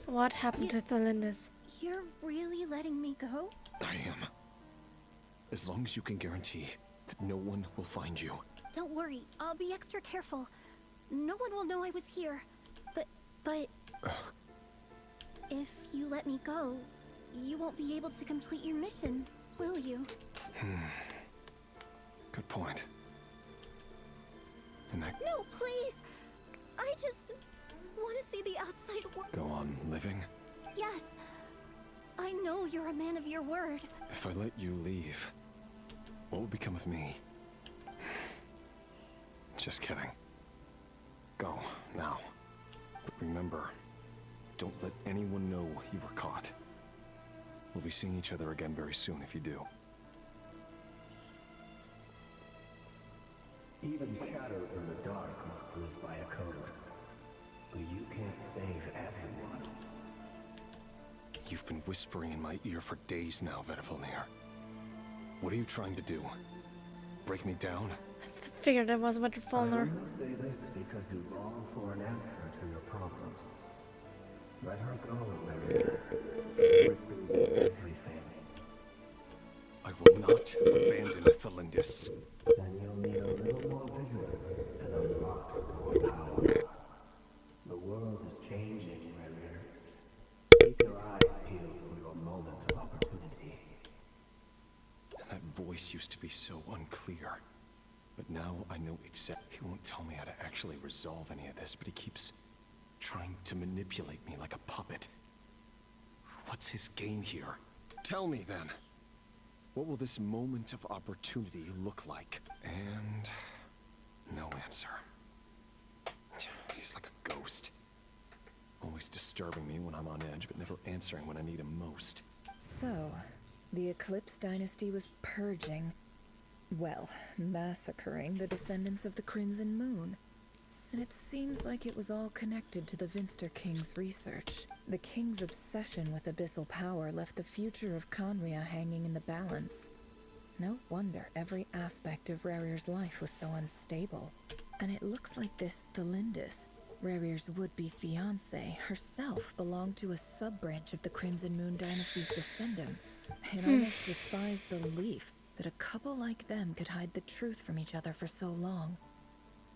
What happened to Thalindis? You're really letting me go? I am. As long as you can guarantee that no one will find you. Don't worry, I'll be extra careful. No one will know I was here. But... If you let me go, you won't be able to complete your mission, will you? Good point. And that... No, please! I just want to see the outside world. Go on living? Yes. I know you're a man of your word. If I let you leave, what will become of me? Just kidding. Go, now. Remember, don't let anyone know you were caught. We'll be seeing each other again very soon if you do. Even shadows in the dark must live by a code. But you can't save everyone. You've been whispering in my ear for days now, Vedifalnir. What are you trying to do? Break me down? I figured it was Vedifalnir. I only say this because you long for an answer to your problems. Let her go, Larry. Whispers everything. I will not abandon Thalindis. Then you'll need a little more vigilance and unlock your power. The world is changing, Larry. Keep your eyes peeled for your moment of opportunity. That voice used to be so unclear. But now I know exactly. He won't tell me how to actually resolve any of this, but he keeps trying to manipulate me like a puppet. What's his game here? Tell me then. What will this moment of opportunity look like? And no answer. He's like a ghost. Always disturbing me when I'm on edge, but never answering when I need him most. So, the Eclipse Dynasty was purging, well, massacring the descendants of the Crimson Moon. And it seems like it was all connected to the Vinster King's research. The King's obsession with abyssal power left the future of Conria hanging in the balance. No wonder every aspect of Rarir's life was so unstable. And it looks like this Thalindis, Rarir's would-be fiancé, herself belonged to a sub-branch of the Crimson Moon Dynasty's descendants. It almost defies belief that a couple like them could hide the truth from each other for so long.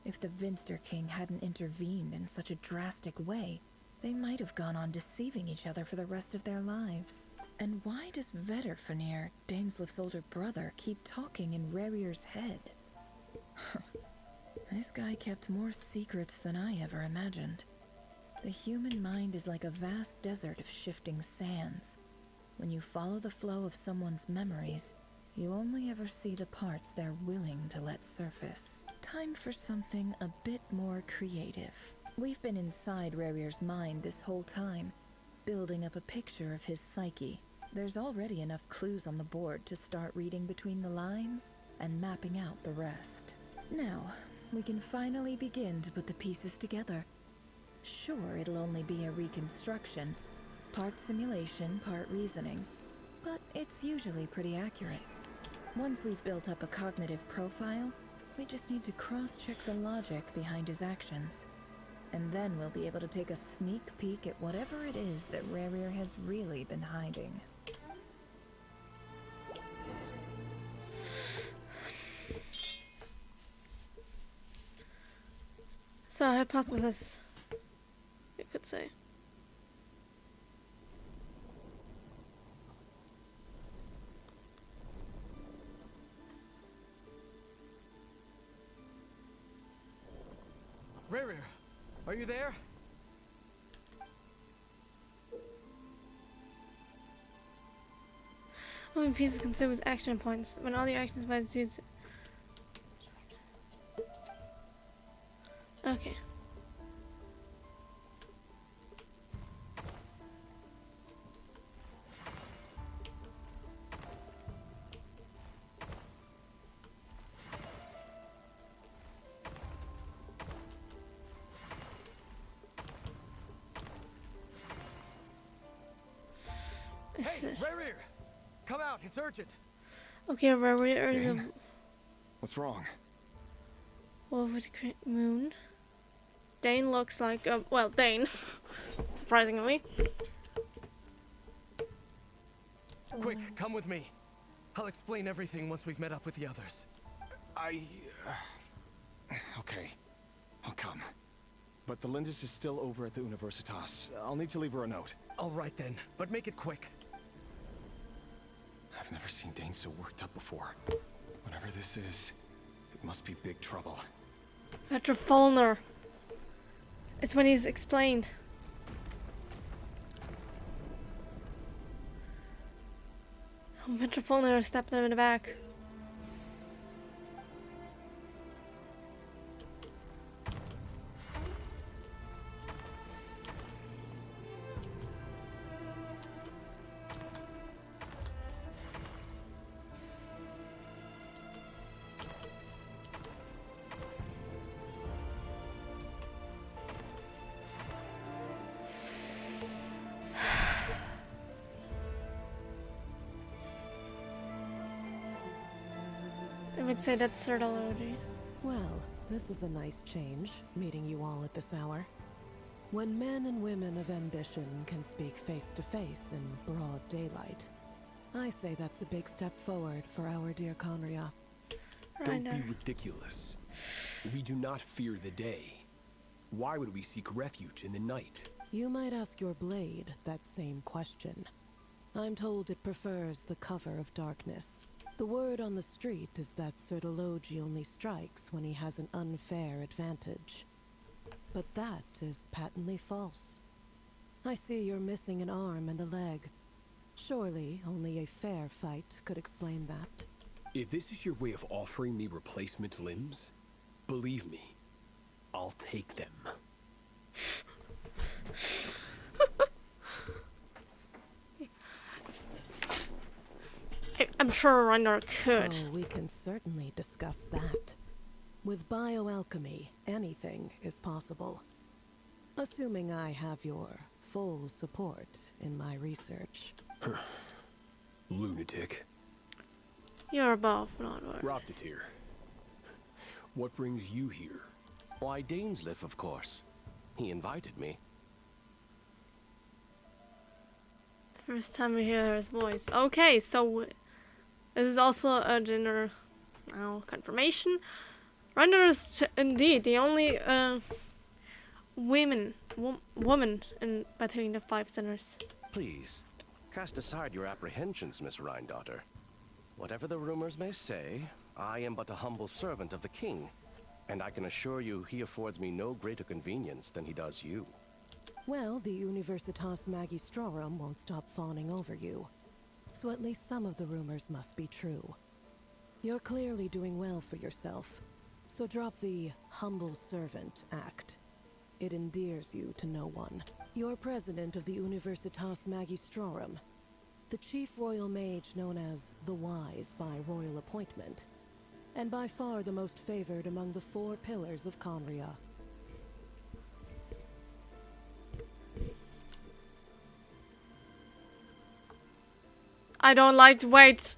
If the Vinster King hadn't intervened in such a drastic way, they might have gone on deceiving each other for the rest of their lives. And why does Vedifalnir, Daneslif's older brother, keep talking in Rarir's head? This guy kept more secrets than I ever imagined. The human mind is like a vast desert of shifting sands. When you follow the flow of someone's memories, you only ever see the parts they're willing to let surface. Time for something a bit more creative. We've been inside Rarir's mind this whole time, building up a picture of his psyche. There's already enough clues on the board to start reading between the lines and mapping out the rest. Now, we can finally begin to put the pieces together. Sure, it'll only be a reconstruction, part simulation, part reasoning, but it's usually pretty accurate. Once we've built up a cognitive profile, we just need to cross-check the logic behind his actions. And then we'll be able to take a sneak peek at whatever it is that Rarir has really been hiding. So, hypothesis, you could say. Rarir, are you there? How many pieces considered as action points? When all the actions by the suits. Okay. Hey, Rarir! Come out, it's urgent! Okay, Rarir is a Dane? What's wrong? wolf with a moon. Dane looks like, well, Dane, surprisingly. Quick, come with me. I'll explain everything once we've met up with the others. Okay, I'll come. But the Lindis is still over at the Universitas. I'll need to leave her a note. All right then, but make it quick. I've never seen Dane so worked up before. Whatever this is, it must be big trouble. Vedifalnir. It's when he's explained. Vedifalnir stabbed him in the back. I'd say that's Certology. Well, this is a nice change, meeting you all at this hour. When men and women of ambition can speak face to face in broad daylight, I say that's a big step forward for our dear Conria. Don't be ridiculous. We do not fear the day. Why would we seek refuge in the night? You might ask your blade that same question. I'm told it prefers the cover of darkness. The word on the street is that Certology only strikes when he has an unfair advantage. But that is patently false. I see you're missing an arm and a leg. Surely only a fair fight could explain that. If this is your way of offering me replacement limbs, believe me, I'll take them. I'm sure Reiner could. Oh, we can certainly discuss that. With bioalchemy, anything is possible. Assuming I have your full support in my research. Lunatic. You're above, not worried. Roptiteer. What brings you here? Why, Dainsliff, of course. He invited me. First time we hear his voice. Okay, so this is also a gender confirmation. Render is indeed the only woman in between the 5 sinners. Please, cast aside your apprehensions, Miss Rhindaughter. Whatever the rumors may say, I am but a humble servant of the king, and I can assure you he affords me no greater convenience than he does you. Well, the Universitas Magistrorum won't stop fawning over you. So at least some of the rumors must be true. You're clearly doing well for yourself, so drop the humble servant act. It endears you to no one. You're president of the Universitas Magistrorum, the chief royal mage known as the Wise by royal appointment, and by far the most favored among the 4 pillars of Conria. I don't like to wait.